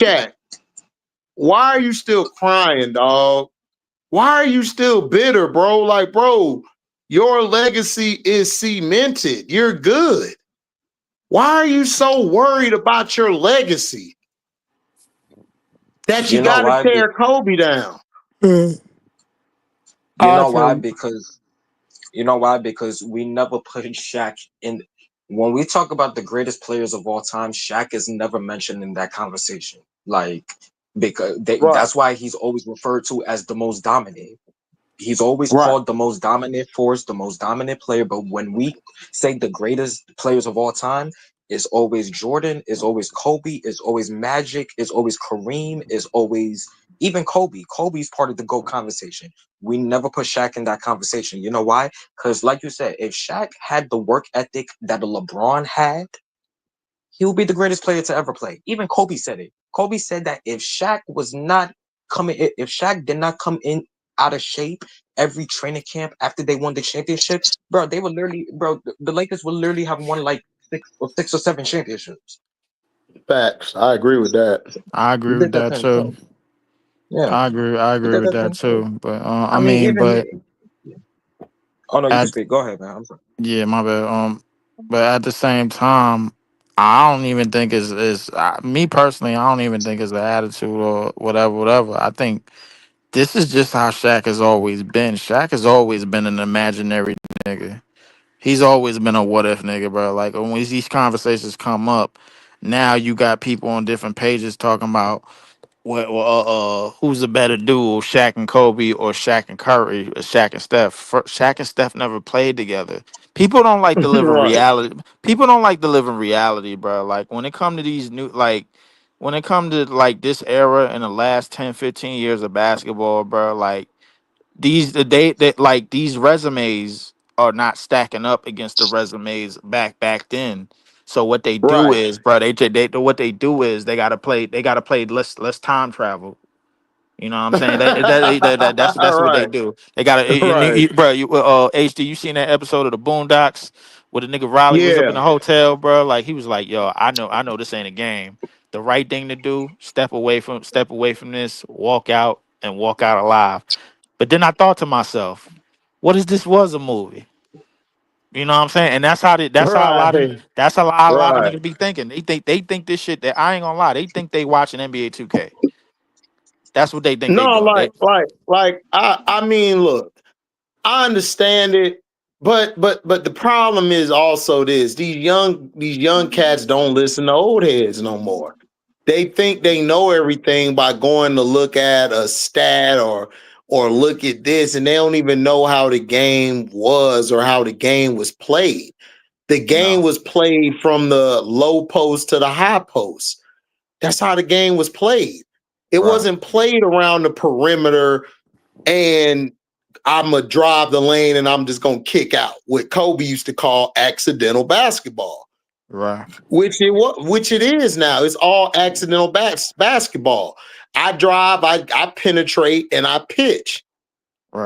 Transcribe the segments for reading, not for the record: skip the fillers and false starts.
Shaq, why are you still crying, dog? Why are you still bitter, bro? Like, bro, your legacy is cemented. You're good. Why are you so worried about your legacy that you You know got to why? tear Kobe down? You I know why? feel Because you know why? Because we never put Shaq in. When we talk about the greatest players of all time, Shaq is never mentioned in that conversation. Like, Right, that's why he's always referred to as the most dominant. He's always right, called the most dominant force, the most dominant player. But when we say the greatest players of all time, it's always Jordan, it's always Kobe, it's always Magic, it's always Kareem, it's always even Kobe. Kobe's part of the GOAT conversation. We never put Shaq in that conversation. You know why? Because, like you said, if Shaq had the work ethic that a LeBron had, he will be the greatest player to ever play. Even Kobe said it. Kobe said that if Shaq was not if Shaq did not come in out of shape every training camp after they won the championship, bro, they would literally, bro, the Lakers would literally have won like six or seven championships. facts. I agree with that. I He agree did with that that to too. himself. Yeah, I he agree did with that to that himself. too. But I I mean, mean, even but me. Oh no, you can at speak. Go ahead, man. I'm sorry. yeah, my bad. But at the same time, I don't even think me personally. I don't even think it's the attitude or whatever, whatever. I think this is just how Shaq has always been. Shaq has always been an imaginary nigga. He's always been a what if nigga, bro. Like when these conversations come up, now you got people on different pages talking about who's a better duo, Shaq and Kobe or Shaq and Curry or Shaq and Steph. Shaq and Steph never played together. People don't like to live in Right, reality. People don't like to live in reality, bro. Like when it come to these new when it come to like this era in the last 10, 15 years of basketball, bro, like these resumes are not stacking up against the resumes back then. So what they do right. is, bro, what they do is they gotta play less time travel. You know what I'm saying? That's what they Right, do. They got right. to, bro. HD, you seen that episode of the Boondocks where the nigga Riley was up in Yeah. the hotel, bro? Like he was like, "Yo, I know this ain't a game. The right thing to do: step away from this, walk out alive." But then I thought to myself, "What if this was a movie?" You know what I'm saying? And Right, that's how a lot of right. niggas be thinking. They think this shit. That I ain't gonna lie. They think they watching NBA 2K. That's what they think they No, doing. I mean, look, I understand it, but the problem is also this: these young cats don't listen to old heads no more. They think they know everything by going to look at a stat or look at this, and they don't even know how the game was or how the game was played. The game No, was played from the low post to the high post. That's how the game was played. It right. wasn't played around the perimeter and I'm gonna drive the lane and I'm just gonna kick out. What Kobe used to call accidental basketball, Right, which it is now. It's all accidental basketball. I drive, I penetrate, and I pitch.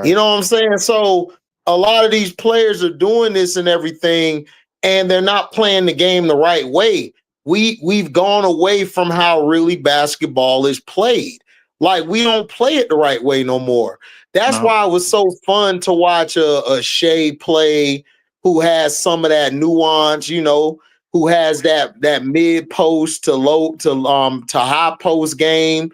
You right. know what I'm saying? So a lot of these players are doing this and everything, and they're not playing the game the right way. We've gone away from how really basketball is played. Like we don't play it the right way no more. That's No, why it was so fun to watch a Shea play who has some of that nuance, who has that mid post to low to high post game,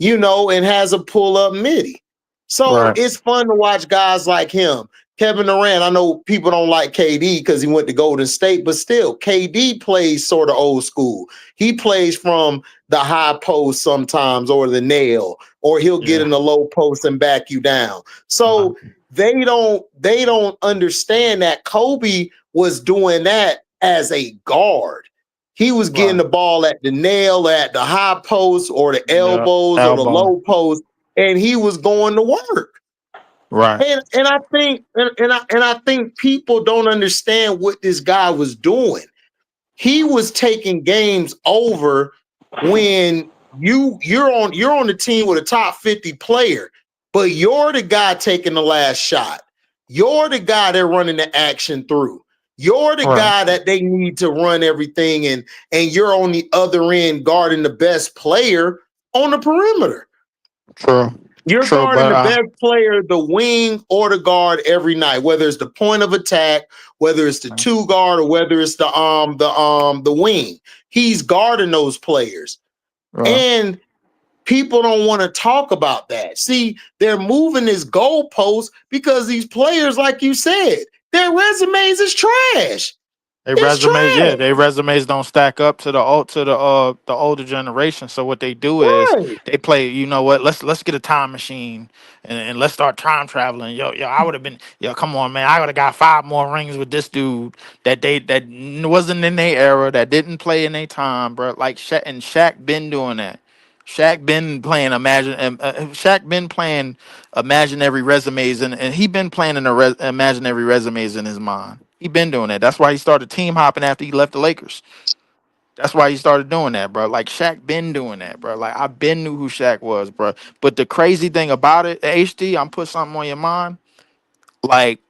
and has a pull up midi. So right. it's fun to watch guys like him. Kevin Durant, I know people don't like KD because he went to Golden State, but still, KD plays sort of old school. He plays from the high post sometimes or the nail, or he'll get Yeah. in the low post and back you down. Right. So they don't understand that Kobe was doing that as a guard. He was getting Right. the ball at the nail, at the high post, or the Yeah. elbows, or the Elbow. low post, and he was going to work. Right. And I think and I think people don't understand what this guy was doing. He was taking games over when you're on the team with a top 50 player, but you're the guy taking the last shot. You're the guy they're running the action through. You're the Right. guy that they need to run everything and you're on the other end guarding the best player on the perimeter. True. You're True, guarding but the best player, the wing or the guard every night, whether it's the point of attack, whether it's the two guard, or whether it's the wing. He's guarding those players. uh, And people don't want to talk about that. See, they're moving this goalpost because these players, like you said, their resumes is trash. they It's resumes, trash. yeah, they resumes don't stack up to the older generation. So what they do is Right. they play. You know what? Let's get a time machine and let's start time traveling. Yo, I would have been. Yo, come on, man. I would have got 5 more rings with this dude that wasn't in their era, that didn't play in their time, bro. Like Shaq been doing that. Shaq been playing imaginary resumes, and he been playing in imaginary resumes in his mind. He been doing that. That's why he started team hopping after he left the Lakers. That's why he started doing that, bro. Like Shaq been doing that, bro. Like I been knew who Shaq was, bro. But the crazy thing about it, HD, I'm put something on your mind. Like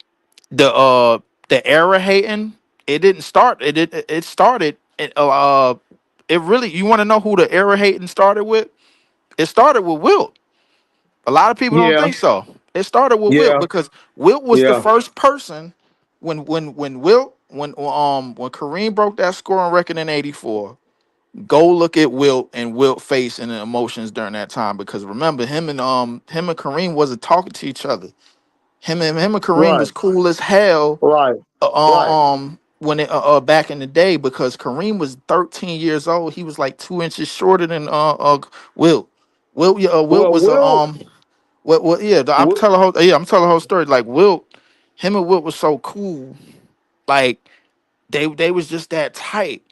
the era hating, it didn't start. It started. It really. You want to know who the era hating started with? It started with Wilt. A lot of people don't Yeah. think so. It started with Wilt Yeah. because Wilt was the Yeah. first person when Kareem broke that scoring record in '84. Go look at Wilt and Wilt face and the emotions during that time because remember him and Kareem wasn't talking to each other. Him and Kareem Right. was cool as hell Right. Right. when it back in the day because Kareem was 13 years old. He was like 2 inches shorter than Wilt. Wilt Well, was a Will, yeah, Will I'm telling the whole story. Like Wilt, him and Wilt was so cool. Like they was just that tight.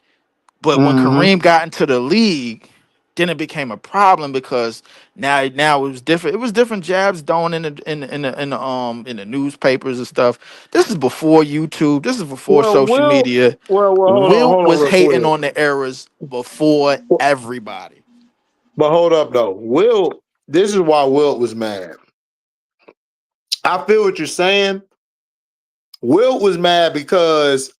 But when mm-hmm. Kareem got into the league, then it became a problem because now it was different. It was different jabs thrown in the newspapers and stuff. This is before YouTube. This is before Well, social Will, media. hold Wilt on was real hating quick. on the eras before everybody. But hold up though. Will, this is why Wilt was mad. I feel what you're saying. Wilt was mad because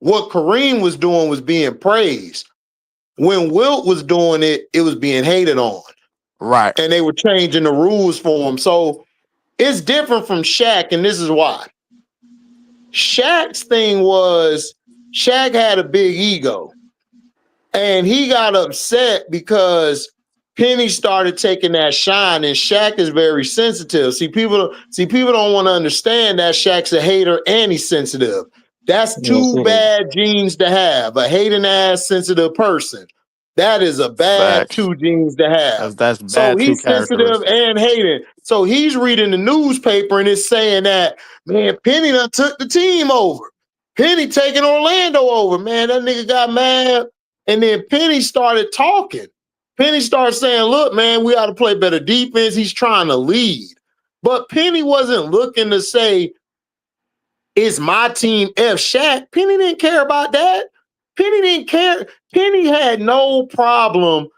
what Kareem was doing was being praised. When Wilt was doing it, it was being hated on. Right. And they were changing the rules for him. So it's different from Shaq, and this is why. Shaq's thing was Shaq had a big ego. And he got upset because Penny started taking that shine, and Shaq is very sensitive. See, people don't want to understand that Shaq's a hater and he's sensitive. That's Yes, two it is. bad genes to have. A hating ass sensitive person. That is a bad Facts. two genes to have. That's So bad two he's sensitive characteristics. and hating. So he's reading the newspaper and it's saying that, man, Penny done took the team over. Penny taking Orlando over. Man, that nigga got mad. And then Penny started talking. Penny started saying, look, man, we ought to play better defense. He's trying to lead. But Penny wasn't looking to say, it's my team F Shaq. Penny didn't care about that. Penny didn't care. Penny had no problem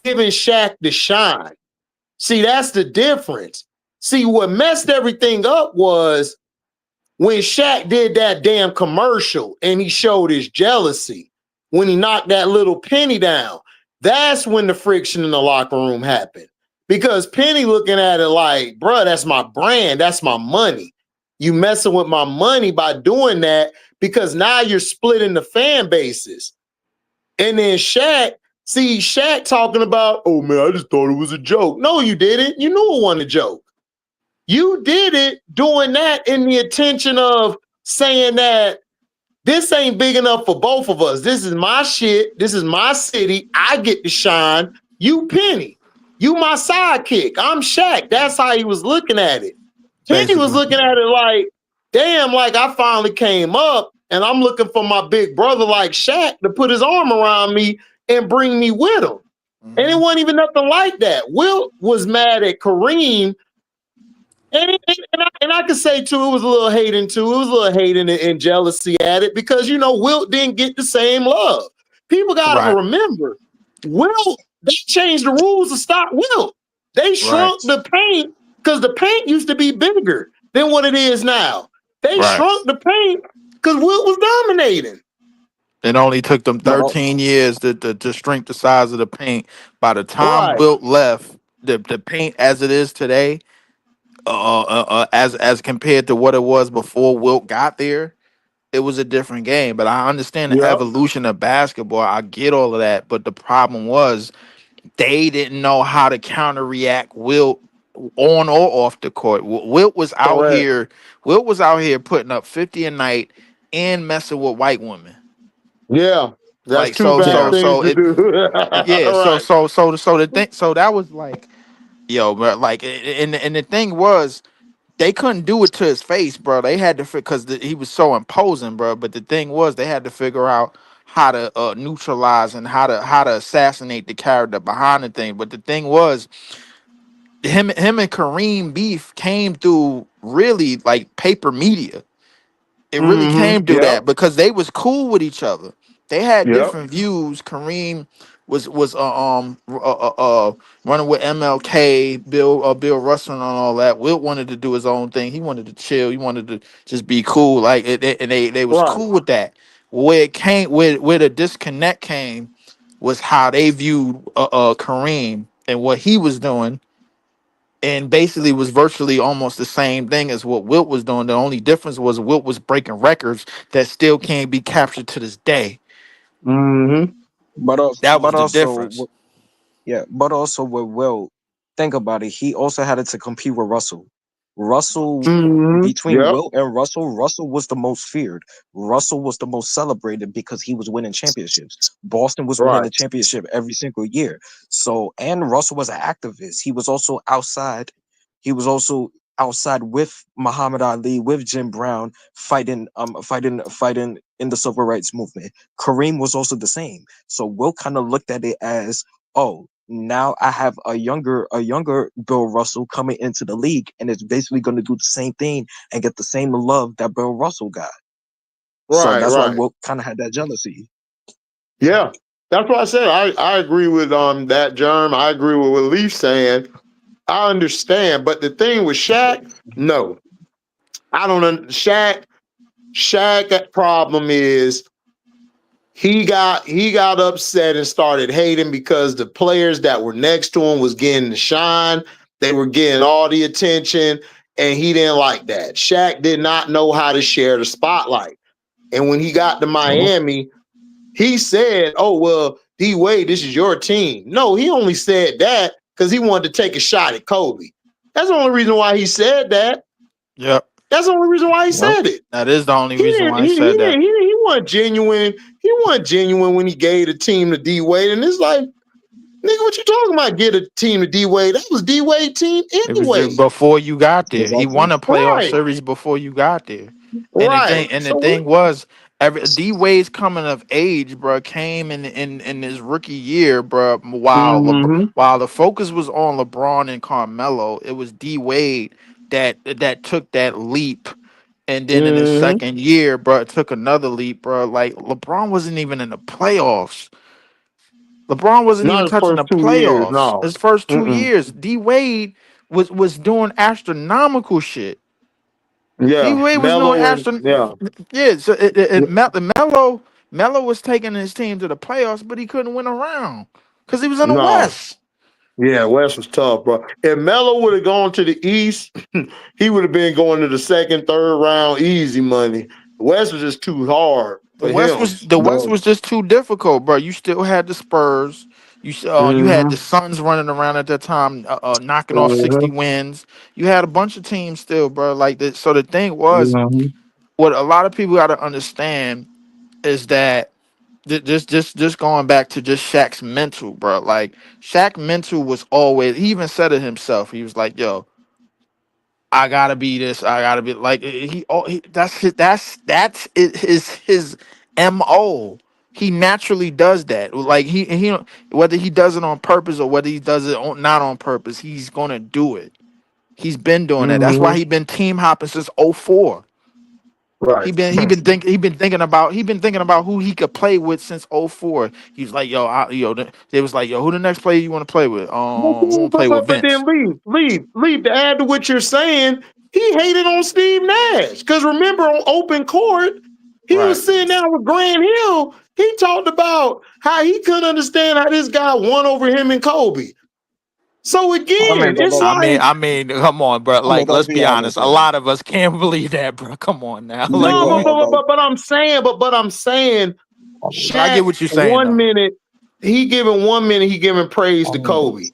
giving Shaq the shine. See, that's the difference. See, what messed everything up was when Shaq did that damn commercial and he showed his jealousy when he knocked that little Penny down. That's when the friction in the locker room happened. Because Penny looking at it like, bruh, that's my brand, that's my money. You messing with my money by doing that because now you're splitting the fan bases. And then Shaq talking about, oh man, I just thought it was a joke. No, you didn't. You knew it wasn't a joke. You did it doing that in the intention of saying that this ain't big enough for both of us. This is my shit. This is my city. I get to shine. You Penny. You my sidekick. I'm Shaq. That's how he was looking at it. Penny was Basically. looking at it like, damn, like I finally came up and I'm looking for my big brother like Shaq to put his arm around me and bring me with him. And it Mhm. wasn't even nothing like that. Wilt was mad at Kareem and I could say too, it was a little hating too. It was a little hating and jealousy at it because Wilt didn't get the same love. People got to Right. remember, Wilt, they changed the rules to stop Wilt. They Right. shrunk the paint because the paint used to be bigger than what it is now. They Right. shrunk the paint because Wilt was dominating. It only took them But al- 13 years to shrink the size of the paint. By the time Right. Wilt left, the paint as it is today, as compared to what it was before Wilt got there, it was a different game. But I understand the Yep. evolution of basketball. I get all of that. But the problem was they didn't know how to counter react Wilt on or off the court. Wilt was out Correct. here. Wilt was out here putting up 50 a night and messing with white women. Yeah. That's Like two so, bad so, yeah, things so to it, do. yeah. So, Right. so the thing, so that was like, yo, but like, and the thing was, they couldn't do it to his face, bro. They had to because he was so imposing, bro. But the thing was, they had to figure out how to neutralize and how to assassinate the character behind the thing. But the thing was, him and Kareem beef came through really like paper media. It really came through Yep. that because they was cool with each other. They had Yep. different views. Kareem was running with MLK, Bill Russell and all that. Wilt wanted to do his own thing. He wanted to chill. He wanted to just be cool. Like and they was Right. cool with that. Where it came, where the disconnect came, was how they viewed Kareem and what he was doing, and basically was virtually almost the same thing as what Wilt was doing. The only difference was Wilt was breaking records that still can't be captured to this day. Mm-hmm. That was but the also difference. Yeah, but also with Will, think about it. He also had to compete with Russell. Russell, Mm-hmm. between Yep. Will and Russell, Russell was the most feared. Russell was the most celebrated because he was winning championships. Boston was winning Right. the championship every single year. So, and Russell was an activist. He was also outside. He was also outside with Muhammad Ali, with Jim Brown, fighting in the civil rights movement. Kareem was also the same. So Will kind of looked at it as, oh, now I have a younger Bill Russell coming into the league, and it's basically going to do the same thing and get the same love that Bill Russell got. So Right. that's why Right. Will kind of had that jealousy. Yeah. That's what I said. I agree with that germ. I agree with what Leaf's saying. I understand. But the thing with Shaq, no. I don't Shaq problem is he got upset and started hating because the players that were next to him was getting the shine. They were getting all the attention, and he didn't like that. Shaq did not know how to share the spotlight. And when he got to Mhm. Miami, he said, "Oh well, D Wade, this is your team." No, he only said that because he wanted to take a shot at Kobe. That's the only reason why he said that. Yep. That's the only reason why he Yep. said it. That is the only He reason didn't. why I He said he that. didn't. He wasn't genuine. He wasn't genuine when he gave the team to D Wade. And it's like, nigga, what you talking about? Get a team to D Wade? That was D Wade team It was just anyway. before you got there. He Exactly. won a playoff Right. series before you got there. Right. And the So. thing was, every D Wade's coming of age, bro, came in his rookie year, bro. Mm-hmm. While the focus was on LeBron and Carmelo, it was D Wade that took that leap. And then in his Mm-hmm. second year, bro, it took another leap, bro. Like LeBron wasn't even in the playoffs. LeBron wasn't Not even his touching first the 2 years. playoffs. No. His first two Mm-mm. years, D Wade was doing astronomical shit. D Yeah. Wade was doing Mellow and yeah. astronomical. Yeah, so Melo was taking his team to the playoffs, but he couldn't win a round because he was in the No. West. Yeah, West was tough, bro. If Melo would have gone to the East, he would have been going to the second, third round, easy money. West was just too hard for him. The West Bro, was just too difficult, bro. You still had the Spurs. You had the Mm-hmm. Suns running around at that time, knocking off 60 Mm-hmm. wins. You had a bunch of teams still, bro. Like that. So the thing was, Mm-hmm. what a lot of people got to understand is that just going back to just Shaq's mental, bro. Like Shaq mental was always. He even said it himself. He was like, "Yo, I gotta be this. I gotta be like that's his mo. He naturally does that. Like he whether he does it on purpose or whether he does it not on purpose, he's gonna do it. He's been doing that. That's why Mm-hmm. he been team hopping since '04. Right. He been thinking about who he could play with since '04. He's like, yo, they was like, yo, who the next player you want to play with? I want to play with But Vince. then leave. To add to what you're saying, he hated on Steve Nash. Because remember, on open court, he Right. was sitting down with Grant Hill. He talked about how he couldn't understand how this guy won over him and Kobe. So I mean, again, but it's like, like come on, bro. I mean, Like, let's let's be be honest. honest, A though. lot of us can't believe that, bro. Come on now. Like, no, we. but I'm saying, but I'm saying, But I get Shaq what you're saying, one though. minute he giving praise to Kobe.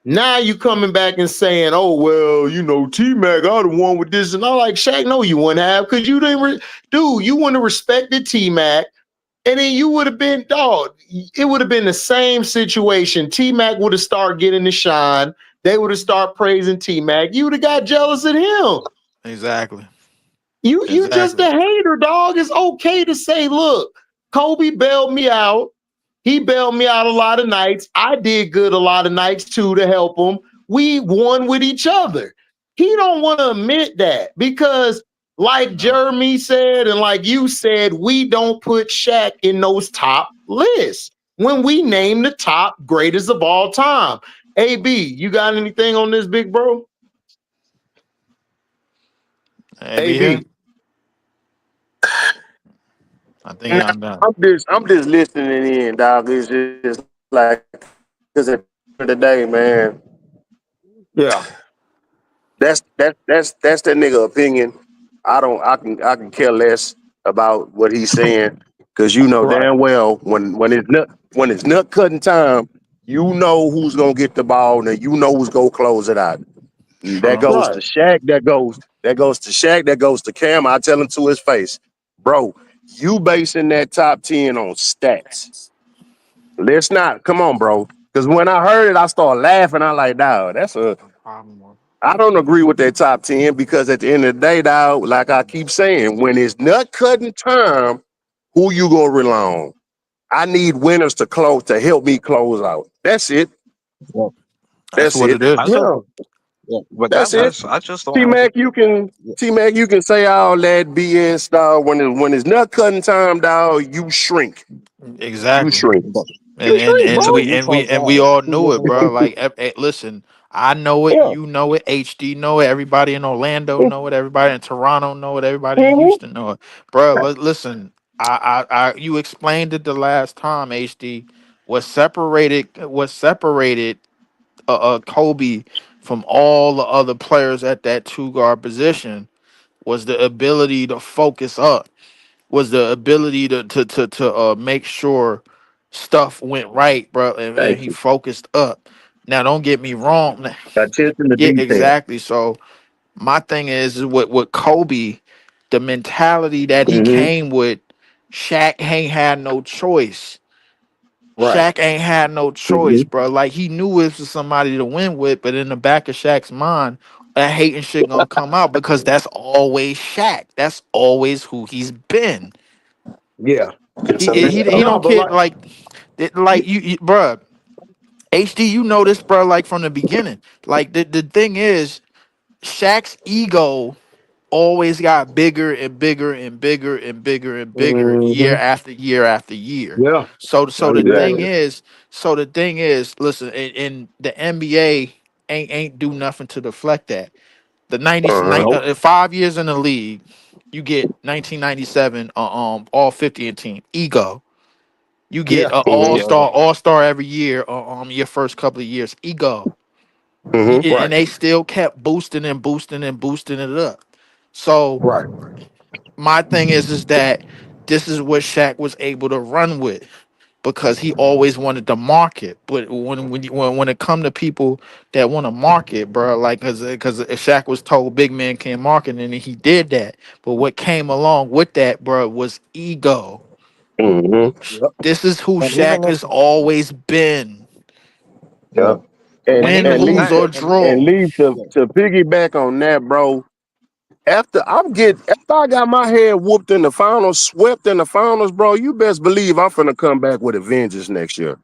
Now you coming back and saying, "Oh well, you know, T Mac, I the one with this," and I'm like, Shaq, no, you wouldn't have, because you didn't, dude. You wouldn't have respected T Mac, and then you would have been, dog. It would have been the same situation. T Mac would have started getting the shine. They would have started praising T Mac. You would have got jealous of him. Exactly. You just Exactly. a hater, dog. It's okay to say, look, Kobe bailed me out. He bailed me out a lot of nights. I did good a lot of nights too to help him. We won with each other. He don't want to admit that because, like No. Jeremy said, and like you said, we don't put Shaq in those top lists when we name the top greatest of all time. AB, you got anything on this, big bro? Hey, be here. AB. I think Nah, y'all done. I'm just listening in, dog. It's just like, because at the end of the day, man, Yeah. that's that nigga opinion. I can care less about what he's saying because you know Right. damn well when it's nut cutting time, you know who's gonna get the ball and you know who's gonna close it out. And that True. goes to Right. Shaq. That goes to Shaq. That goes to Cam. I tell him to his face, bro. You basing that top 10 on stats. Let's not. Come on, bro. Because when I heard it, I started laughing. I like, dog, that's a. No problem. I don't agree with that top 10 because at the end of the day, dog, like I keep saying, when it's nut cutting time, who you gonna rely on? I need winners to close to help me close out. That's it. Yeah, That's That's what it. it I is. just, Yeah. yeah, That's it. regardless, I just don't T Mac, understand. you can Yeah, T Mac, you can say all that BS, dog. When it's nut cutting time, dog, you shrink. You Exactly. shrink. but You shrink, so And bro. when we you and we talk and we about all who knew it, wasn't bro. there, Like, listen, I know it, Yeah. you know it, HD know it, everybody in Orlando know it, everybody in Toronto know it, everybody in Mhm. Houston know it, bro. Listen, you explained it the last time, HD. What separated Kobe from all the other players at that two guard position was the ability to focus up, was the ability to make sure stuff went right, bro, and Thank he you. focused up. Now, don't get me wrong. Attention to Yeah, detail. exactly. So my thing is with Kobe, the mentality that he Hmm. came with, Shaq ain't had no choice. Right. Shaq ain't had no choice, Hmm. bro. Like, he knew it was somebody to win with, but in the back of Shaq's mind, that hating shit gonna come out because that's always Shaq. That's always who he's been. Yeah. Yes, He No, don't but care, like, like bruh. HD, you know this, bro. Like, from the beginning. Like, the thing is, Shaq's ego always got bigger and bigger and bigger and bigger and bigger year mhm. after year after year. Yeah, So the thing exactly. is, listen, in the NBA ain't do nothing to deflect that. The 90s, Uh-huh. 5 years in the league, you get 1997 all 50 and team ego. You get yeah, an Hmm. all star every year your first couple of years. Ego. Hmm. And right, they still kept boosting and boosting and boosting it up. So right. my thing is that this is what Shaq was able to run with because he always wanted to market. But when it come to people that want to market, bro, like because Shaq was told big man can't market, and he did that. But what came along with that, bro, was ego. Hmm. Yep. This is who and even Shaq if has always been. Yeah. yeah, and Win, even with lose, that, or And draw. leave yeah, to piggyback on that, bro. After I got my head whooped in the finals, swept in the finals, bro, you best believe I'm finna come back with a vengeance next year.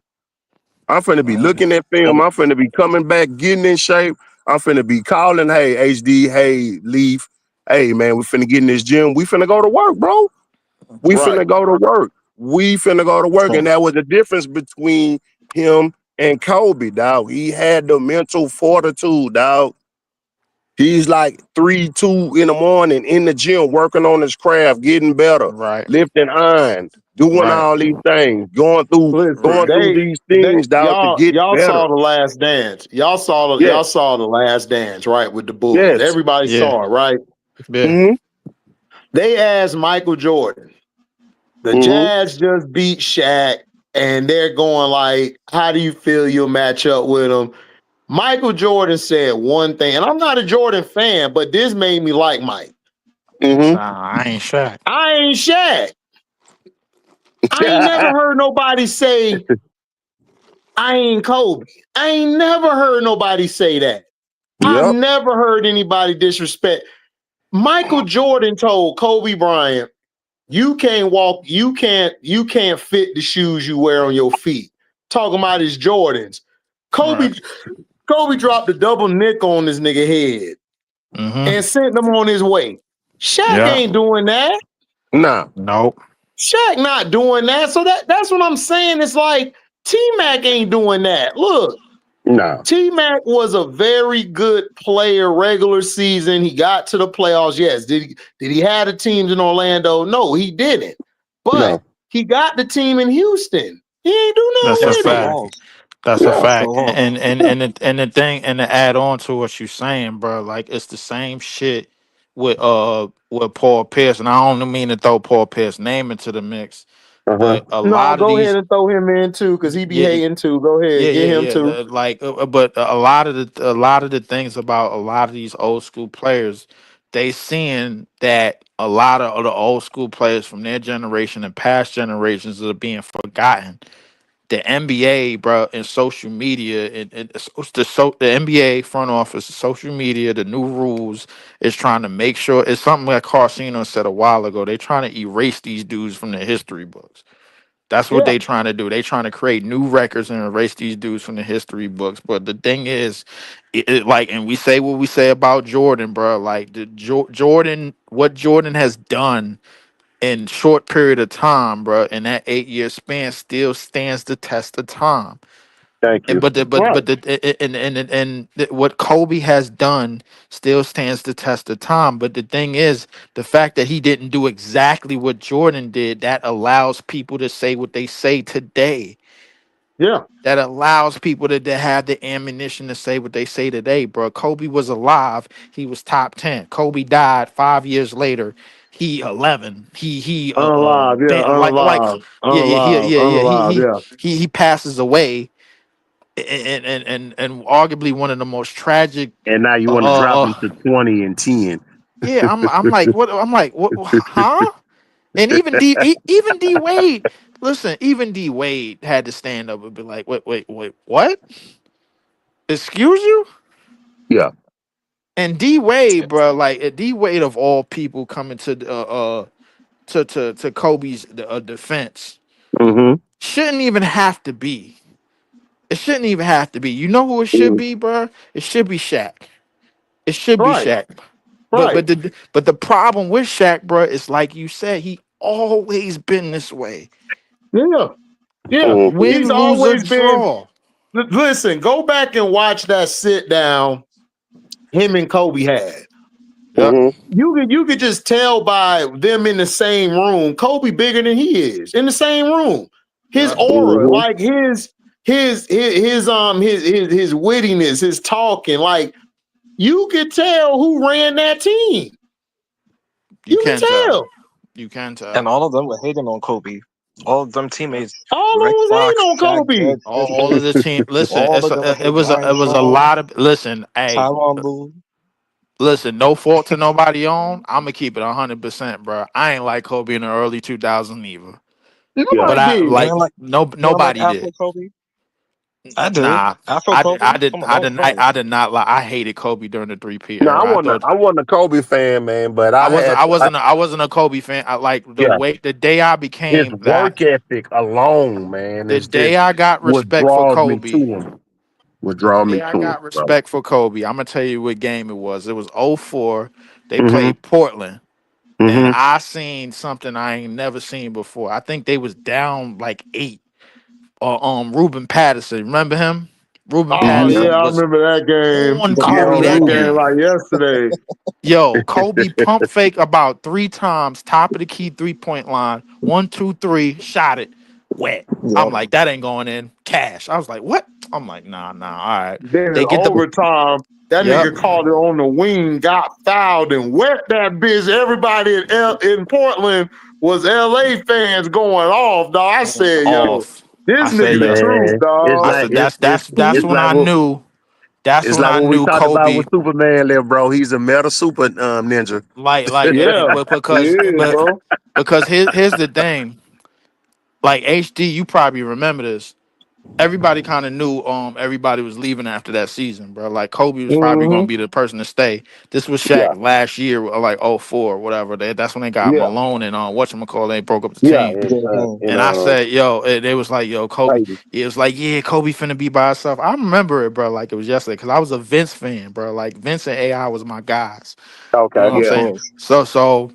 I'm finna be mhm. looking at film. I'm finna be coming back, getting in shape. I'm finna be calling, hey, HD, hey, Leaf, hey, man, we finna get in this gym. We finna go to work, bro. We Right. finna go to work. We finna go to work. And So, that was the difference between him and Kobe, dog. He had the mental fortitude, dog. He's like 3, 2 in the morning in the gym, working on his craft, getting better, Right. lifting iron, doing Right. all these things, going through Listen, going Right. through these things, dog, to get y'all better. saw the last dance. Yes, Y'all saw the last dance, right? With the Bulls. yes. Everybody Yeah. saw it, right? Yeah. Mm-hmm. They asked Michael Jordan. The Mm-hmm. Jazz just beat Shaq, and they're going like, "How do you feel you'll match up with him?" Michael Jordan said one thing, and I'm not a Jordan fan, but this made me like Mike. Mm-hmm. Nah, I ain't Shaq. I ain't Shaq. I ain't never heard nobody say I ain't Kobe. I ain't never heard nobody say that. I've Yep. never heard anybody disrespect. Michael Jordan told Kobe Bryant, you can't fit the shoes you wear on your feet. Talking about his Jordans. Right. Kobe Kobe dropped a double nick on this nigga head and Mm-hmm. sent him on his way. Shaq Yeah. ain't doing that. Nah, Nope. Shaq not doing that. So that's what I'm saying. It's like T-Mac ain't doing that. Look, nah, T-Mac was a very good player regular season. He got to the playoffs. Yes. Did he have the teams in Orlando? No, he didn't. But no. he got the team in Houston. He ain't do That's nothing a That's the with it. fact. loss. That's a Yeah. That's the fact. loss. And the thing and to add on to what you saying, bro, like it's the same shit with Paul Pierce. And I don't mean to throw Paul Pierce name into the mix, Uh-huh. but a No, lot of go ahead these and throw him in too, because he be yeah, hating too. Go yeah, ahead, get yeah, him yeah. too. But a lot of the things about a lot of these old school players, they seeing that a lot of the old school players from their generation and past generations are being forgotten. The NBA, bro, and social media, and the NBA front office, social media, the new rules is trying to make sure it's something like Carcino said a while ago. They're trying to erase these dudes from the history books. That's what Yeah, they trying to do. They trying to create new records and erase these dudes from the history books. But the thing is, like, and we say what we say about Jordan, bro. Like Jordan, what Jordan has done in short period of time, bro, in that 8 year span, still stands the test of time. Thank And you. but the but right. but the what Kobe has done still stands the test of time. But the thing is, the fact that he didn't do exactly what Jordan did, that allows people to say what they say today. Yeah. That allows people to have the ammunition to say what they say today, bro. Kobe was alive. He was top 10. Kobe died 5 years later. He 11. He Unalive, yeah, bam, like unalive, yeah, yeah, yeah, unalive, yeah, yeah. He unalive, he yeah. he passes away, and arguably one of the most tragic. And now you Uh, want to drop uh, him uh to 20 and 10. yeah, I'm like what I'm like what huh? And even D Wade, listen, even D Wade had to stand up and be like, wait, what? Excuse you? Yeah. And D Wade, bro, like D Wade of all people coming to to Kobe's defense Mm-hmm. shouldn't even have to be. It shouldn't even have to be. You know who it should Mm. be, bro? It should be Shaq. It should be Right, Shaq. But right. the problem with Shaq, bro, is like you said, he always been this way. Yeah, yeah. Mm-hmm. He's Win, lose, or always been. draw. Listen, go back and watch that sit down him and Kobe had. Yep. Mm-hmm. You could just tell by them in the same room. Kobe bigger than he is in the same room. His Yep. aura, Mm-hmm. like his wittiness, his talking, like you could tell who ran that team. You You can can tell. tell. You can And tell. all of them were hating on Kobe. All of them teammates, All of them Rick was Fox, hating on Shaq, Kobe. Judge, All of the team. Listen, all of them were it hating. was Ryan it was a Shaw, lot of listen. Hey, Tyronn Lue. listen. No fault to nobody on. I'm gonna keep it 100%, bro. I ain't like Kobe in the early 2000s either. Yeah. But Nobody I did. You like don't like you don't like nobody Afro did. Kobe? I did. Nah, Afro Kobe? Come on, that was fire. I did not like. I hated Kobe during the 3P No, era. I thought I wasn't a Kobe fan, man, but I wasn't a Kobe fan. I like yeah, the day I his became that. work ethic alone, man, The is just day I got what respect for draws me to Kobe. him. What The draw me day I to him, got brother. respect for Kobe, I'm gonna tell you what game it was. It was '04. They Mm-hmm. played Portland, and Mm-hmm. I seen something I ain't never seen before. I think they was down like 8. Ruben Patterson, remember him? Ruben Oh Yeah. yeah, Patterson I was remember that game. on The I Kobe Mary remember that that Ruben. game game. like yesterday. Yo, Kobe pump fake about 3 times, top of the key 3-point line. 1, 2, 3, shot it, wet. I'm Yep. like, that ain't going in. Cash. I was like, what? I'm like, nah. All right. Then in They get the overtime, that yep. nigga called it on the wing, got fouled and wet that bitch. Everybody in Portland was LA fans going off, dog. I Going said, yo, off. I this said, nigga the yo. truth, Man, it's I dog. like said that's it's when like I what knew. That's it's when like I what we knew talked about Kobe. with Superman there, bro. He's a metal super ninja. Yeah, But he is, bro. because here's the thing. Like HD, you probably remember this. Everybody kind of knew everybody was leaving after that season, bro. Like Kobe was probably Hmm. gonna be the person to stay. This was Yeah, Shaq last year, like '04, whatever. That's when they got yeah, Malone and whatchamacallit, they broke up the yeah. team. Yeah. And I said, yo, they was like, yo, Kobe. Hey, It was like, yeah, Kobe finna be by himself. I remember it, bro, like it was yesterday, because I was a Vince fan, bro. Like Vince and AI was my guys. You know Okay. what I'm Of yeah, saying? course. So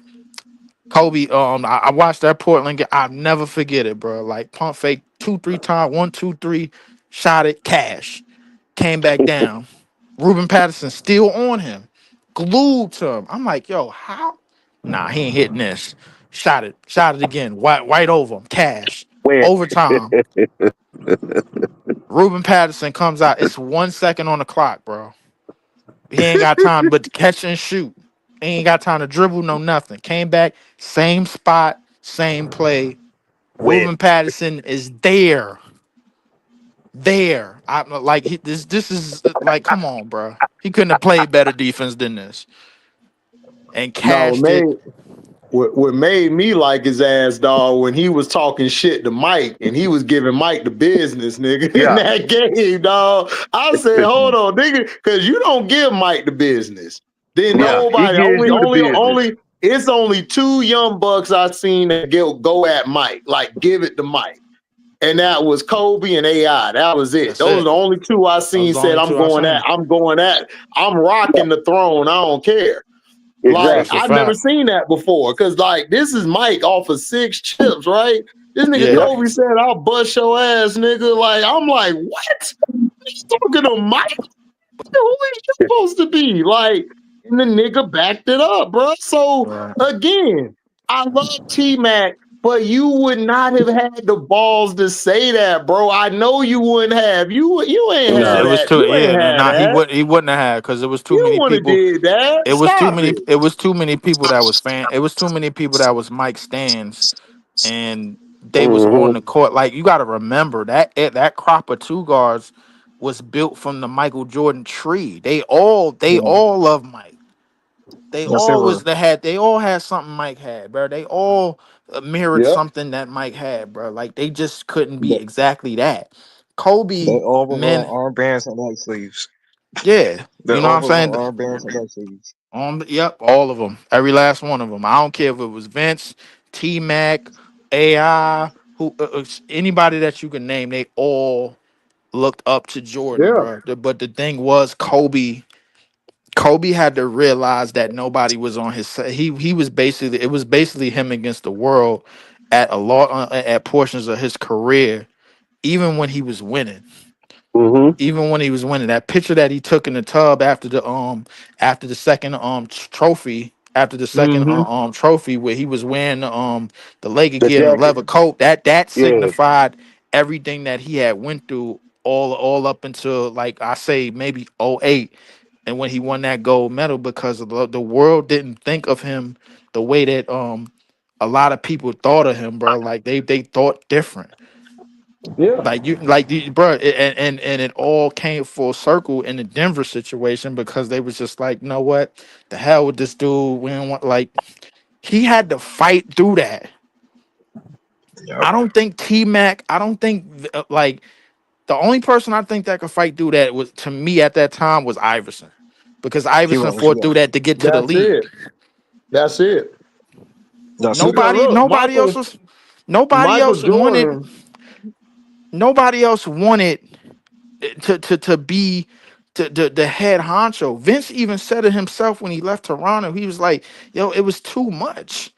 Kobe, I watched that Portland game. I'll never forget it, bro. Like pump fake 2, 3 times, 1, 2, 3, shot it, cash. Came back down. Ruben Patterson still on him, glued to him. I'm like, yo, how? Nah, he ain't hitting this. Shot it again. White over him, cash. Went. Overtime. Ruben Patterson comes out. It's 1 second on the clock, bro. He ain't got time but to catch and shoot. He ain't got time to dribble, no nothing. Came back, same spot, same play. Went. Ruben Patterson is there. There. I'm like this is like, come on, bro. He couldn't have played better defense than this. And no, cashed it. man. What made me like his ass, dog, when he was talking shit to Mike and he was giving Mike the business, nigga, in Yeah. that game, dog. I said, hold on, nigga, because you don't give Mike the business. Then Yeah. He nobody, gives you the business. it's only two young bucks I've seen that go at Mike, like give it to Mike. And that was Kobe and AI. That was it. That's Those are it. the only two I That was seen the said, only two I seen. I'm rocking the throne. I don't care. Like That's a Exactly. I've never fact. seen that before. Cause like this is Mike off of 6 chips, right? This nigga Yeah. Yeah. Kobe said, "I'll bust your ass, nigga." Like I'm like, what? You talking to Mike? Who is you supposed to be? Like, and the nigga backed it up, bro. So Right. again, I love T Mac, but you would not have had the balls to say that, bro. I know you wouldn't have. You It ain't was had it No. was that. too You ain't yeah, had nah, that. he wouldn't have had, because it was too You many wouldn't have people. did that. Stop it. It was too many people that was fan. It was too many people that was Mike stands, and they was on Mm-hmm. the court. Like you got to remember that crop of two guards was built from the Michael Jordan tree. They Yeah. all love Mike. Yes, they were. They all had something Mike had, bro. They all mirrored Yep. something that Mike had, bro. Like they just couldn't be They, exactly that. they Kobe, all were man, on armbands and leg sleeves. yeah, They you know what all I'm were saying. on armbands and leg sleeves. Yep, all of them, every last one of them. I don't care if it was Vince, T Mac, AI, anybody that you can name. They all looked up to Jordan, Yeah. bro. But the thing was, Kobe. Kobe had to realize that nobody was on his side. He was basically, it was basically him against the world at a lot, at portions of his career, even when he was winning. Mm-hmm. Even when he was winning, that picture that he took in the tub after the second trophy, after the second Mm-hmm. trophy, where he was wearing the Laker The gear and the jacket. leather coat, that Yeah. signified everything that he had went through all up until, like I say, maybe '08, and when he won that gold medal, because of the world didn't think of him the way that a lot of people thought of him, bro. Like they thought different. Yeah. Like bro, and it all came full circle in the Denver situation, because they was just like, you know what, the hell with this dude. We don't want, like, he had to fight through that. Yep. I don't think T Mac. I don't think like the only person I think that could fight through that was, to me at that time, was Iverson, because He Iverson went. fought Yeah. through that to get to the That's league. it. That's it. That's it. Because Nobody, look, nobody else was, nobody Michael else wanted, Jordan, nobody else wanted to be the head honcho. Vince even said it himself when he left Toronto. He was like, "Yo, it was too much.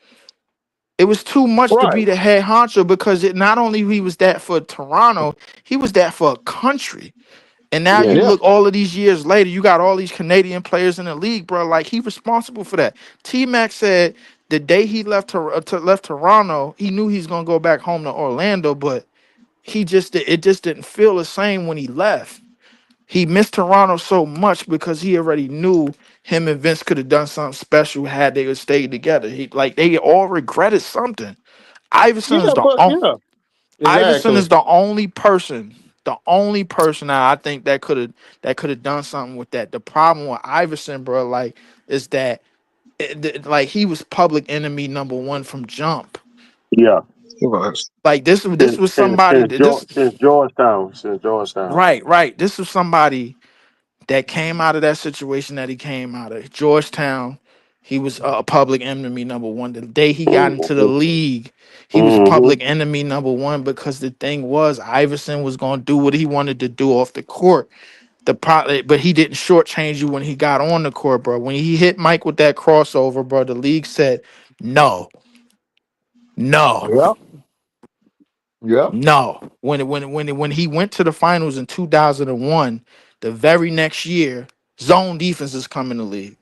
It was too much to right? be the head honcho, because it not only he was that for Toronto, he was that for a country. And now Yeah. you Yeah. look all of these years later, you got all these Canadian players in the league, bro. Like he responsible for that. T Mac said the day he left Toronto, he knew he's gonna go back home to Orlando, but it just didn't feel the same when he left. He missed Toronto so much because he already knew him and Vince could have done something special had they stayed together. They all regretted something. Iverson Yeah, is the but only yeah, Iverson exactly. is the only person that I think that could have done something with that. The problem with Iverson, bro, like, is that like he was public enemy number one from jump. Yeah. He was. Like this Since was since somebody since, that Geor- this since Georgetown. Since Georgetown. right. This was somebody that came out of that situation that he came out of Georgetown. He was a public enemy number one. The day he got into the league, he was Mm-hmm. public enemy number one because the thing was Iverson was going to do what he wanted to do off the court. But he didn't shortchange you when he got on the court, bro. When he hit Mike with that crossover, bro, the league said no, no, Yep. Yep. no. When he went to the finals in 2001, the very next year, zone defense is coming to league.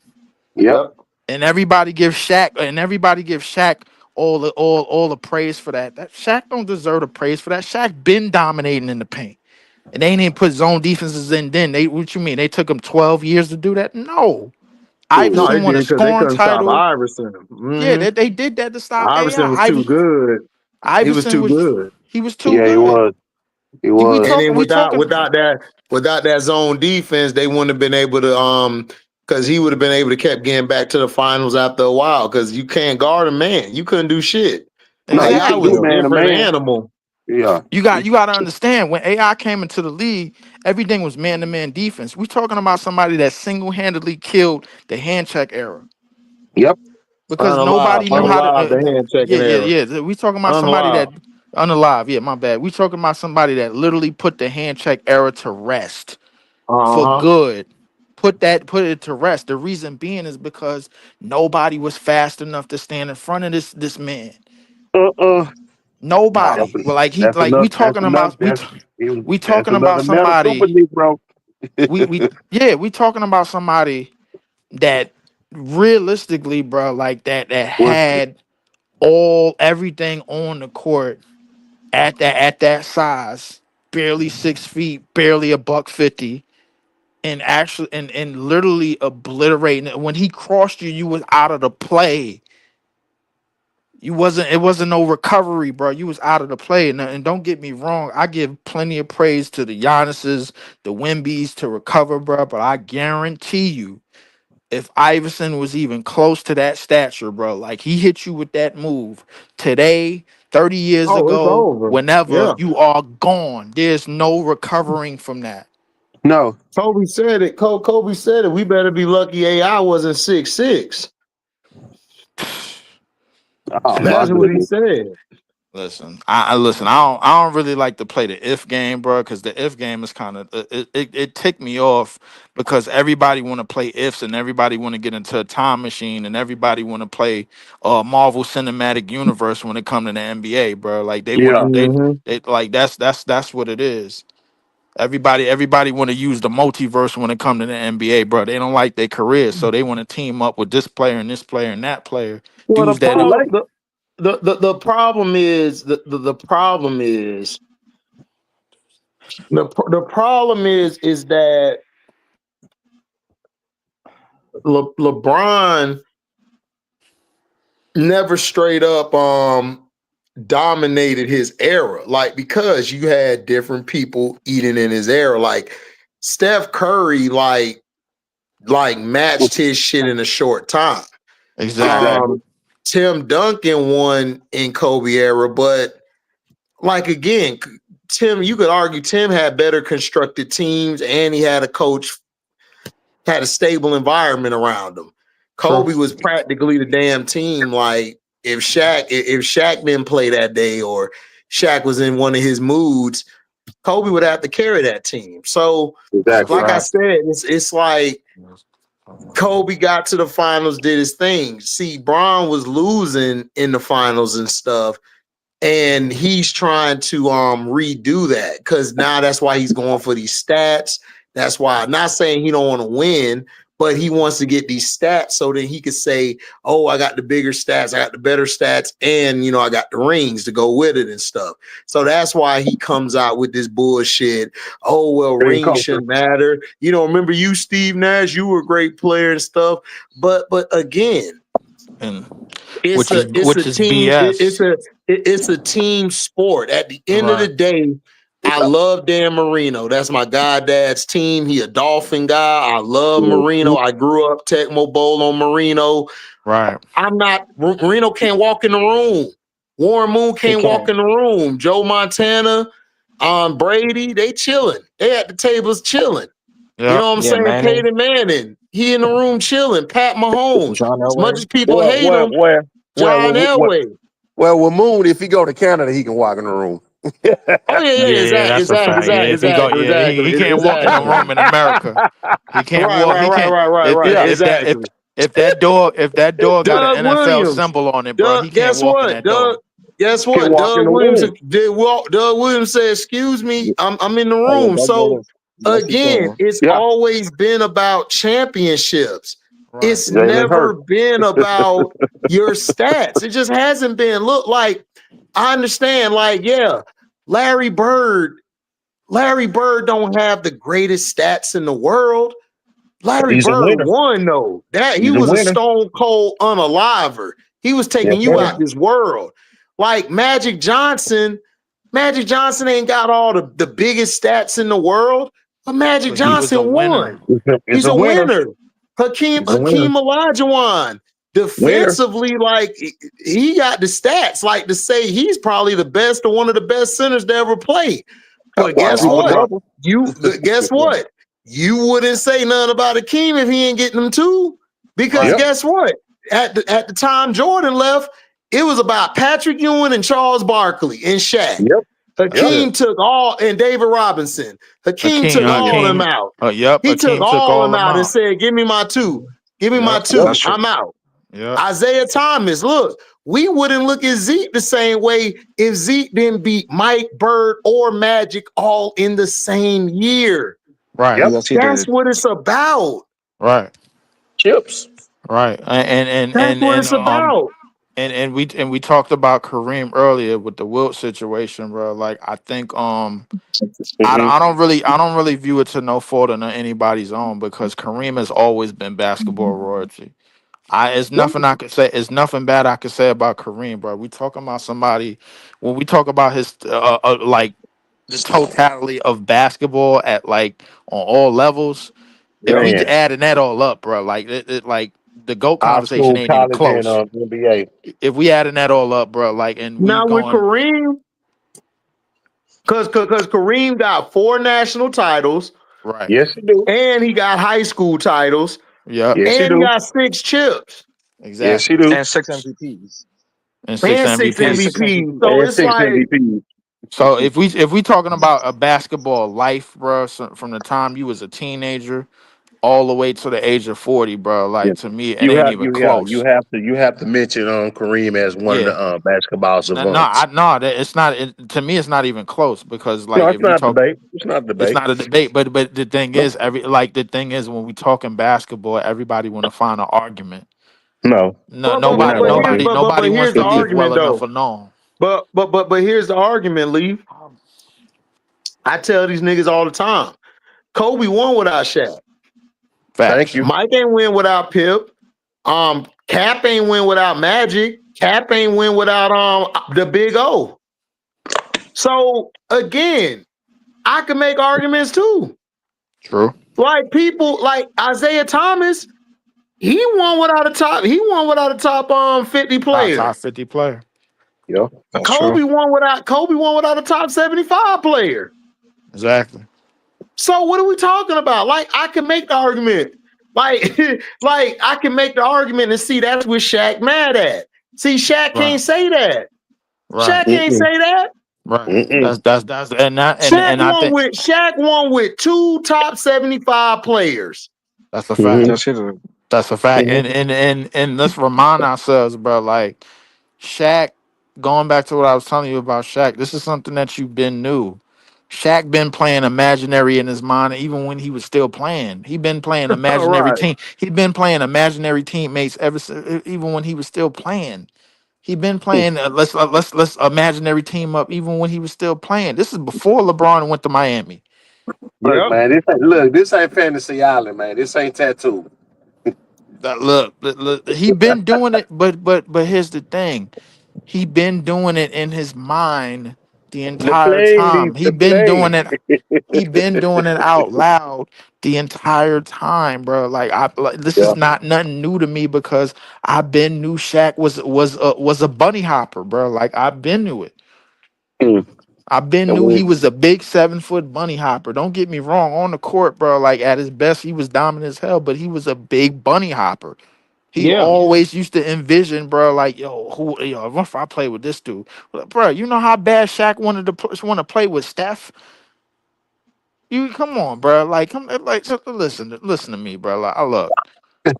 Yep. Yep. And everybody gives Shaq all the praise for that. That Shaq don't deserve the praise for that. Shaq been dominating in the paint. And they ain't put zone defenses in then. What you mean? They took him 12 years to do that? No. No, Mm. they Iverson won a did because they scoring couldn't stop title. Iverson. Yeah, Hmm. they did that to stop Iverson was AI. too good. He was Iverson too was good. he was too Yeah, he good. was. He We was. And talking then we talking without that zone defense, they wouldn't have been able to because he would have been able to kept getting back to the finals after a while because you can't guard a man. You couldn't do shit. No, you AI couldn't exactly. was do a man to different man. animal. Yeah. You got to understand when AI came into the league, everything was man to man defense. We talking about somebody that single handedly killed the hand check era Yep. because nobody knew how to. Unalive the hand checking era. Yeah. We talking about somebody Unalive. that unalive. Yeah, my bad. We talking about somebody that literally put the hand check era to rest for Uh-huh. good. Put it to rest. The reason being is because nobody was fast enough to stand in front of this man. Uh-uh. No. That's, Nobody. Well, that's we another. That's talking another. about That's he was. we That's talking about another metal super somebody. league, bro. We talking about somebody that realistically, bro, like that Was had everything on the court at that size, barely 6 feet, barely a buck 50, and actually and literally obliterating it. When he crossed you, you was out of the play. It wasn't no recovery, bro. You was out of the play. And don't get me wrong, I give plenty of praise to the Giannis's, the Wimbies to recover, bro. But I guarantee you, if Iverson was even close to that stature, bro, like he hit you with that move today, 30 years Oh, it's ago, over. whenever, Yeah. you are gone. There's no recovering from that. no. Kobe said it. Kobe said it. We better be lucky AI wasn't 6'6". Oh my That's what he goodness. said. Listen, listen. I don't really like to play the if game, bro, because the if game is kind of it ticked me off because everybody want to play ifs and everybody want to get into a time machine and everybody want to play Marvel Cinematic Universe when it come to the NBA, bro. Like they want Yeah. to Hmm. they like that's what it is. Everybody want to use the multiverse when it come to the NBA, bro. They don't like their careers, so they want to team up with this player and that player. Well, Dudes that Too late. the problem is the problem is the problem is that LeBron never straight up dominated his era, like because you had different people eating in his era, like Steph Curry, like matched his shit in a short time. exactly. Exactly. Um, Tim Duncan won in Kobe era, but like again, Tim, you could argue Tim had better constructed teams and he had a coach, had a stable environment around him. True. Kobe was practically the damn team. Like if Shaq didn't play that day or Shaq was in one of his moods, Kobe would have to carry that team. So, That's a Exactly. like I fact. said, it's like Kobe got to the finals, did his thing. See, Bron was losing in the finals and stuff, and he's trying to redo that because now that's why he's going for these stats. That's why. Not saying he don't want to win, but he wants to get these stats so that he could say, "Oh, I got the bigger stats, I got the better stats, and I got the rings to go with it and stuff." So that's why he comes out with this bullshit. Oh well, Green rings culture. shouldn't matter. Remember you, Steve Nash? You were a great player and stuff. But again, and it's a it's a which is team. BS. It's a team sport. At the end of the Right. day, I love Dan Marino. That's my goddad's team. He a Dolphin guy. I love Marino. I grew up Tecmo Bowl on Marino. Right. I'm not Marino can't walk in the room. Warren Moon He can't walk can. in the room. Joe Montana, Brady, they chilling. They at the tables chilling. You Yep. know what I'm Yeah, saying? Manning, Peyton Manning, he in the room chilling. Pat Mahomes. John As much Elway. as people Well, hate well, him, well, well, John well, well, Elway. well, with Moon, if he go to Canada, he can walk in the room. Oh yeah, Yeah, exactly, that's a exactly, fact. Yeah, exactly, if he go, exactly, yeah, he can't walk in the exactly. room in America. He can't Right, walk. right, He right, can't. right, right, If right. if Yeah. if that Exactly. if that door got Doug an NFL Williams. symbol on it, bro, Doug, he can't guess walk in what? that door. Guess Can what? walk in Doug the Williams room. did walk. Doug Williams said, "Excuse me, I'm in the Oh yeah, room." Doug So Willis. Yes, he again, can. it's Yeah. always been about championships. Right. It's Jalen never Hurts. been about your stats. It just hasn't been. Look, like I understand, like, yeah, Larry Bird, Larry Bird don't have the greatest stats in the world. Larry He's a Bird winner. won though. That he He's a was a winner. stone cold unaliver. He was Yes, taking you sir. out this world. Like Magic Johnson ain't got all the biggest stats in the world, but Magic But he was a Johnson winner. won. It's He's a a winner. winner. He's a winner. Hakeem Olajuwon. Winner. Defensively, like he got the stats, like to say he's probably the best or one of the best centers to ever play. But guess Quadruple what? Wow. double. You guess what? You wouldn't say nothing about Hakeem if he ain't getting them too. Because Right. Yep. guess what? At the time Jordan left, it was about Patrick Ewing and Charles Barkley and Shaq. Yep. Yep. Hakeem took all and David Robinson. Hakeem Hakeem. took all them Hakeem. out. Yep. He took Hakeem took all all them them out and out. said, "Give me my two. Give me my Yep. two. That's true. I'm out." Yep. Isaiah Thomas, look, we wouldn't look at Zeke the same way if Zeke didn't beat Mike, Bird, or Magic all in the same year. Right. Yep. Yes, he That's did. what it's about. Right. Chips. Right. That's what it's about. And we talked about Kareem earlier with the Wilt situation, bro. Like I think Hmm. I don't really view it to no fault of anybody's own because Kareem has always been basketball royalty. It's nothing I could say. It's nothing bad I could say about Kareem, bro. We talking about somebody when we talk about his like the totality of basketball at like on all levels. If Yep. we Man, adding that all up, bro, like like the GOAT high conversation school, ain't even college, and close. NBA. If we adding that all up, bro, like and we Now with going Kareem, because Kareem got 4 national titles right. Yes, he do. and he got high school titles Yep. Yes, he and he do. got 6 chips Yes, he Exactly. do. And 6 MVPs. And six and six And MVPs. six MVPs. So MVPs. And it's six like, MVPs. So if we talking about a basketball life, bro, so from the time you was a teenager all the way to the age of 40, bro, Yeah. like to me it ain't even You close. have to mention Kareem as one of Yeah. the basketball savants. It's not. To me, it's not even close because, No, like, it's if we not talk, debate. It's not it's debate. not a debate. But the thing No, is, the thing is, when we talking basketball, everybody want to find an argument. no, No, but we're not arguing. nobody wants here's to the leave well argument enough though. alone. But here's the argument, Lee. I tell these niggas all the time. Kobe won without Shaq. Thank Facts. you. Mike ain't win without Pip. Cap ain't win without Magic. Cap ain't win without the Big O. So again, I can make arguments too. True. Like people like Isaiah Thomas, he won without a top 50 player. Top 50 player. Yeah. That's true. Kobe won without a top 75 player. Exactly. So what are we talking about? Like I can make the argument. Like, like I can make the argument and see that's what Shaq mad at. See, Shaq Right. can't say that. Right. Shaq can't Mm-mm. say that. Right. Mm-mm. That's and I think Shaq won with 2 top 75 players. that's a fact. Mm-hmm. Yes, he did. That's a fact. Mm-hmm. And let's remind ourselves, bro, like Shaq, going back to what I was telling you about Shaq, this is something that you've been new. Shaq been playing imaginary in his mind even when he was still playing. He been playing imaginary Right. team. He been playing imaginary teammates ever since, even when he was still playing. He been playing. Let's imaginary team up even when he was still playing. This is before LeBron went to Miami. Look, Yep. man, this ain't Fantasy Island, man. This ain't tattoo. Look, he been doing it, but here's the thing. He been doing it in his mind the The entire play, time. He the been play. doing it. He been doing it out loud the entire time, bro. This Yeah. is not nothing new to me because I've been knew Shaq was a bunny hopper, bro. Like I've been knew it. Mm. I've been And knew he we- was a big 7 foot bunny hopper. Don't get me wrong. On the court, bro, like at his best, he was dominant as hell, but he was a big bunny hopper. He Yeah. always used to envision, bro, like, what if I play with this dude? Well, bro, you know how bad Shaq wanted to want to play with Steph? You come on, bro. Like, listen to me, bro. Like, I look.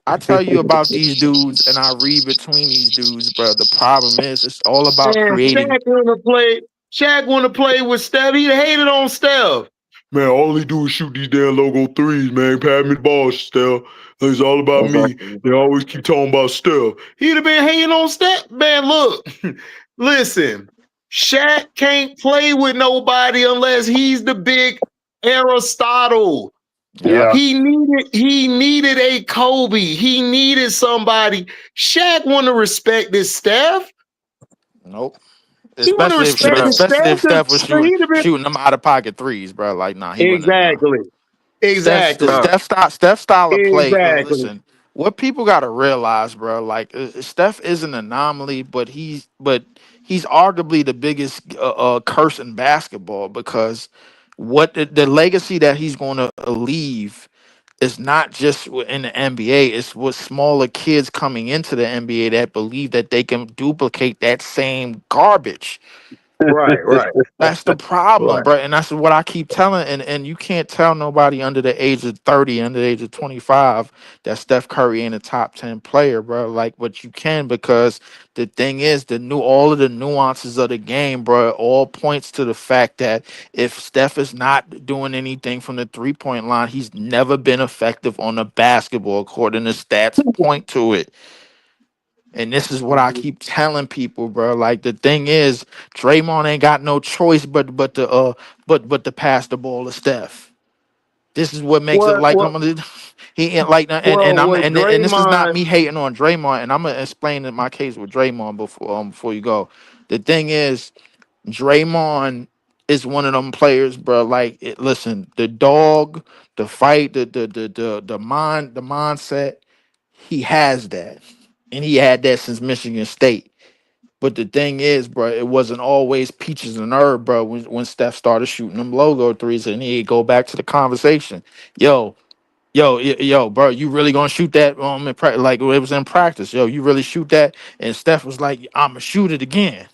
I tell you about these dudes and I read between these dudes, bro. The problem is it's all about Man, creating. Shaq wanna play with Steph. He hated on Steph. Man, all he do is shoot these damn logo threes, man. Pass me the ball, Steph. It's all about me. Exactly. They always keep talking about Steph. He'd have been hating on Steph. Man, look, listen, Shaq can't play with nobody unless he's the big Aristotle. Yep. yeah. He needed a Kobe. He needed somebody. Shaq want to respect this Steph. Nope. He want to He respect don't. this Especially if Steph. Steph was So he'd have been shooting them out of pocket threes, bro. Like, nah, he wouldn't. Nah. exactly, exactly, Fact. Steph style of play. exactly. Listen, what people got to realize, bro. Like Steph is an anomaly, but he's arguably the biggest curse in basketball because what the legacy that he's going to leave is not just in the NBA. It's with smaller kids coming into the NBA that believe that they can duplicate that same garbage. Right, right, That's the problem, right. bro. And that's what I keep telling. And you can't tell nobody under the age of 30, under the age of 25, that Steph Curry ain't a top 10 player, bro. Like what you can, because the thing is, all of the nuances of the game, bro, all points to the fact that if Steph is not doing anything from the 3 point line, he's never been effective on the basketball, according to stats point to it. And this is what I keep telling people, bro. Like the thing is, Draymond ain't got no choice but to pass the ball to Steph. This is what makes it What, like what, he ain't like well, with and this is not Draymond, me hating on Draymond, and I'm gonna explain in my case with Draymond before you go. The thing is, Draymond is one of them players, bro. Like, listen, the dog, the fight, the mindset, he has that, and he had that since Michigan State. But the thing is, bro, it wasn't always peaches and herb, bro. When Steph started shooting them logo threes, and he go back to the conversation, bro, you really gonna shoot that? Like it was in practice, yo, you really shoot that? And Steph was like, I'ma shoot it again.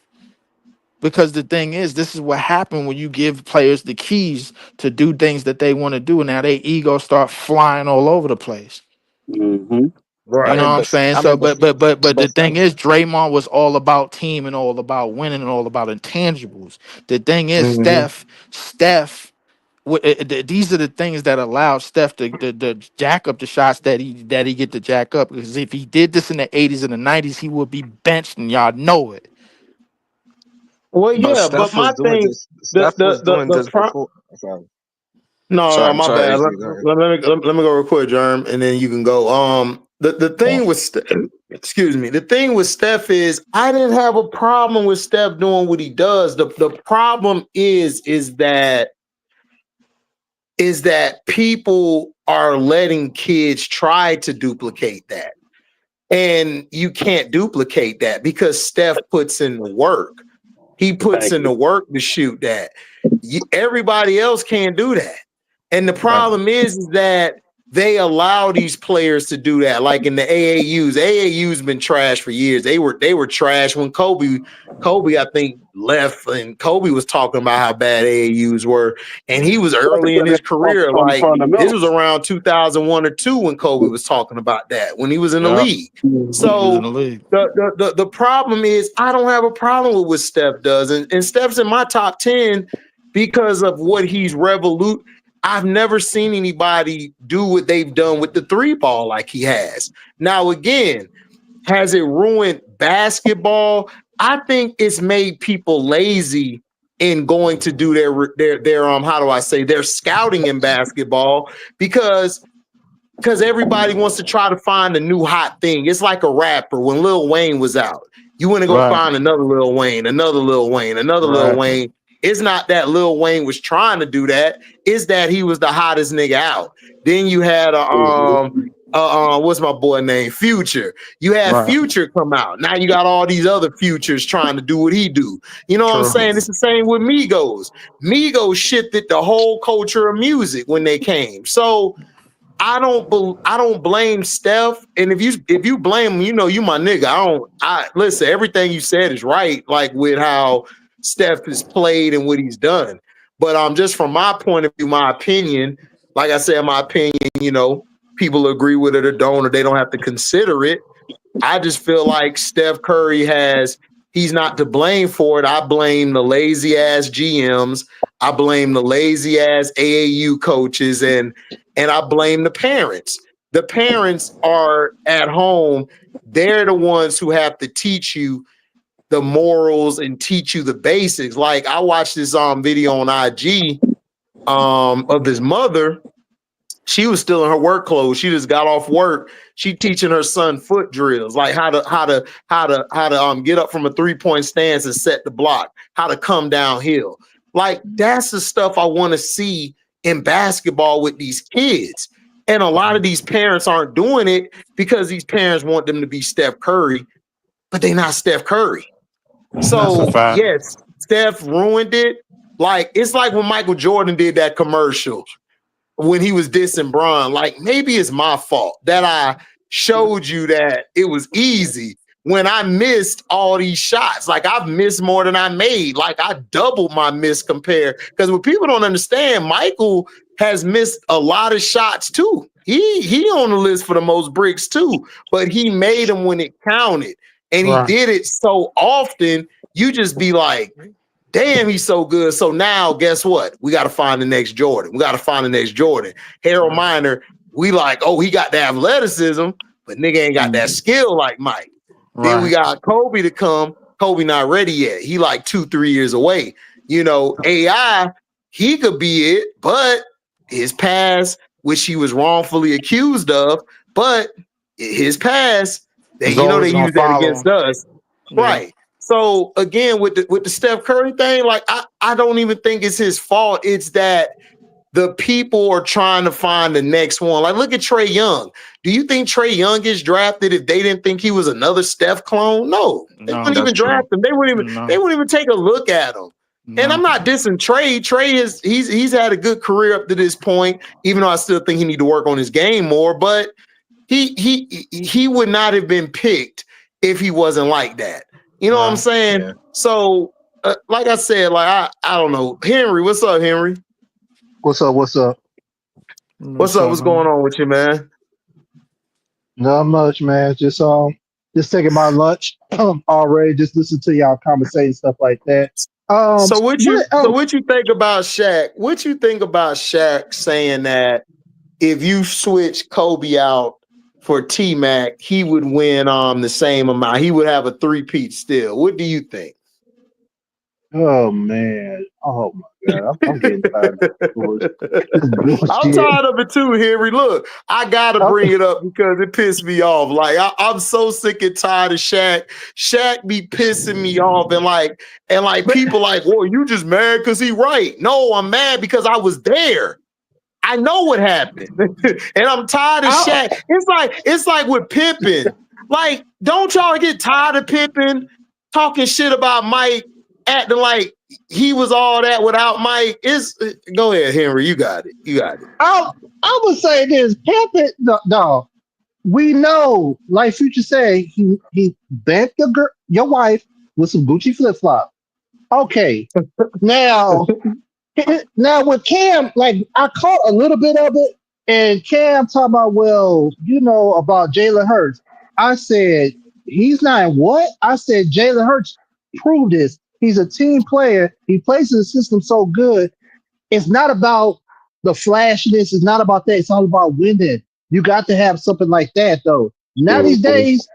Because the thing is, this is what happened when you give players the keys to do things that they want to do. Now they ego start flying all over the place. hmm I You know right. mean, what I'm but saying? I So, mean, but but but the thing is, Draymond was all about team and all about winning and all about intangibles. The thing is, Hmm. Steph, these are the things that allow Steph to jack up the shots that he get to jack up. Because if he did this in the '80s and the '90s, he would be benched, and y'all know it. Well, but yeah, but Steph my was doing thing, this. Steph was doing the this pro. before. Sorry, No, no, sorry, my sorry, bad. AC. Go ahead. Let me go real quick, Germ, and then you can go. The thing with excuse me, the thing with Steph is I didn't have a problem with Steph doing what he does. The problem is that people are letting kids try to duplicate that. And you can't duplicate that because Steph puts in the work. He puts Thank in you. the work to shoot that. Everybody else can't do that. And the Right. problem is that they allow these players to do that. Like in the AAUs, AAU's been trash for years. They were trash when Kobe I think left, and Kobe was talking about how bad AAUs were, and he was early in Because they his focus career. on the Like this was fundamentals. around 2001 or two when Kobe was talking about that when he was in the Yeah, league. when he was in So the league. the problem is I don't have a problem with what Steph does, and Steph's in my top 10 because of what he's revolute. I've never seen anybody do what they've done with the three ball like he has. Now, again, has it ruined basketball? I think it's made people lazy in going to do their how do I say, their scouting in basketball, because everybody wants to try to find a new hot thing. It's like a rapper when Lil Wayne was out. You want to go Right. find another Lil Wayne, another Lil Wayne, another Lil Right. Wayne. It's not that Lil Wayne was trying to do that. It's that he was the hottest nigga out. Then you had what's my boy name? Future. You had Right. Future come out. Now you got all these other futures trying to do what he do. You know what I'm True. saying? It's the same with Migos. Migos shifted the whole culture of music when they came. So I don't blame Steph. And if you blame him, you know you my nigga. I listen, everything you said is right, like with how Steph has played and what he's done. But just from my point of view, my opinion, like I said, my opinion, people agree with it or don't, or they don't have to consider it. I just feel like Steph Curry he's not to blame for it. I blame the lazy ass GMs. I blame the lazy ass AAU coaches and I blame the parents. The parents are at home. They're the ones who have to teach you the morals and teach you the basics. Like I watched this video on IG of his mother. She was still in her work clothes. She just got off work. She teaching her son foot drills, like how to get up from a 3-point stance and set the block, how to come downhill. Like that's the stuff I want to see in basketball with these kids. And a lot of these parents aren't doing it because these parents want them to be Steph Curry, but they're not Steph Curry. That's a So fact. yes, Steph ruined it. Like it's like when Michael Jordan did that commercial when he was dissing Bron. Like maybe it's my fault that I showed you that it was easy when I missed all these shots. Like I've missed more than I made. Like I doubled my miss compare. Because what people don't understand, Michael has missed a lot of shots too. He on the list for the most bricks too, but he made them when it counted. And he Right. did it so often, you just be like, damn, he's so good. So now, guess what? We got to find the next Jordan. We got to find the next Jordan. Harold Miner, we like, oh, he got the athleticism, but nigga ain't got that skill like Mike. Then we Right. got Kobe to come. Kobe not ready yet. He like 2-3 years away. AI, he could be it, but his past, which he was wrongfully accused of, but his past, It's they always gonna use that follow against him. us. Yeah. Right. So again, with the Steph Curry thing, like I don't even think it's his fault. It's that the people are trying to find the next one. Like, look at Trey Young. Do you think Trey Young gets drafted if they didn't think he was another Steph clone? No, they wouldn't No. That's even true. draft him. They No. wouldn't even take a look at him. And I'm No. not dissing Trey. Trey he's had a good career up to this point, even though I still think he need to work on his game more. But he would not have been picked if he wasn't like that. You know what I'm Right. saying? Yeah. So, like I said, like I don't know, Henry. What's up, Henry? What's up? What's up? What's up? What's going So, on with you, man? Not much, man. Just taking my lunch already. Just listen to y'all conversate stuff like that. So what you What? so what you think about Shaq? What you think about Shaq saying that if you switch Kobe out for T Mac, he would win the same amount. He would have a three-peat still. What do you think? Oh man. Oh my god. I'm getting tired of this I'm bullshit. tired of it too, Henry. Look, I gotta I'm- bring it up because it pissed me off. Like I'm so sick and tired of Shaq. Shaq be pissing me off, and people like, well, you just mad because he right. No, I'm mad because I was there. I know what happened, and I'm tired of I- Shaq. It's like with Pippen. Like, don't y'all get tired of Pippen talking shit about Mike, acting like he was all that without Mike? Go ahead, Henry. You got it. You got it. I would say this. Pimpin, no. We know, like Future said, he bent your wife with some Gucci flip flop. Okay. Now now with Cam, like I caught a little bit of it, and Cam talking about, well, about Jalen Hurts. I said he's not what? I said Jalen Hurts proved this. He's a team player. He plays in the system so good. It's not about the flashiness. It's not about that. It's all about winning. You got to have something like that, though. Now these Mhm. days,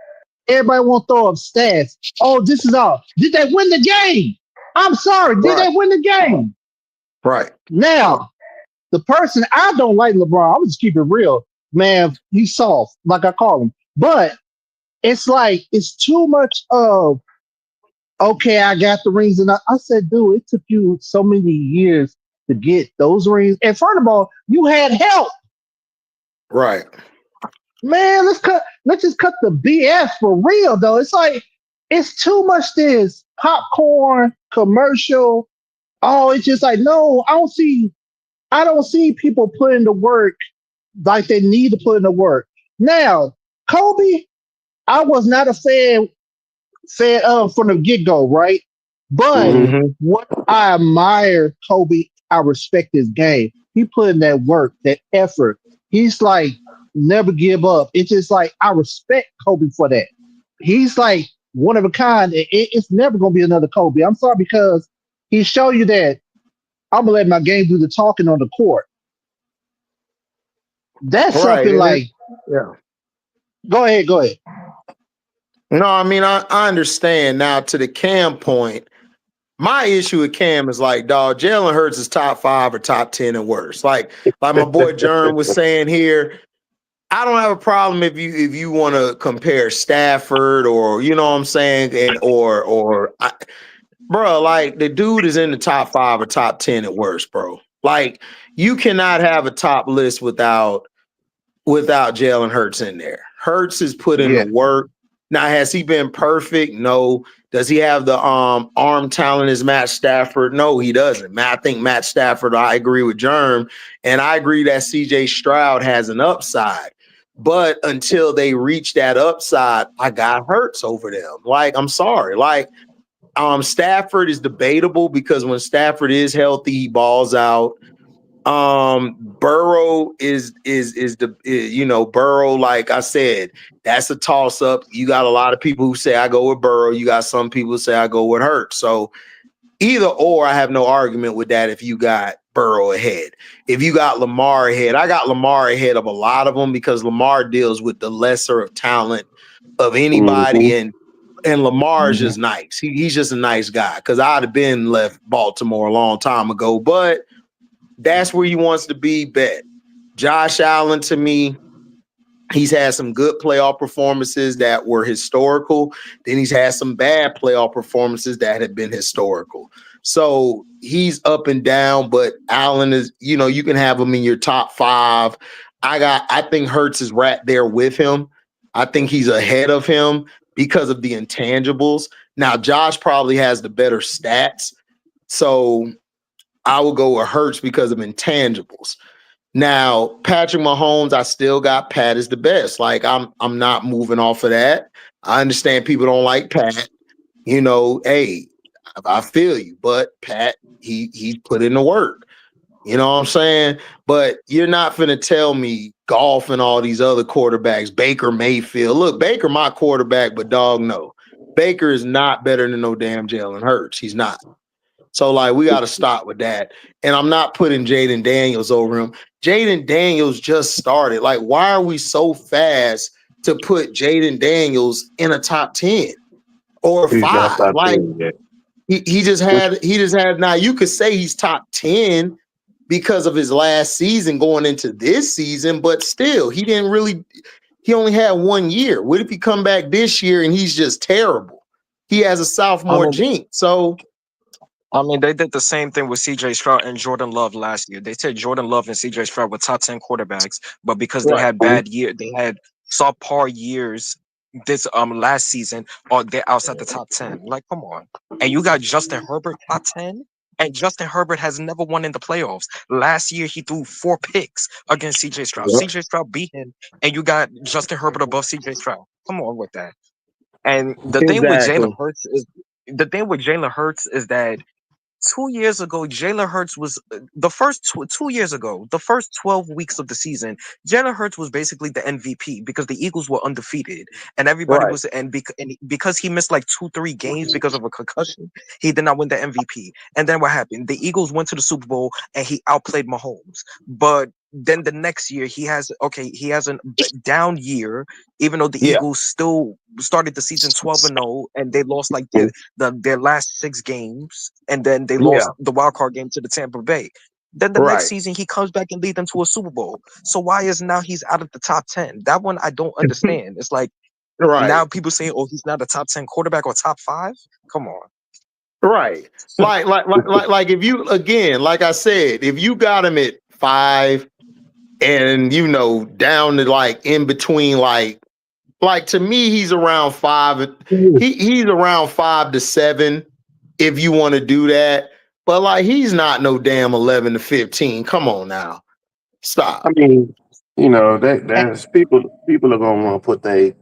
everybody want to throw up stats. Oh, this is all. Did they win the game? I'm sorry. Did Right. they win the game? Right. Now, the person I don't like LeBron. I'm just keep it real, man. He's soft, like I call him. But it's like it's too much of okay. I got the rings, and I said, dude, it took you so many years to get those rings. And first of all, you had help, Right. man. Let's just cut the BS for real, though. It's like it's too much. This popcorn commercial. Oh, it's just like no. I don't see people putting the work like they need to put in the work. Now, Kobe, I was not a fan of from the get go, right? But Mhm. Mm-hmm. what I admire Kobe, I respect his game. He put in that work, that effort. He's like never give up. It's just like I respect Kobe for that. He's like one of a kind. It's never gonna be another Kobe. I'm sorry because he showed you that I'm gonna let my game do the talking on the court. That's Right. something And it, like. yeah. Go ahead, go ahead. No, I mean, I understand now to the Cam point. My issue with Cam is like, dog, Jalen Hurts is top 5 or top 10 and worse. Like my boy Jerm was saying here, I don't have a problem if you want to compare Stafford or you know what I'm saying, and bro, like the dude is in the top 5 or top 10 at worst, bro. Like you cannot have a top list without Jalen Hurts in there. Hurts has put in the Yeah, work. Now, has he been perfect? No. Does he have the arm talent as Matt Stafford? No, he doesn't. I think Matt Stafford, I agree with Germ, and I agree that CJ Stroud has an upside. But until they reach that upside, I got Hurts over them. Like, I'm sorry. Like, Stafford is debatable because when Stafford is healthy, he balls out. Burrow is the you know Burrow. Like I said, that's a toss up. You got a lot of people who say I go with Burrow. You got some people who say I go with Hurts. So either or, I have no argument with that. If you got Burrow ahead, if you got Lamar ahead, I got Lamar ahead of a lot of them because Lamar deals with the lesser of talent of anybody, Mhm. and Lamar is mhm, just nice. He's just a nice guy because I'd have been left Baltimore a long time ago, but that's where he wants to be. Bet Josh Allen to me, he's had some good playoff performances that were historical. Then he's had some bad playoff performances that have been historical. So he's up and down, but Allen is, you can have him in your top 5. I think Hurts is right there with him. I think he's ahead of him because of the intangibles. Now, Josh probably has the better stats. So I will go with Hurts because of intangibles. Now, Patrick Mahomes, I still got Pat as the best. Like I'm not moving off of that. I understand people don't like Pat. Hey, I feel you, but Pat, he put in the work. You know what I'm saying? But you're not finna tell me golf and all these other quarterbacks, Baker Mayfield. Look, Baker, my quarterback, but dog, no. Baker is not better than no damn Jalen Hurts. He's not. So, like, we got to stop with that. And I'm not putting Jaden Daniels over him. Jaden Daniels just started. Like, why are we so fast to put Jaden Daniels in a top 10 or He's not 5? top Like, 10 yet. he just had now you could say he's top 10 because of his last season going into this season, but still, he only had 1 year. What if he come back this year and he's just terrible? He has a I sophomore mean, jinx. So, they did the same thing with CJ Stroud and Jordan Love last year. They said Jordan Love and CJ Stroud were top 10 quarterbacks, but because they right. had they had subpar years this last season, or they're outside the top 10. Like, come on. And you got Justin Herbert top 10? And Justin Herbert has never won in the playoffs. Last year he threw 4 picks against CJ Stroud. CJ Stroud beat him, and you got Justin Herbert above CJ Stroud. Come on with that. And Exactly. The thing with Jalen Hurts is that 2 years ago, Jalen Hurts was the first 2 years ago, the first 12 weeks of the season. Jalen Hurts was basically the MVP because the Eagles were undefeated, and everybody Right. was and because he missed like 2-3 games because of a concussion, he did not win the MVP. And then what happened? The Eagles went to the Super Bowl, and he outplayed Mahomes. But then the next year, he has a down year, even though the Yeah. Eagles still started the season 12-0, and they lost like their last 6 games, and then they Yeah. lost the wild card game to the Tampa Bay. Then the next Right. season he comes back and lead them to a Super Bowl. So why is now he's out of the top 10? That one I don't understand. It's like now Right. people saying, "Oh, he's not a top 10 quarterback or top 5." Come on. Right. Like if you again, like I said, if you got him at 5 and down to like in between like to me he's around 5. He's around 5 to 7 if you want to do that. But like he's not no damn 11 to 15. Come on now. I Stop. mean, that's people are gonna want to put they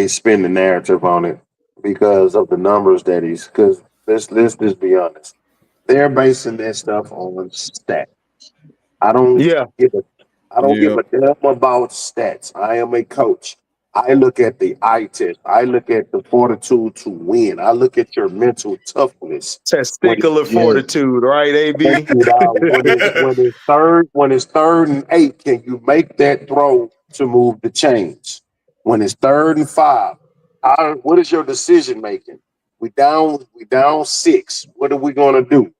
spin the narrative on it because of the numbers that he's because let's just be honest. They're basing that stuff on stats. I don't Yeah. give a I don't give Yeah. a damn about stats. I am a coach. I look at the eye test. I look at the fortitude to win. I look at your mental toughness. When Testicular yeah, fortitude, right, thank AB? you, dog. When it's 3rd and 8, can you make that throw to move the chains? When it's 3rd and 5, what is your decision making? We down 6. What are we gonna do?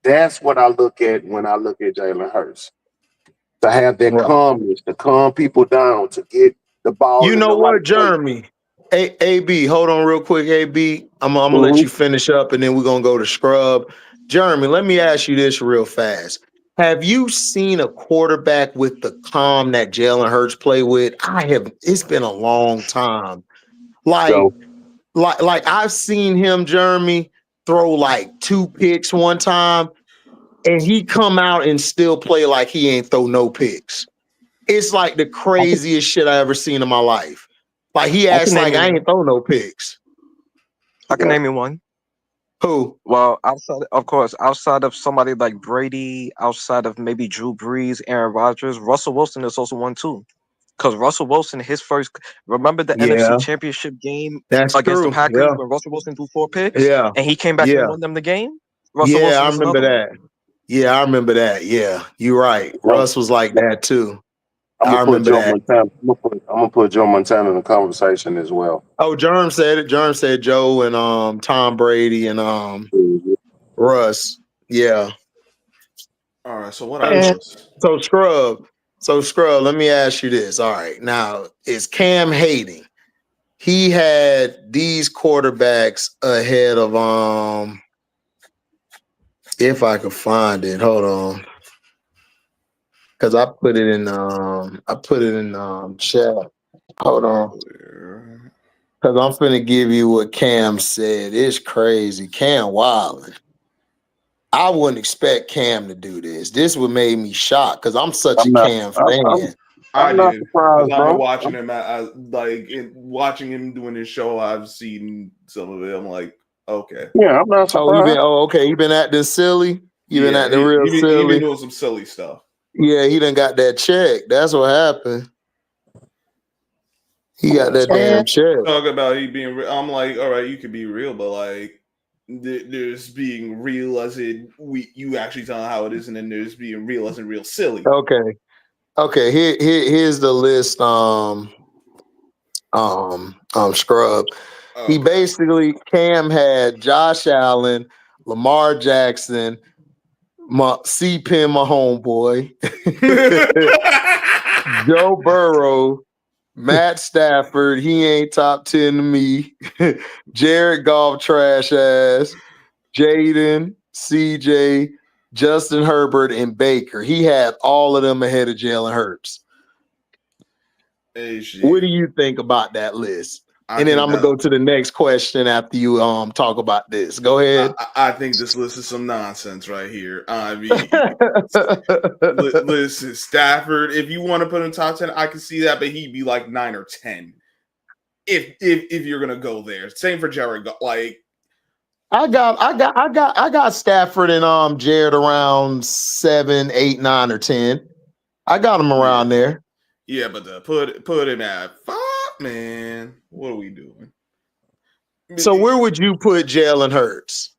That's what I look at when I look at Jalen Hurts. To have that Right. calmness, to calm people down, to get the You ball in know the right what, place. Jeremy? AB, hold on real quick, AB. I'm gonna let Mhm. you finish up and then we're gonna go to Scrub. Jeremy, let me ask you this real fast. Have you seen a quarterback with the calm that Jalen Hurts play with? I have. It's been a long time. Like, So like I've seen him, Jeremy, throw like 2 picks one time, and he come out and still play like he ain't throw no picks. It's like the I can, craziest shit I ever seen in my life. Like he I can acts name like you I one. ain't throw no picks. I can yeah, name you one. Who? Well, outside of somebody like Brady, outside of maybe Drew Brees, Aaron Rodgers, Russell Wilson is also one too. Because Russell Wilson, remember the NFC Yeah, Championship game that's against the true. Packers Yeah, when Russell Wilson threw 4 picks yeah, and he came back and yeah, won them the game? Russell yeah. Wilson I is remember another one. that. Yeah, I remember that. Yeah, you're right. so Russ was like that too. I'm I gonna put remember Joe that. Montana. I'm gonna put Joe Montana in the conversation as well. Oh, Germ said it. Germ said Joe and Tom Brady and Mhm. Russ. Yeah. All right. So what I Hey, And noticed. so Scrub. So Scrub, let me ask you this. All right. Now, is Cam hating? He had these quarterbacks ahead of if I could find it. Hold on. Cause I put it in chat. Hold on. Where? Cause I'm finna give you what Cam said. It's crazy. Cam wilding. I wouldn't expect Cam to do this. This would make me shocked because I'm such a I'm not. Cam I'm, I'm, fan. I I'm not did because surprised, I've been bro. watching him. Watching him doing his show. I've seen some of it. I'm like, okay, Yeah, I'm not Oh, surprised. okay. He been acting silly. He been yeah. acting He real he been, he been silly. doing some silly stuff. Yeah, he done got that check. That's what happened. He got Yeah, that so damn and check. Talk about he being. I'm like, all right, you could be real, but like, there's being real as in you actually telling how it is, and then there's being real as in real silly. Okay. Okay. Here's the list. Scrub. He Okay. basically Cam had Josh Allen, Lamar Jackson, my C Pin, my homeboy, Joe Burrow, Matt Stafford. He ain't top 10 to me. Jared Goff, trash ass. Jaden, CJ, Justin Herbert, and Baker. He had all of them ahead of Jalen Hurts. Hey, What do shit. you think about that list? I And then think I'm gonna that go to the next question after you talk about this. Go ahead. I think this list is some nonsense right here. I mean, listen, Stafford. If you want to put him top 10, I can see that, but he'd be like 9 or 10 if you're gonna go there. Same for Jared. Like I got Stafford and Jared around 7, 8, 9, or 10. I got him around there. Yeah, but to put him at 5, man, what are we doing? So where would you put Jalen Hurts?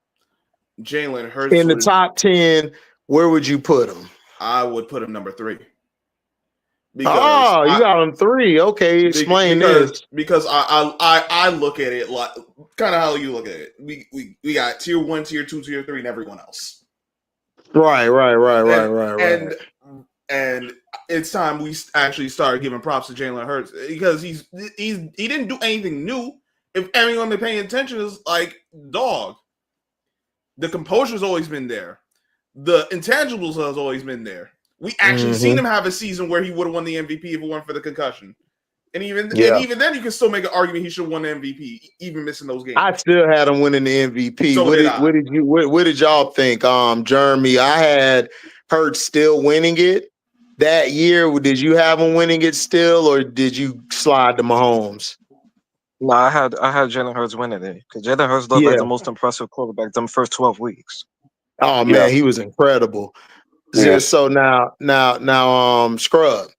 Jalen Hurts In the top 10, where would you put him? I would put him number 3. Because you got him 3. Okay, explain this. Because I look at it like kind of how you look at it. We got tier 1, tier 2, tier 3, and everyone else. Right. And it's time we actually start giving props to Jalen Hurts because he didn't do anything new. If anyone been paying attention, is like dog. The composure's always been there. The intangibles has always been there. We actually seen him have a season where he would have won the MVP if it weren't for the concussion. And even then, you can still make an argument he should have won the MVP, even missing those games. I still had him winning the MVP. So what did y'all think? Jeremy, I had Hurts still winning it that year. Did you have him winning it still, or did you slide to Mahomes? No, I had Jalen Hurts winning it because Jalen Hurts looked like the most impressive quarterback them first 12 weeks. Oh man, he was incredible. Yeah. So now, Scrub.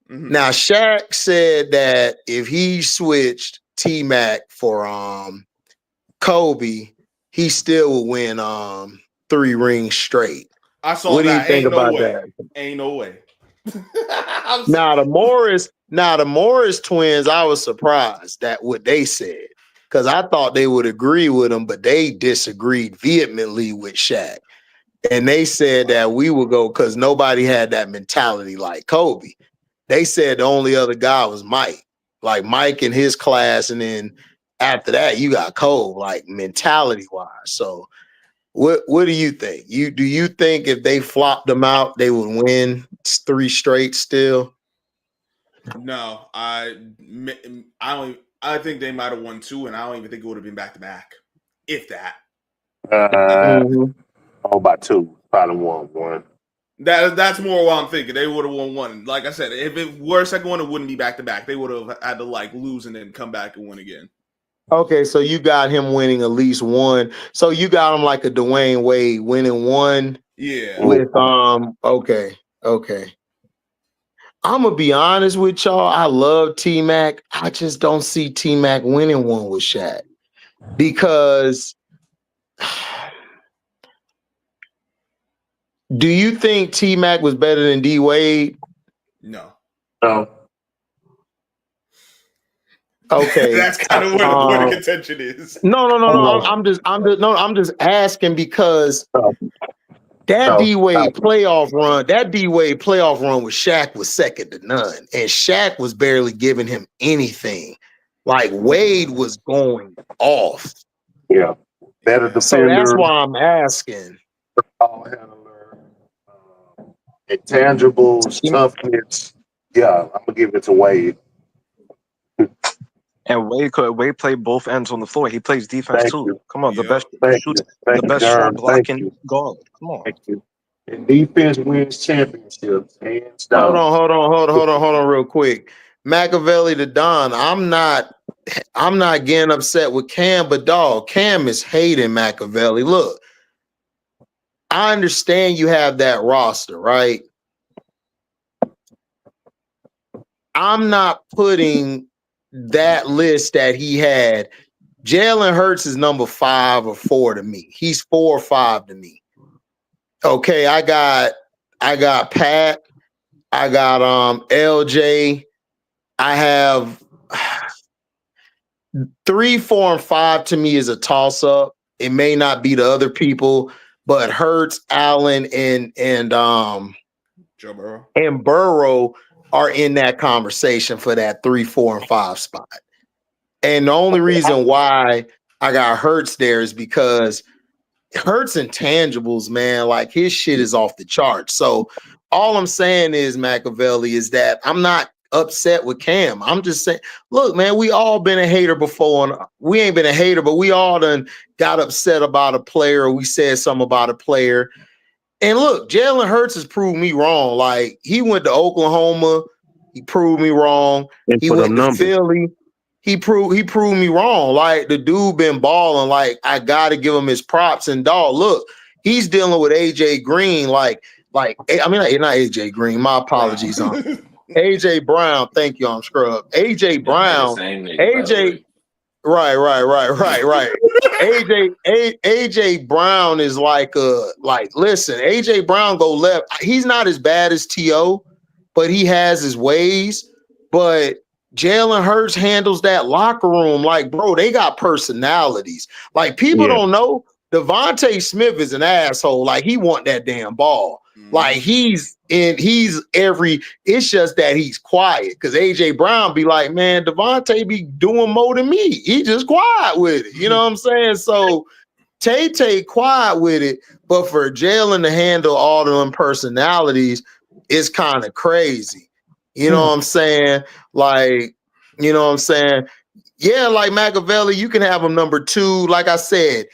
Now Shaq said that if he switched T-Mac for Kobe, he still would win 3 rings straight. I saw what that. Do you think about that? Ain't no way. Now the Morris twins, I was surprised at what they said because I thought they would agree with him, but they disagreed vehemently with Shaq. And they said that we would go because nobody had that mentality like Kobe. They said the only other guy was Mike, like Mike in his class. And then after that, you got Kobe, like mentality wise. So what do you think? Do you think if they flopped them out, they would win 3 straight still? No, I think they might have won 2, and I don't even think it would have been back to back, if that. By 2, probably won 1. That's more what I'm thinking. They would have won 1. Like I said, if it were a second one, it wouldn't be back to back. They would have had to like lose and then come back and win again. Okay, so you got him winning at least 1. So you got him like a Dwayne Wade winning 1. Yeah. With okay. I'm gonna be honest with y'all. I love T-Mac. I just don't see T-Mac winning 1 with Shaq because. Do you think T-Mac was better than D Wade? No. Okay. That's kind of where the contention is. No. I'm just asking because that D Wade playoff run with Shaq was second to none. And Shaq was barely giving him anything. Like Wade was going off. Yeah. Better defender. So that's why I'm asking. Ball handler, intangibles, toughness. Yeah, I'm gonna give it to Wade. And Wade played both ends on the floor. He plays defense too. Come on, the best shooter, the best shot blocking guard. Come on. Thank you. And defense wins championships, hands down. Hold on, real quick. Machiavelli to Don. I'm not getting upset with Cam, but dog, Cam is hating Machiavelli. Look, I understand you have that roster, right? I'm not putting that list that he had. Jalen Hurts is number 5 or 4 to me. He's 4 or 5 to me. Okay, I got Pat. I got LJ. I have 3, 4, and 5 to me is a toss-up. It may not be the other people, but Hurts, Allen, and Joe Burrow. And Burrow are in that conversation for that 3, 4, and 5 spot. And the only reason why I got Hurts there is because Hurts intangibles, man, like his shit is off the charts. So all I'm saying is, Machiavelli, is that I'm not upset with Cam. I'm just saying, look, man, we all been a hater before. And we ain't been a hater, but we all done got upset about a player or we said something about a player. And look, Jalen Hurts has proved me wrong. Like, he went to Oklahoma. He proved me wrong. He went to Philly. he proved me wrong. Like the dude been balling. Like I gotta give him his props. And dog, look, he's dealing with AJ Green. I mean, not AJ Green. My Brown. apologies. AJ Brown. Thank you. I'm scrub. AJ That ain't the Brown. same nigga, by the AJ. way. Right. AJ Brown is listen, AJ Brown go left. He's not as bad as T.O., but he has his ways. But Jalen Hurts handles that locker room. Like, bro, they got personalities. Like, people Yeah. don't know Devontae Smith is an asshole. Like, he want that damn ball. Like he's it's just that he's quiet because AJ Brown be like, man, Devontae be doing more than me. He just quiet with it. You know what I'm saying? So Tay quiet with it, but for Jalen to handle all the personalities is kind of crazy. You know what I'm saying? Like, you know what I'm saying? Yeah, like Machiavelli, you can have him number 2. Like I said,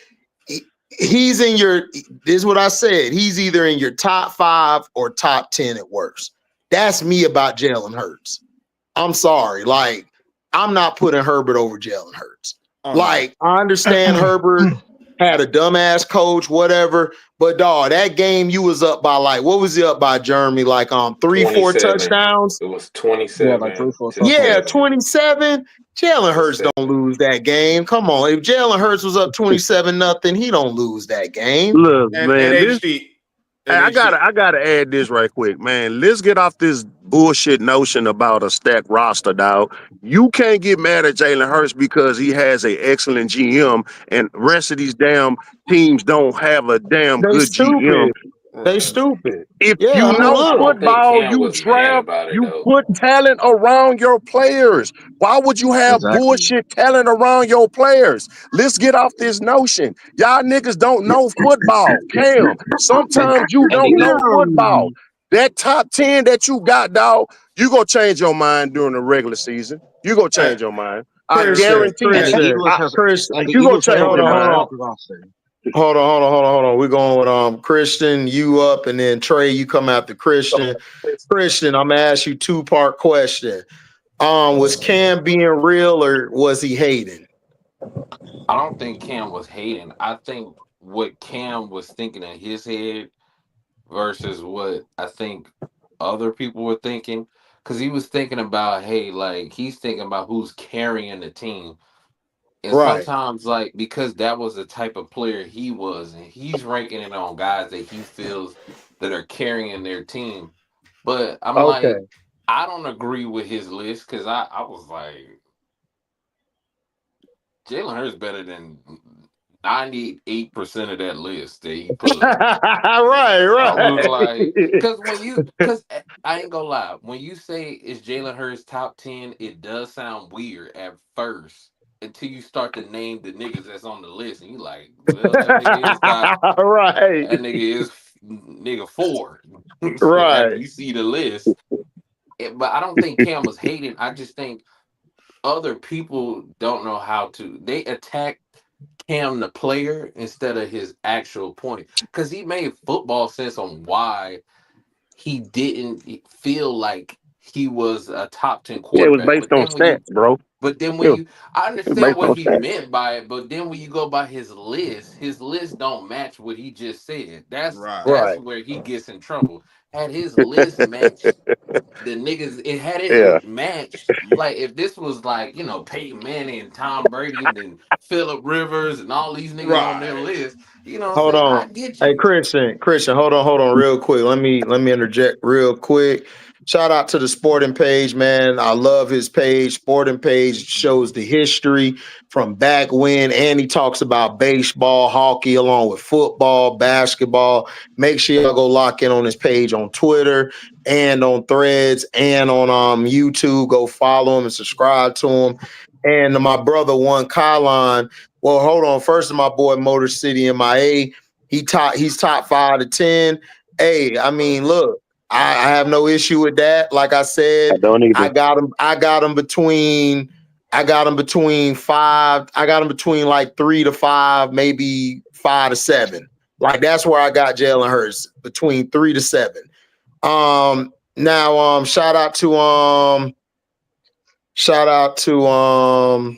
he's in your, this is what I said. He's either in your top 5 or top 10 at worst. That's me about Jalen Hurts. I'm sorry. Like, I'm not putting Herbert over Jalen Hurts. Oh, like, I understand Herbert had a dumbass coach, whatever. But dog, that game you was up by what was he up by, Jeremy? 3-4 touchdowns? It was Yeah, like 27 3-4 to Yeah, touchdowns. 7. 27. Jalen To Hurts 7. don't lose that game. Come on. If Jalen Hurts was up 27-0, he don't lose that game. Look, and man, this HG. I gotta add this right quick, man. Let's get off this bullshit notion about a stacked roster, dog. You can't get mad at Jalen Hurts because he has an excellent GM, and rest of these damn teams don't have a damn They good GM. stupid. They stupid. If Yeah, you I mean, know I look. don't think football, Cam you was mad draft, about it you though. put talent around your players. Why would you have Exactly. bullshit talent around your players? Let's get off this notion. Y'all niggas don't know football. Cam, sometimes you And they don't know don't. football. That top 10 that you got, dog, you gonna change your mind during the regular season. You gonna change your mind. I Christian, guarantee And the that. Christian, Eagles have Christian. and the You gonna Eagles have a Hey, change hold your on, hold mind. on. talented roster. Hold on. We're going with Christian, you up, and then Trey, you come after Christian. Christian, I'm gonna ask you 2-part question. Was Cam being real or was he hating? I don't think Cam was hating. I think what Cam was thinking in his head versus what I think other people were thinking. Because he was thinking about, hey, like, he's thinking about who's carrying the team. And Right. sometimes, like, because that was the type of player he was, and he's ranking it on guys that he feels that are carrying their team. But I'm like, Okay. I don't agree with his list because I was like, Jalen Hurts better than 98% of that list that he put. I was like, right. because I ain't gonna lie, when you say it's Jalen Hurts top 10, it does sound weird at first until you start to name the niggas that's on the list, and you like, well, right. that nigga is nigga 4. After Right. you see the list, but I don't think Cam was hating. I just think other people don't know how to. They attack Cam the player instead of his actual point because he made football sense on why he didn't feel like he was a top 10 Yeah, it was quarterback. based on stats, bro. When Yeah, you, I it was understand based what on he stats. meant by it, but then when you go by his list don't match what he just said. Right. That's Right. where he gets in trouble. Had his list matched the niggas, it had Yeah. it matched. Like if this was like Peyton Manning and Tom Brady and then Phillip Rivers and all these niggas on their Right. list, you know what I'm Hold saying? on. I get Hey, you. Christian, hold on real quick. Let me interject real quick. Shout out to the sporting page, man. I love his page. Sporting page shows the history from back when, and he talks about baseball, hockey, along with football, basketball. Make sure y'all go lock in on his page on Twitter and on Threads and on YouTube. Go follow him and subscribe to him. And my brother, one Kylon. Well, hold on. First, my boy Motor City MIA. He's top 5 to 10. Hey, I mean, look, I have no issue with that. Like I I said, don't either. I got him between 5. I got him between like 3 to 5, maybe 5 to 7. Like that's where I got Jalen Hurts, between 3 to 7. Now shout out to Shout out to hold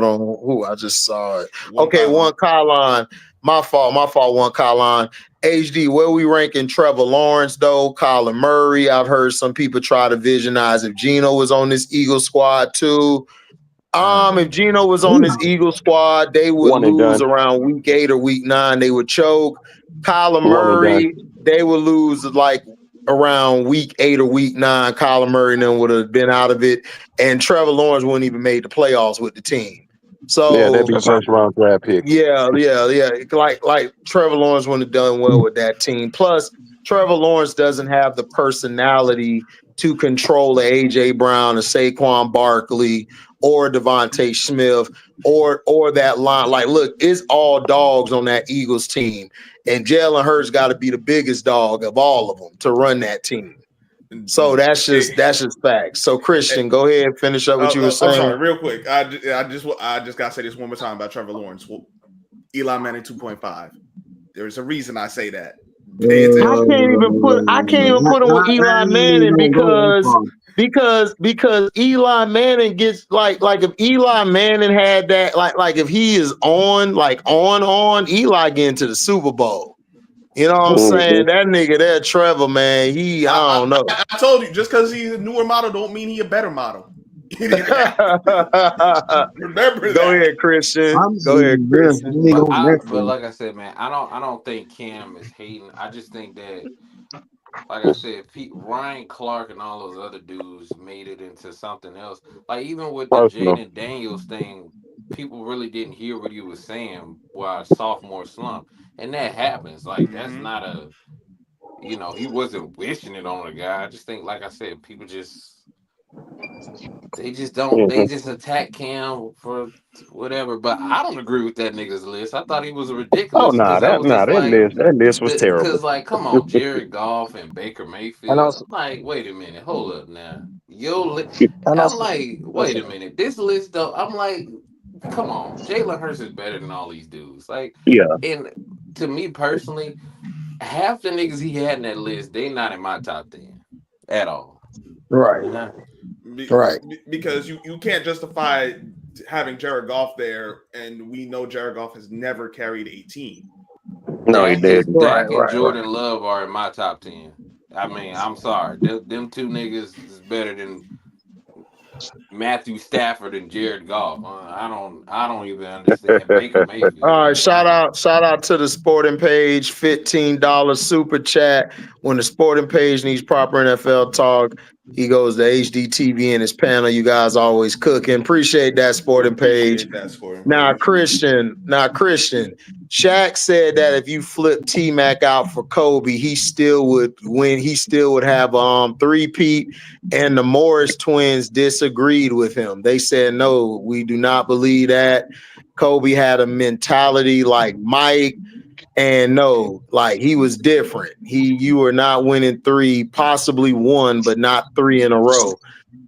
on, who I just saw it. One Okay, one Kylon. Kylon. My fault, one Kylon. HD, where we ranking Trevor Lawrence though? Kyler Murray. I've heard some people try to visionize if Gino was on this Eagle squad too. If Gino was on this Eagle squad, they would One and lose done. around week 8 or week 9. They would choke. Kyler One and done. Murray, they would lose like around week 8 or week 9. Kyler Murray and then would have been out of it. And Trevor Lawrence wouldn't even made the playoffs with the team. Yeah, they'd So be first round draft picks. yeah. Like Trevor Lawrence wouldn't have done well with that team. Plus, Trevor Lawrence doesn't have the personality to control a AJ Brown, a Saquon Barkley, or Devontae Smith, or that line. Like, look, it's all dogs on that Eagles team, and Jalen Hurts got to be the biggest dog of all of them to run that team. So that's just facts. So Christian, go ahead and finish up what you were I'm saying. sorry, real quick. I just gotta say this one more time about Trevor Lawrence. Well, Eli Manning 2.5. There's a reason I say that. Pay attention. I can't even put him with Eli Manning because Eli Manning gets like if Eli Manning had that like if he is on like on Eli getting to the Super Bowl. You know what I'm saying? That nigga there, Trevor, man, I don't know. I told you, just because he's a newer model don't mean he a better model. Remember Go that. ahead, Christian. Go ahead, Christian. But like I said, man, I don't think Cam is hating. I just think that, like I said, Ryan Clark and all those other dudes made it into something else. Like even with the Personal. Jaden Daniels thing, people really didn't hear what he was saying while sophomore slump, and that happens. Like that's Mm-hmm. not a, he wasn't wishing it on a guy. I just think, like I said, people just they just don't. They Mhm. just attack Cam for whatever. But I don't agree with that nigga's list. I thought he was ridiculous because I was just like, That list was because terrible. like, come on, Jared Goff and Baker And Mayfield. also, I'm like, wait a minute, hold up now. and I'm also, like, wait a minute. This list though, I'm like, come on, Jalen Hurts is better than all these dudes. Like, Yeah. and to me personally, half the niggas he had in that list, they not in my top 10 at all. Right, You know? right. Because you can't justify having Jared Goff there, and we know Jared Goff has never carried a team. No, he didn't. Dak and Jordan Love are in my top 10. I mean, I'm sorry. Them two niggas is better than Matthew Stafford and Jared Goff. I don't even understand Baker Mayfield. All right, Like I don't. shout out to the sporting page, $15 super chat. When the sporting page needs proper NFL talk, he goes to HDTV and his panel. You guys always cooking. Appreciate that sporting page. Appreciate that scoring Now, page. Christian. Shaq said that if you flip T Mac out for Kobe, he still would win. He still would have three-peat. And the Morris twins disagreed with him. They said, no, we do not believe that. Kobe had a mentality like Mike, and no, like he was different. You were not winning three, possibly one, but not three in a row.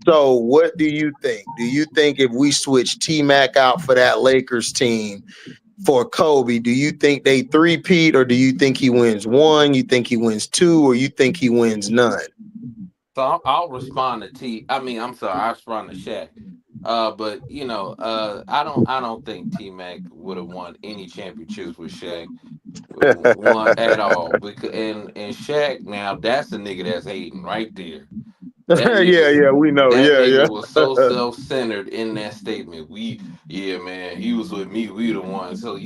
So, what do you think? Do you think if we switch T Mac out for that Lakers team for Kobe, do you think they three-peat, or do you think he wins one? You think he wins two, or you think he wins none? So I'll respond to T. I mean, I'm sorry, I respond to Shaq. But I don't think T Mac would have won any championships with Shaq, one at all. Because and Shaq now that's the nigga that's hating right there. That nigga, Yeah, we know. that Yeah. nigga was so self-centered in that statement. Yeah, man, he was with me. We the one. So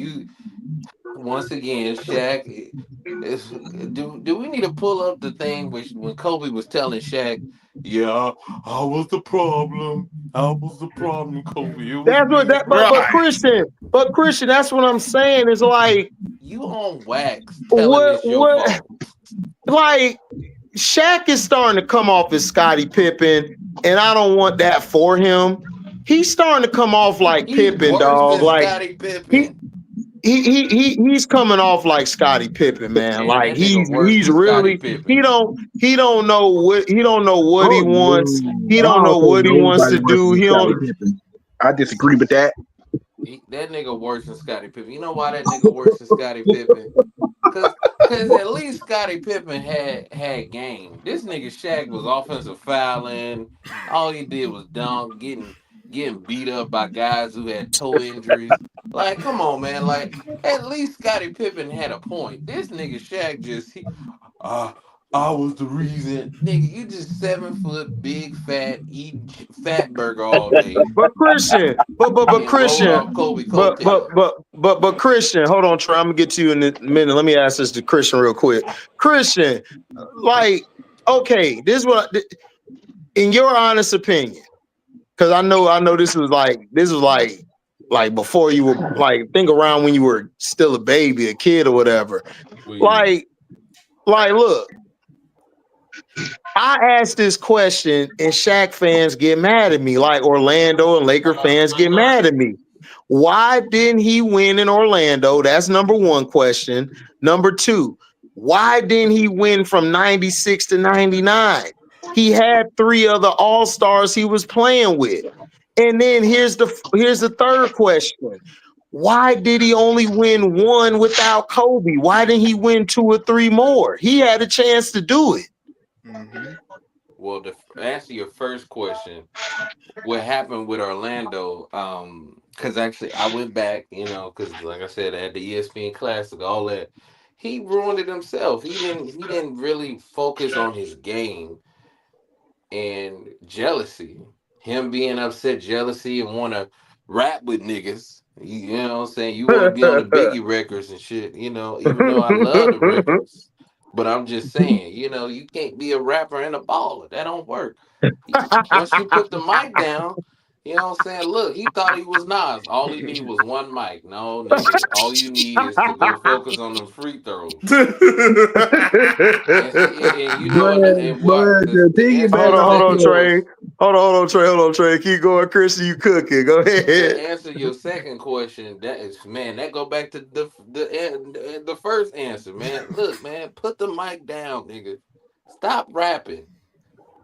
once again, Shaq. Do we need to pull up the thing which when Kobe was telling Shaq, yeah, I was the problem. I was the problem, Kobe. It was That's what me. that Right. but Christian, that's what I'm saying. Is like You on wax telling what this your fault. like Shaq is starting to come off as Scottie Pippen, and I don't want that for him. He's starting to come off like He's Pippen, worse dog. than Like Scottie he Pippen. he's coming off like Scottie Pippen, man. Man, Like that nigga worse he's than Scottie really Pippen. he don't know what he Oh wants. no, He I don't don't know think what he wants nobody to worse do. than He Scottie don't. Pippen. I disagree with that. That nigga worse than Scottie Pippen. You know why that nigga worse than Scottie Pippen? Cause at least Scottie Pippen had game. This nigga Shaq was offensive fouling. All he did was dunk, getting beat up by guys who had toe injuries. Like, come on, man. Like, at least Scottie Pippen had a point. This nigga Shaq uh, I was the reason. Nigga, you just 7 foot, big, fat, eating fat burger all day But Christian, but and roll Christian, off Kobe coattail. but Christian, hold on, Trey. I'm gonna get to you in a minute. Let me ask this to Christian real quick. Christian, like, okay, this is what, in your honest opinion, because I know this was like before you were like think around when you were still a baby, a kid or whatever. What do you mean? Like, look, I asked this question and Shaq fans get mad at me, like Orlando and Laker fans get mad at me. Why didn't he win in Orlando? That's number one question. Number two, why didn't he win from 96 to 99? He had three other all-stars he was playing with. And then here's the third question. Why did he only win one without Kobe? Why didn't he win two or three more? He had a chance to do it. Mm-hmm. Well, to answer your first question, what happened with Orlando? Because actually, I went back, because like I said, at the ESPN Classic, all that, he ruined it himself. He didn't really focus on his game and jealousy. Him being upset, jealousy, and want to rap with niggas. You know what I'm saying? You want to be on the Biggie records and shit, even though I love the records. But I'm just saying, you can't be a rapper and a baller. That don't work. Once you put the mic down, you know what I'm saying? Look, he thought he was Nas. All he need was one mic. No, nigga. All you need is to go focus on them free throws. And you know, and But what the the answer piggyback your Hold off on, second of Trey. Hold on, Trey. Keep going, Christian. You cooking? Go to ahead. answer your second question, that go back to the first answer, man. Look, man, put the mic down, nigga. Stop rapping.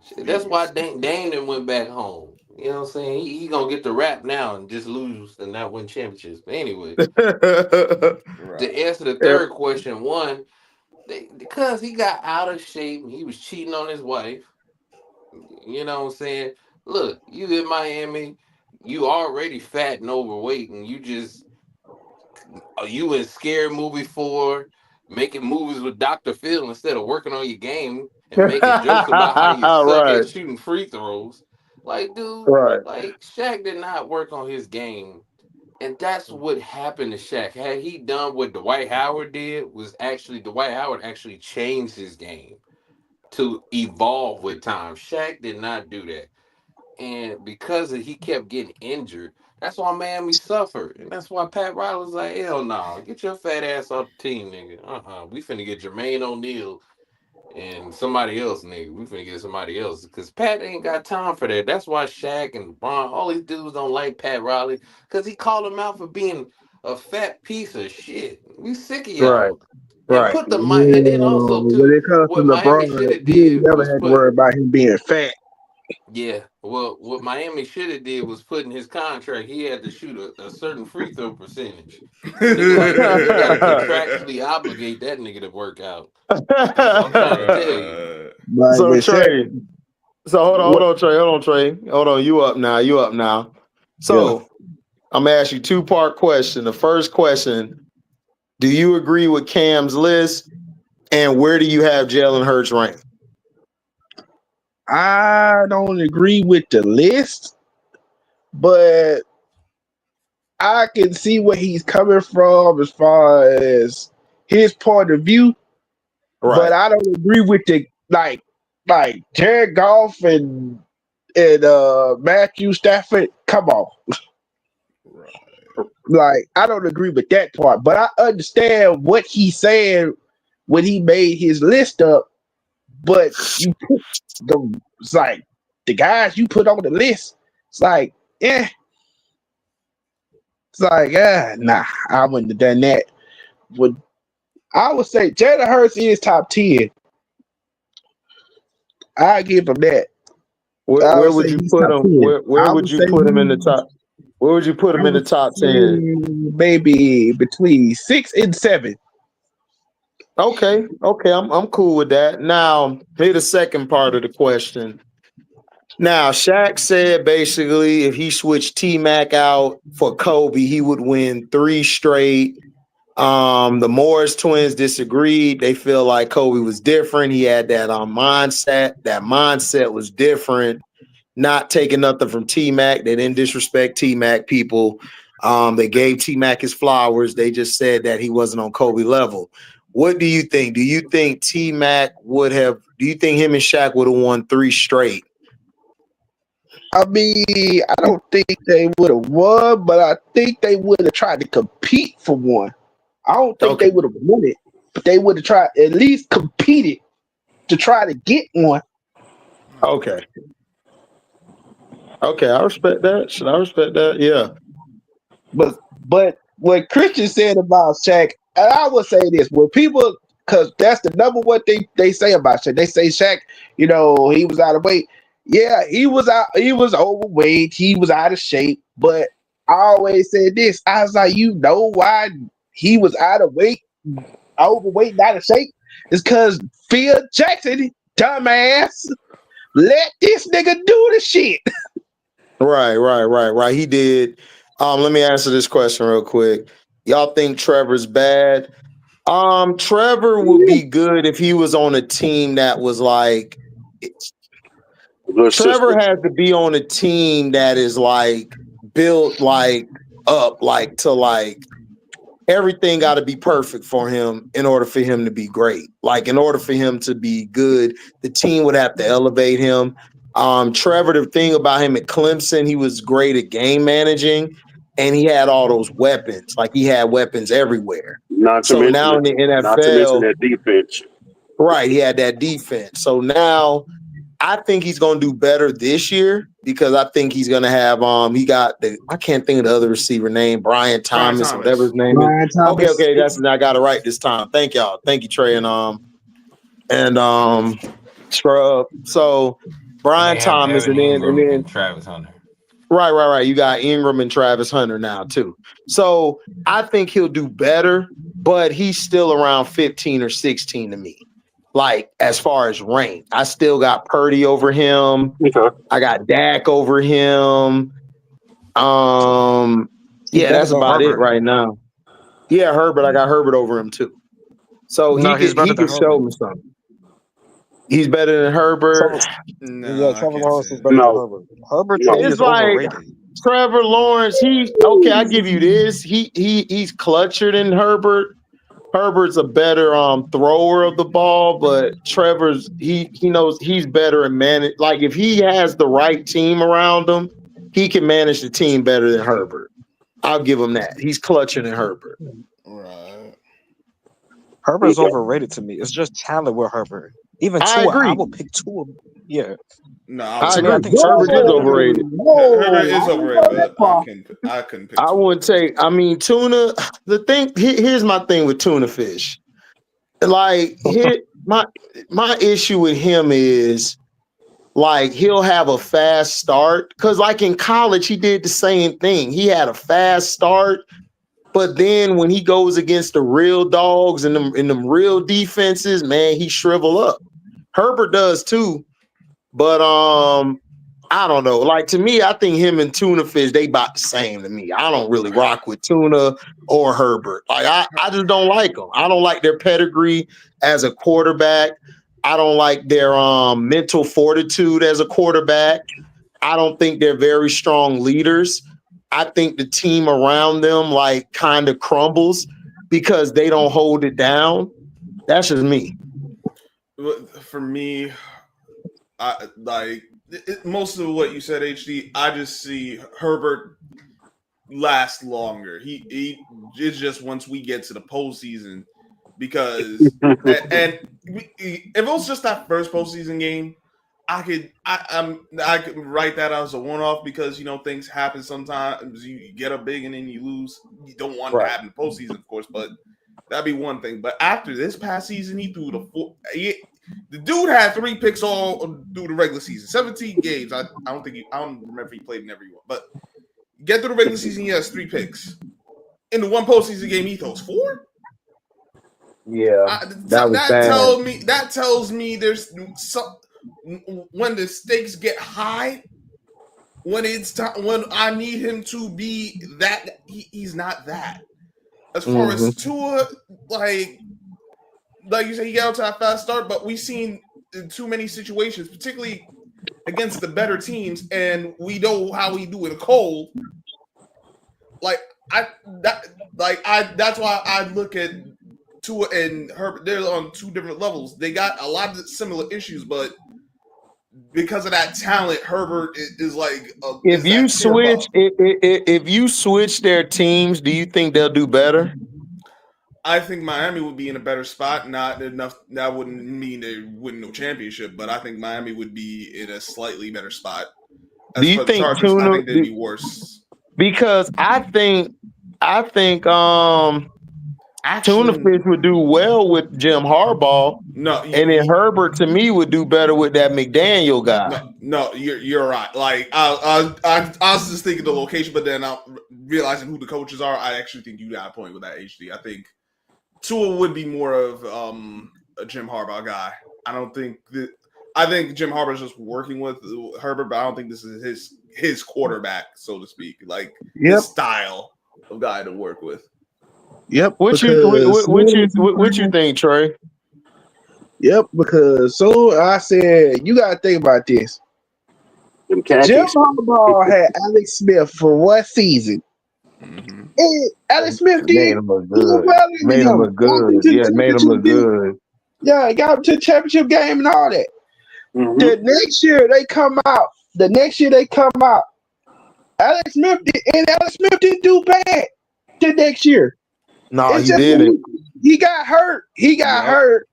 Shit, that's why Dame done went back home. You know what I'm saying? He gonna get the rap now and just lose and not win championships. But anyway, to Right. answer the Yeah. third question, one, because he got out of shape and he was cheating on his wife. You know what I'm saying? Look, you in Miami, you already fat and overweight, and you in Scary Movie 4, making movies with Dr. Phil instead of working on your game and making jokes about how you suck Right, at shooting free throws. Like, dude, right. like Shaq did not work on his game. And that's what happened to Shaq. Had he done what Dwight Howard did, was actually Dwight Howard actually changed his game to evolve with time. Shaq did not do that. And he kept getting injured, that's why Miami suffered. And that's why Pat Riley was like, hell no, get your fat ass off the team, nigga. We finna get Jermaine O'Neal and somebody else, nigga. We finna get somebody else. Because Pat ain't got time for that. That's why Shaq and LeBron, all these dudes don't like Pat Riley. Because he called him out for being a fat piece of shit. We sick of Right, y'all. And right. put the mic, and then also when too, it comes to what Miami LeBron, should have you ain't did never was had to put worry about him being fat. yeah, well, what Miami should have did was put in his contract he had to shoot a certain free throw percentage. Nigga like him, you got to contractually obligate that nigga to work out. So I'm trying to tell you. Like So with Shaq, Trey, so hold what? on, Trey, hold on. You up now? You up now? Yeah, So I'm gonna ask you two-part question. The first question: do you agree with Cam's list, and where do you have Jalen Hurts ranked? I don't agree with the list, but I can see where he's coming from as far as his point of view. But Right. I don't agree with the like Jared Goff and Matthew Stafford. Come on, Right. like I don't agree with that part. But I understand what he's saying when he made his list up. But you put it's like the guys you put on the list. It's like yeah, it's like nah, I wouldn't have done that. Would I would say Jalen Hurts is top 10. I give him that. I Where would say would you he's put top him? 10. Where I would would you say put him in the top? Where would you put I him in the would top say 10? maybe between 6 and 7. Okay, I'm cool with that. Now, here's the second part of the question. Now, Shaq said basically if he switched T Mac out for Kobe, he would win three straight. The Morris twins disagreed. They feel like Kobe was different. He had that mindset. That mindset was different. Not taking nothing from T Mac. They didn't disrespect T Mac people. They gave T Mac his flowers. They just said that he wasn't on Kobe level. What do you think? Do you think T Mac would have? Do you think him and Shaq would have won three straight? I mean, I don't think they would have won, but I think they would have tried to compete for one. I don't think Okay. they would have won it, but they would have tried at least competed to try to get one. Okay. Okay. I respect that. Should I respect that? Yeah. But what Christian said about Shaq, and I would say this: when people, because that's the number one thing they say about Shaq. They say Shaq, he was out of weight. Yeah, he was out. He was overweight. He was out of shape. But I always said this: I was like, you know why he was out of weight, overweight, and out of shape? It's because Phil Jackson, dumbass, let this nigga do the shit. Right. He did. Let me answer this question real quick. Y'all think Trevor's bad? Trevor would be good if he was on a team that was like Good Trevor system. has to be on a team that is like built like up like to like everything got to be perfect for him in order for him to be great. Like in order for him to be good, the team would have to elevate him. Trevor, the thing about him at Clemson, he was great at game managing and he had all those weapons. Like he had weapons everywhere. Not to So mention now in it. the Not to mention NFL, that defense. right, he had that defense. So now I think he's going to do better this year because I think he's going to have he got the I can't think of the other receiver name, Brian Brian Thomas or whatever his Thomas. name is. Brian Okay, Thomas. that's I got it right this time. Thank y'all. Thank you, Trey and Scrub. So And they Brian have Thomas Evan and Ingram and then Travis Hunter. right. You got Ingram and Travis Hunter now too. So I think he'll do better, but he's still around 15 or 16 to me. Like as far as rank, I still got Purdy over him. Okay. I got Dak over him. Um, He yeah, better that's than about it Herbert. right now. Yeah, Herbert, I got Herbert over him too. So No, he he's could better he than could show Herbert. me something. He's better than Herbert. Trevor, yeah, No, I Trevor can't say Lawrence is that. better than No. Herbert. Herbert to me No. It's is like overrated. Trevor Lawrence. He okay. I give you this. He's clutcher than Herbert. Herbert's a better thrower of the ball, but Trevor's he knows he's better at manage. Like if he has the right team around him, he can manage the team better than Herbert. I'll give him that. He's clutching than Herbert. Right. Herbert's overrated to me. It's just talent with Herbert. Even I Tua, I agree. will pick Tua. Yeah, No, I I to me, wouldn't. I agree. think Tua is Herbert is better than Whoa, Herbert. overrated. Herbert whoa! is I ain't overrated, go that but far. I couldn't pick I two wouldn't over him. take. I mean, tuna. The thing here's my thing with tuna fish. Like my issue with him is like he'll have a fast start because like in college he did the same thing. He had a fast start, but then when he goes against the real dogs and them real defenses, man, he shrivel up. Herbert does too, but I don't know. Like to me, I think him and Tuna Fish, they about the same to me. I don't really rock with Tuna or Herbert. Like I just don't like them. I don't like their pedigree as a quarterback. I don't like their mental fortitude as a quarterback. I don't think they're very strong leaders. I think the team around them like kind of crumbles because they don't hold it down. That's just me. For me, I like most of what you said, HD. I just see Herbert last longer. He it's just once we get to the postseason because and if it was just that first postseason game, I could write that as a one off because things happen sometimes. You get up big and then you lose. You don't want it to Right. happen in the postseason, of course, but that'd be one thing. But after this past season, he threw the dude had 3 picks all through the regular season, 17 games. I don't remember if he played in every one, but get through the regular season, he has 3 picks. In the one postseason game, he throws 4. Yeah, that was That bad. tells me there's some when the stakes get high. When it's time, when I need him to be that, he's not that. As far Hmm. as Tua, like you said, he got out to a fast start, but we've seen too many situations, particularly against the better teams, and we know how we do in a cold. Like I that that's why I look at Tua and Herbert. They're on two different levels. They got a lot of similar issues, but because of that talent, Herbert is If is you that tier switch, above. if you switch their teams, do you think they'll do better? I think Miami would be in a better spot. Not enough. That wouldn't mean they win no championship, but I think Miami would be in a slightly better spot. Do As you for the think Chargers, I Tuna? think they'd be worse. Because I think Tuna Actually, Fish would do well with Jim Harbaugh, no, and then Herbert to me would do better with that McDaniel guy. no, you're right. Like I was just thinking the location, but then I'm realizing who the coaches are. I actually think you got a point with that. HD. I think Tua would be more of a Jim Harbaugh guy. I don't think that. I think Jim Harbaugh's just working with Herbert, but I don't think this is his quarterback, so to speak. Like Yep, his style of guy to work with. yep. What you Because what you think, Trey? yep, because so I said you gotta think about this. Them Jim khakis. Harbaugh had Alex Smith for one season. Mm-hmm. And Alex Smith Made did him look do good. well under Made him him. look Got him good. to the Yeah, made him look championship game. good. Yeah, got him to the championship game and all that. Mm-hmm. The next year they come out. The next year they come out. Alex Smith didn't do bad the next year. No, It's he just didn't. he got hurt. He got Yep. hurt.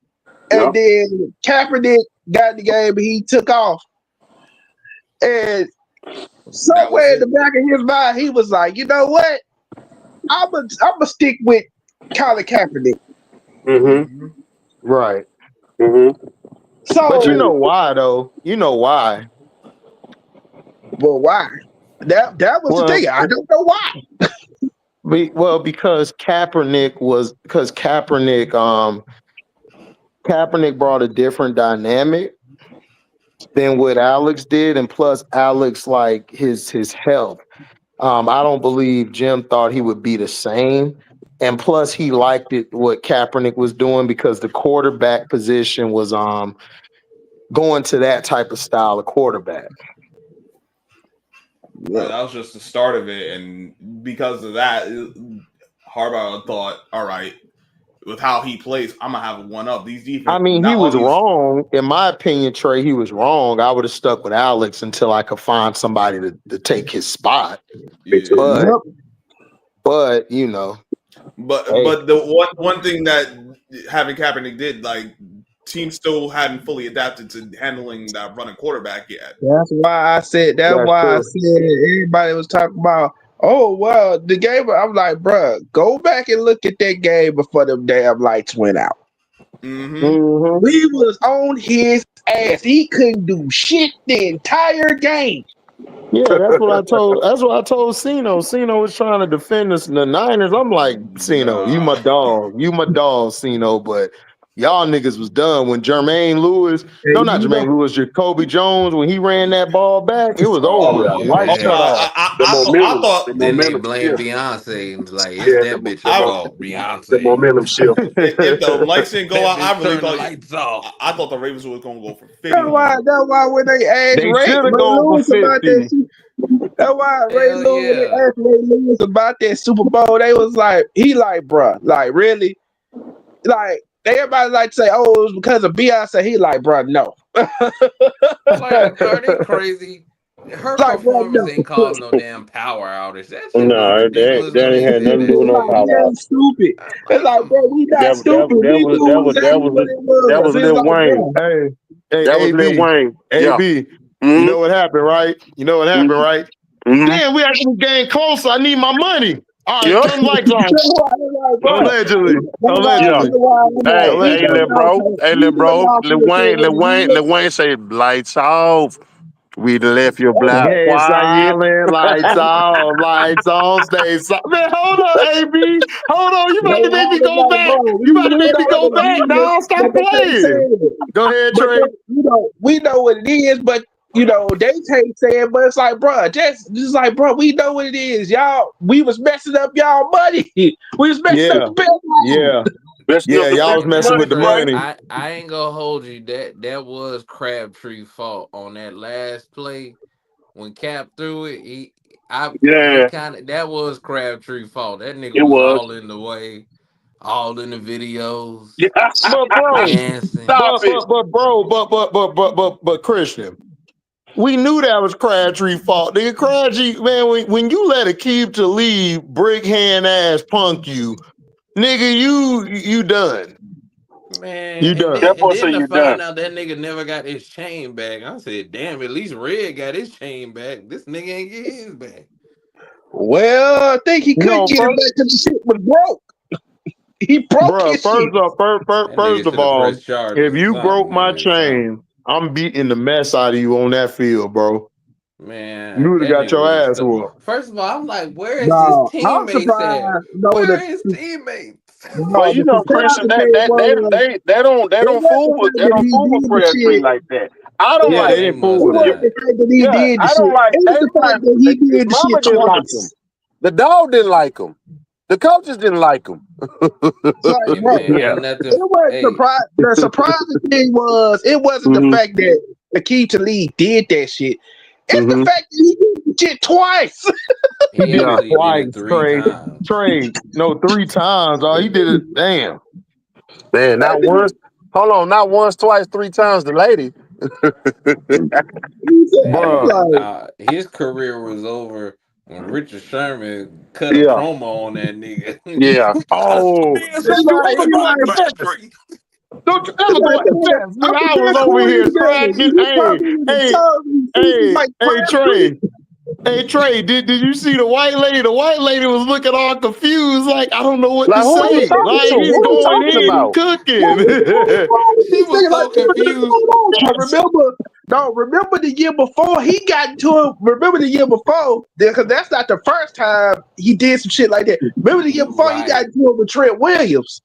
And Yep. then Kaepernick got in the game and he took off. And That was somewhere in the it. back of his mind, he was like, you know what? I'm gonna stick with Colin Kaepernick. Mm-hmm. Mm-hmm. Right. Mm-hmm. But you know So, why though? You know why? well, why? That was the Well, thing. I don't know why. because Kaepernick brought a different dynamic than what Alex did, and plus Alex like his health. I don't believe Jim thought he would be the same. And plus he liked it what Kaepernick was doing because the quarterback position was going to that type of style of quarterback. Yeah. That was just the start of it, and because of that, Harbaugh thought, "All right, with how he plays, I'm gonna have one up these I defense. mean, he Now all was these, wrong. In my opinion, Trey, he was wrong. I would have stuck with Alex until I could find somebody to take his spot. Me too. yeah. But Yep. but you know, hey, But the one thing that having Kaepernick did, like teams still hadn't fully adapted to handling that running quarterback yet. That's why I said. That's that's why I true. said everybody was talking about. Oh well, the game. I'm like, bruh, go back and look at that game before them damn lights went out. Mm-hmm. Hmm. We was on his ass. He couldn't do shit the entire game. Yeah, that's what I told. That's what I told Cino. Cino was trying to defend us in the Niners. I'm like, Cino, you my Nah. dog. You my dog, Cino. But y'all niggas was done when Jermaine Lewis, no, And not you Jermaine know, Lewis, Jacoby Jones, when he ran that ball back, it was Oh over. Oh yeah. The yeah. light Oh no. shut off. The I momentum. The thought Then they momentum blame shift. Beyonce and like it's Yeah. that bitch's I fault. The Beyonce. momentum shift. if the lights didn't go That out, I bitch really turned the thought lights off. I thought the Ravens was gonna go for that's 50. why when they asked They should have Ray gone for Lewis about that 50. that's why Ray Hell Lewis when they yeah. asked Ray Lewis about that Super Bowl, they was like, he like, bruh, like really? Like everybody like to say, oh, it was because of Beyonce. He like, bruh, no. Like, are they crazy? Her Like, bruh, performance no. ain't caused no damn power outage. That shit was No, ridiculous when that ain't they had said nothing to do that with no Like, shit. we power. ain't stupid. I'm It's like, like, come bro, we on. not stupid. We knew exactly what it That was. was It's Lil like, Wayne. bro, Hey, That was Lil AB, Wayne. Yeah. AB. You Mm-hmm. know what happened, right? You know what happened, Mm-hmm. right? Mm-hmm. Damn, we actually getting closer. I need my money. All right, Yep. turn the lights on. that's why I'm like, bro. Allegedly. That's why Yeah. Allegedly. I'm like, Hey, he hey, Allegedly. coming little out, bro. Hey, he little coming bro. out Lil here saying Wayne. what Lil he Wayne. is. Lil Wayne say lights off. We done left your block Gay quiet. silent, lights on, stay silent. Man, hold on, AB. Hold on. You They about to make me always go like, back. bro, You about to we make me know go what back, it is, dog. Stop but they can't say playing. it. Go ahead, But Trey. they, we know what it is, but they can't say it. But it's like, bro, just like, bro, we know what it is, y'all. We was messing up y'all money. We was messing up Yeah, the best. yeah, Messing yeah. up the Y'all was best And messing money, with the Trey. money. I ain't gonna hold you. That was Crabtree's fault on that last play when Cap threw it. He Yeah, kind of that was Crabtree's fault. That nigga it was was. all in the way, all in the videos, But bro, dancing. Stop it. but Christian. We knew that was Crabtree's fault. Nigga, Crabtree, man, when you let Akeem to leave, brick hand ass punk you, nigga, you done. Man, You done. That and boy say then to you done. find out that nigga never got his chain back, I said, damn, at least Red got his chain back. This nigga ain't get his back. Well, I think he couldn't No, get it first, back because the shit was broke. He broke bro, his shit. That first nigga of should have all, pressed charges if or you broke something, my man. Something. chain, I'm beating the mess out of you on that field, bro. You Man, would have that got nigga your would have ass stuck. whooped. First of all, I'm like, where is his No, I'm teammates at? surprised. No, Where is teammates? Well, the Christian, surprising thing was they it don't wasn't the fool with fact that he did the Crabtree shit. like that. I It don't Yeah, like. they They didn't fool must it with him. wasn't not. the fact that he Yeah, did the I shit. don't like. It was the fact that he His did the mama shit didn't like him. twice. The dog didn't like him. The coaches didn't like him. It's like, Hey bro, man, Yeah. ain't nothing. it wasn't Hey, surprise. The surprising thing was it wasn't the hmm fact that Akeem Talib did that shit. It's the hmm fact that he did the shit twice. He he did it Yeah, actually did twice, it three Trey. times. Trey, no, 3 times. Oh, he did it. Damn. man. Not once. Hold on, not once, twice, 3 times. The lady. He said, I'm Man, Bruh. like, his career was over when Richard Sherman cut a Yeah, promo on that nigga. yeah. We gotta Oh, dance it's like you like, ever it's go at like, Crabtree. don't you it's ever go like, at the man, fence. I'm Nigga, I was just over corny here together. scratching. He probably would have told me he like Hey, Crabtree. Trey. Hey, Trey, did you see the white lady? The white lady was looking all confused, like, I don't know what Like to who are you say. talking Like, to? he's Who are you going talking in, he about? cooking. She was so confused. I remember, no, remember the year before he got into it. Remember the year before, because that's not the first time he did some shit like that. Remember the year You before he got right. into it with Trent Williams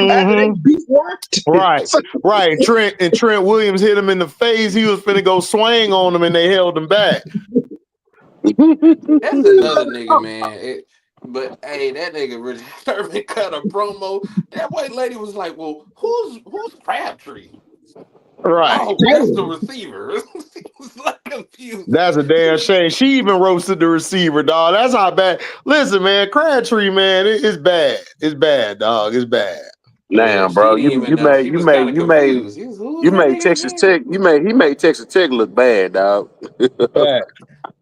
after they hmm beat one. Right, So, right. Trent Williams hit him in the face. He was finna go swing on him, and they held him back. That's another nigga, man. But hey, that nigga Richard Sherman cut a promo. That white lady was like, "Well, who's Crabtree?" Right. Oh, that's the receiver. She was like confused. That's a damn shame. She even roasted the receiver, dog. That's how bad. Listen, man, Crabtree, man, it's bad. It's bad, dog. It's bad. Yeah, Damn, she bro. didn't even know. She was kind of confused. Who You is that made nigga Texas again? Tech. You made Texas Tech look bad, dog. Bad,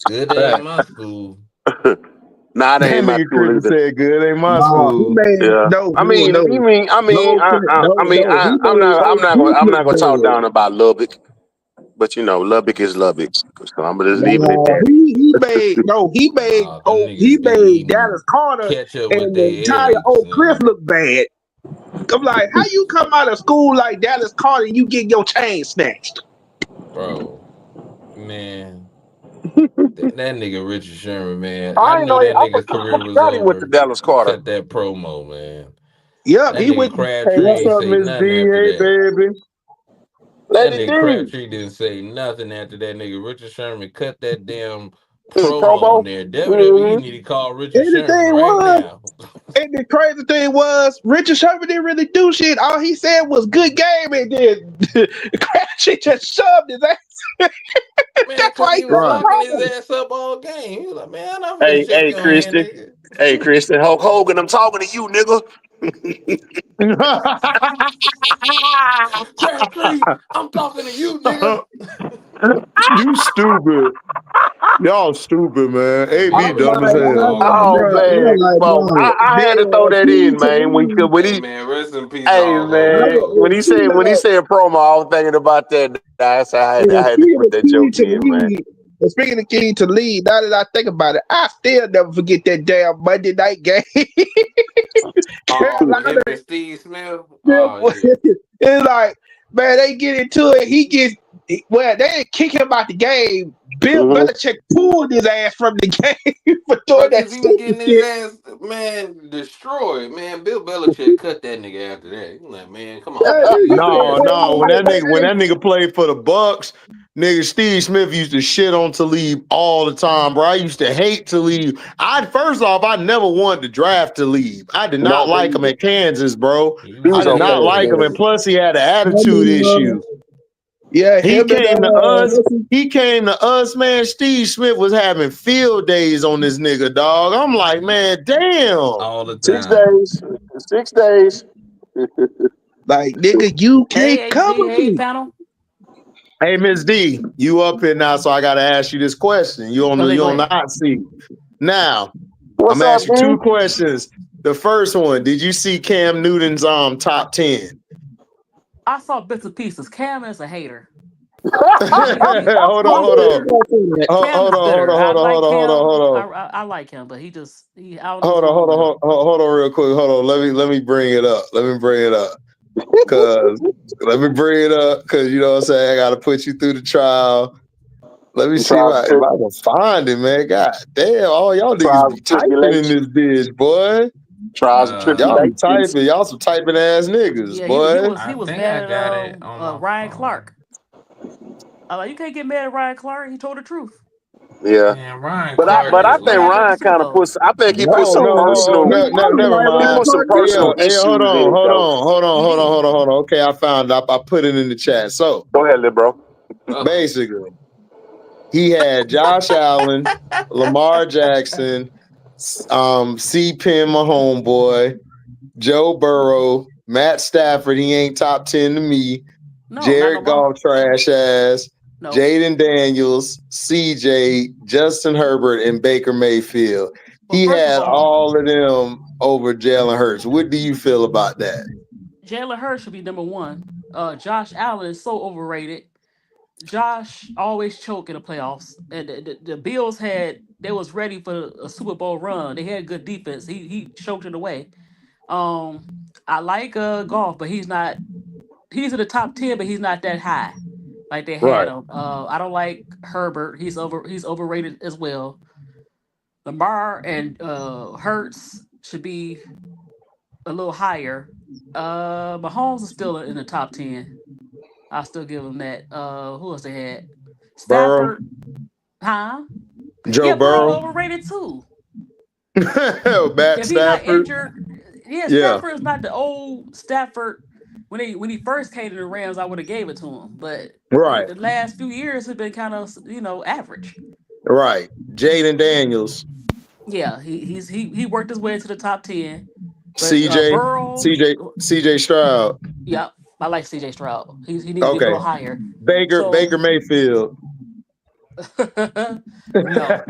Good day in bad. my school. Nah, that That ain't my nigga school Christian either. said, "Good ain't my no, he school." made Yeah. I mean, you mean, I mean, he I'm made not, I'm Oak not gonna, Cliff I'm look not gonna talk bad. down about Lubbock, but Lubbock is Lubbock, so I'm gonna just leave it at No, that. Them He niggas be made eating Dallas Carter ketchup with and the their entire eggs. Oak Cliff look bad. I'm like, how you come out of school like Dallas Carter and you get your chain snatched? Bro, man. That nigga Richard Sherman, man. I I ain't knew know. that nigga's I career was forgot he went to over. Dallas He Carter. cut that promo, man. Yep, That he nigga went. Hey, Crabtree what's ain't up, say Miss D? nothing after Hey, that. baby. That Lady nigga D, Crabtree didn't say nothing after that nigga Richard Sherman cut that damn promo on promo. there. WWE hmm need to call Richard And the Sherman thing right was, now. and the crazy thing was, Richard Sherman didn't really do shit. All he said was "good game," and then Crabtree just shoved his ass. Man, That's cause why he he was cut the Right. locking his promo. ass up all game. He was like, man, I'm finna Hey, shake your hand, Christian. nigga. Hey, Christian. Hulk Hogan, I'm talking to you, nigga. Crabtree, I'm talking to you, nigga. You stupid. Y'all stupid, man. That AB nigga I'm dumb Richard like, as Sherman hell, called him man. Oh bro, man, I'm like, come on. bro. I had to throw Then that King in, to man. When Hey he, man, rest in peace, hey Hulk Hogan, man, bro. when he said promo, I was thinking about that. I had to Speaking put of that key joke to in, man. lead, speaking of key to lead, now that I think about it, I still never forget that damn Monday night game. Oh, with Carolina, him and Steve Smith. Oh yeah. it's like, man, they get into it. well, they didn't kick him out the game. Bill Mhm. Belichick pulled his ass from the game for doing that Because he was stupid getting his shit. ass, man, destroyed. Man, Bill Belichick cut that nigga after that. He was like, man, come on, That man. nigga You said, No, ass no. nigga. When that nigga played for the Bucks, nigga Steve Smith used to shit on Talib all the time, bro. I used to hate Talib. I first off, I never wanted to draft Talib. I did not No, me like him either. at Kansas, bro. He He was I was did he not okay was at like him, and Kansas. plus he had an attitude him and, issue. yeah, He him and came to us. what's his- He came to us, man. Steve Smith was having field days on this nigga, dog. I'm like, man, damn. all the 6 days. time. 6 days. like nigga, you can't Hey cover HD, hey me. panel. Hey, Miss D, you up here now, so I gotta ask you this question. Okay, You go on the ahead. hot seat. Now, I'm What's gonna up, ask you D? two questions. The first one, did you see Cam Newton's top 10? I saw bits and pieces. Cam is a hater. Hold on, I hold He was on. about to say that. Cam Hold is on, hold bitter. on, I hold on, hold like on, hold on, Cam. hold on. I like him, but he I don't know what's Hold on, wrong hold on, with him. hold on, real quick. Hold on. Let me bring it up. Let me bring it up. Cause let me bring it up because you know what I'm saying. I gotta put you through the trial. Let me see Trials and if I can find it, man. God damn, all y'all niggas trials be and typing in tribulations. this bitch, boy. Trials and Y'all be tribulations. typing. Y'all some typing ass niggas, Yeah, boy. he I was think mad I at got it on my Ryan phone. Clark. I like you can't get mad at Ryan Clark. He told the truth. Yeah. Man, Ryan But What Clark happened? I is What think a happened at the Ryan Super kind of Bowl? puts I think he put Oh some no, personal never Ryan mind. Clark. Hey, hold issues in on, it hold though. on, hold on, He hold on, hold did. on, hold on. Okay, I found it. I put it in the chat. So Go ahead, little bro. uh basically, he had Josh Allen, Lamar Jackson, C. Pim, my homeboy, Joe Burrow, Matt Stafford. He ain't top 10 to me. No, not no Jared more. Goff, trash ass. No. Jaden Daniels, CJ, Justin Herbert, and Baker Mayfield. Well, He first of had all, all of them over Jalen Hurts. What do you feel about that? Jalen Hurts should be number one. Josh Allen is so overrated. Josh always choke in the playoffs, and the Bills they was ready for a Super Bowl run. They had good defense. He choked it away. Um, I like golf, but he's not. He's in the top 10, but he's not that high. Like they had Right. him. I don't like Herbert. He's overrated as well. Lamar and Hertz should be a little higher. Mahomes is still in the top 10. I'll still give him that. Who else they had? Burrow, Stafford, huh? Joe Yeah, Burrow Burrow, overrated too. Matt If he's not Stafford. injured, yeah, Yeah, Stafford is not the old Stafford. When he first came to the Rams, I would have gave it to him. But right, the last few years have been kind of average. right. Jaden Daniels, Yeah, he worked his way into the top 10. But CJ, Burrow, CJ Stroud. yeah, I like CJ Stroud. He need to be a Okay. little higher. Baker So Mayfield. no,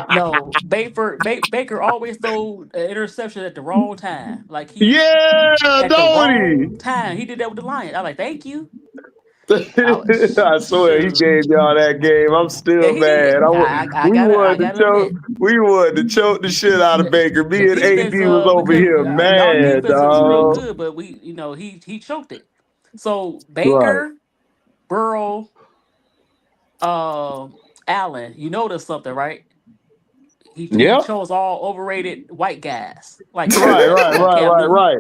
no, Baker always throw an interception at the wrong time. Like he Yeah, at the don't he? wrong time. He did that with the Lions. I like, thank you. I swear he Shoot. gave y'all that game. I'm Yeah, still he mad. did. I gotta admit, We wanted to choke the shit out of Baker. the Me and defense. AD was over Because here y'all mad, defense was real dog. good, but he choked it. So Right. Baker, Burrow, Allen. You noticed something, right? He Yep. chose all overrated white guys like Right, Cam. right, Come on, right, Cam right, Newton. right.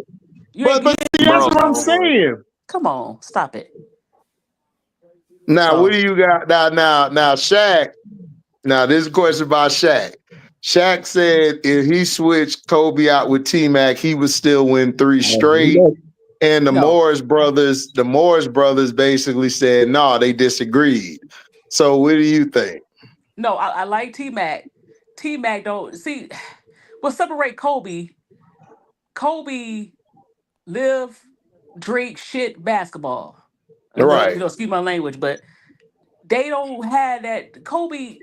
But see, that's Burrow's what not I'm overrated. saying. Come on, stop it. Now, what So do you got now, Shaq? Now, this is a question about Shaq. Shaq said if he switched Kobe out with T Mac, he would still win three straight. And no, The Morris brothers basically said, no, they disagreed. So what do you think? no, I like T Mac. T Mac don't see what separate Kobe. Kobe live, drink, shit, basketball. Right, Excuse my language, but they don't have that. Kobe,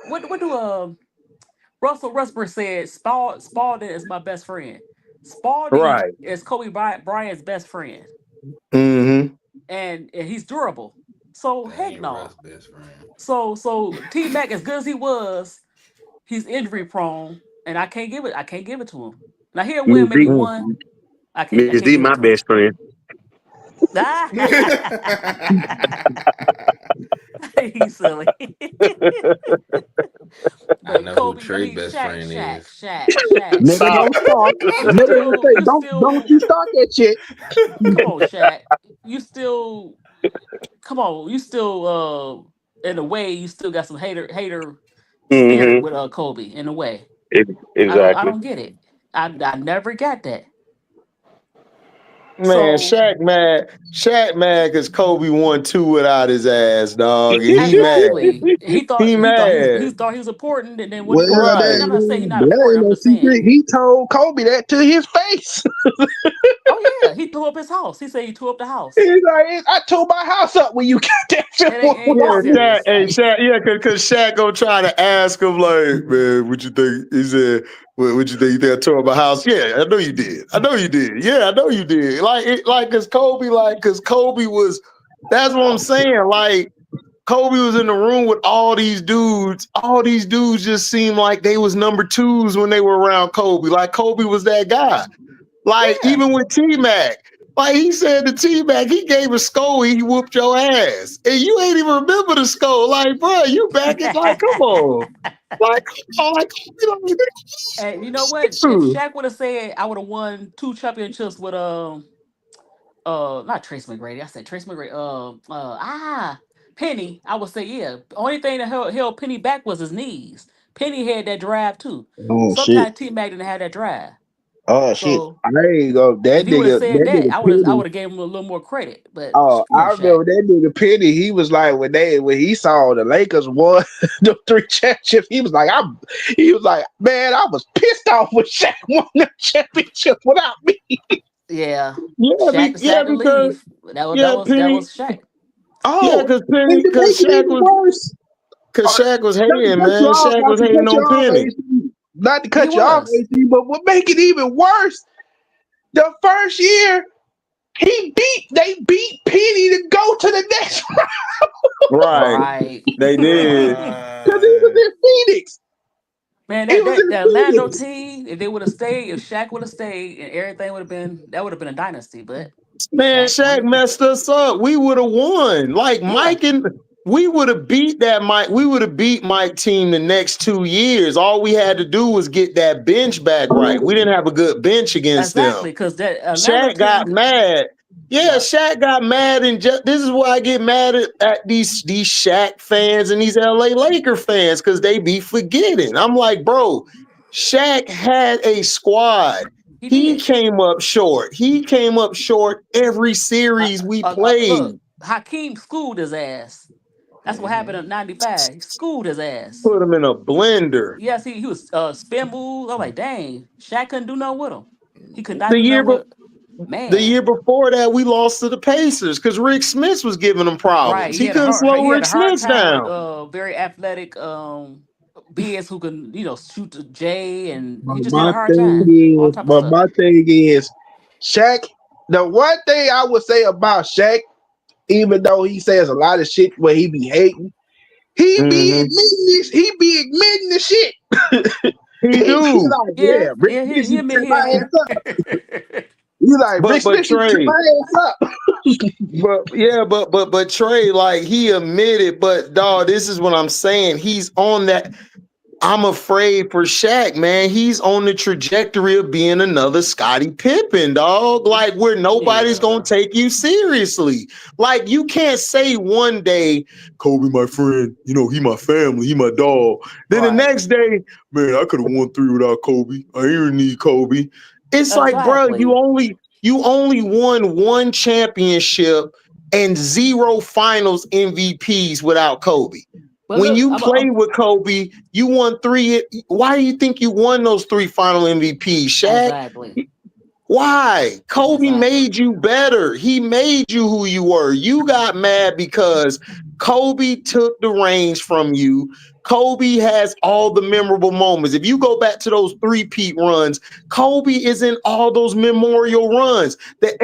what do Russell Westbrook said? Spalding is my best friend. Spalding right. is Kobe Bryant's best friend, Mm-hmm. and he's durable. So That heck ain't no. Russ' best friend. So T Mac, as good as he was, he's injury prone, and I can't give it to him. Now he'll win Miss maybe D, one. I Miss can't D, give it my to him. best friend. He's silly. I But know who Kobe, I Trey mean best Shaq, friend Shaq, is. Shaq, Shaq. Nigga, Stop. don't start. You Nigga, don't still, say, you don't still, you start that shit. come on, Shaq. You still, come on. You still, in a way, you still got some hater spirit Mm-hmm. with Kobe. In a way, I Exactly. don't get it. I never got that. Man, So Shaq mad because Kobe won two without his ass, dog, and he mad. exactly, he thought He he mad. thought he was important, and then when Well, he won, and Right. I'm not saying he's not that ain't important. I'm no just secret. saying. He told Kobe that to his face. Oh yeah, he blew up his house. He said he tore up the house. He's like, I tore my house up when you got that shit It ain't that Yeah, without me. Shaq, serious. hey, Shaq, yeah, cause Shaq gonna try to ask him like, man, what you think? He said, what you think? You think I tore up my house? Yeah, I know you did. I know you did. Yeah, I know you did. Cause Kobe was. That's what I'm saying. Like Kobe was in the room with all these dudes. All these dudes just seemed like they was number twos when they were around Kobe. Like Kobe was that guy. Like Yeah. even with T Mac, like he said to T Mac, he gave a scold, he whooped your ass, and you ain't even remember the scold. Like, bro, you back it? Like, come on, like, come on, like, you And you know what? If know, Shaq would have said I would have won two championships with not Trace McGrady. I said Trace McGrady. Penny. I would say yeah. Only thing that held Penny back was his knees. Penny had that drive too. Oh shit. Sometimes T Mac didn't have that drive. Oh shit. So There you go. if he would have said That that, nigga I Penny. would have gave him a little more credit. But Oh, come on, I Shaq. remember that nigga Penny. He was like when he saw the Lakers won the three championships. He was like, man, I was pissed off when Shaq won the championship without me. Yeah. yeah, Shaq yeah, decided to because leave. That was yeah, that Penny, was Shaq. yeah, Oh, and to Cause make it even worse, Shaq was not to hating, cut you man. off, Shaq not was to hating cut you on off, Penny. AC. Not to He cut you off, was. AC. But what make it even worse, the first year they beat Penny to go to the next Right, Right. they did. because he was right. in Phoenix. Man, He that was that in that Orlando Phoenix. team, if they would have stayed, if Shaq would have stayed, and everything would have been that would have been a dynasty. But Man, Shaq Shaq wanted, messed us up. We would have won. Like yeah, Mike and we would have beat that Mike. We would have beat Mike team the next 2 years. All we had to do was get that bench back right. We didn't have a good bench against them. exactly, because that Orlando Shaq got team, mad. Yeah, yeah, Shaq got mad, and just this is why I get mad at these Shaq fans and these LA Laker fans because they be forgetting. I'm like, bro, Shaq had a squad. he He did. came up short. He came up short every series we Look, played. Hakeem schooled his ass. That's what happened in '95. He schooled his ass. Put him in a blender. Yes, he was spin moves. I'm like, dang, Shaq couldn't do nothing with him. He could not The do year, nothing be- with the man. year before that, we lost to the Pacers because Rick Smith was giving them Right. problems. He couldn't slow He had Rick a hard Smith time with down. very athletic bigs who can, shoot the J, and he just had My a hard thing time. All is, type of stuff. Shaq. The one thing I would say about Shaq, even though he says a lot of shit where he be hating, he be Hmm. admitting this. He be admitting the shit. He He be do. like, Yeah, yeah, Rick yeah, Smith he used to admit trip my he ass up. He like Rick But Smith used to trip Trey, my ass up. but yeah, but Trey, like he admitted, but dog, this is what I'm saying. He's on that. I'm afraid for Shaq, man. He's on the trajectory of being another Scottie Pippen, dog. Like where nobody's gonna yeah. take you seriously. Like you can't say one day, Kobe, my friend, he my family, he my dog. Then the Right. next day, man, I could have won three without Kobe. I ain't need Kobe. It's like, bro, you Exactly. only you only won one championship and zero finals MVPs without Kobe. But When look, you played with Kobe, you won three. Why do you think you won those three final MVPs, Shaq? exactly. Why? Kobe Exactly. made you better. He made you who you were. You got mad because Kobe took the reins from you. Kobe has all the memorable moments. If you go back to those three-peat runs, Kobe is in all those memorial runs. Yep.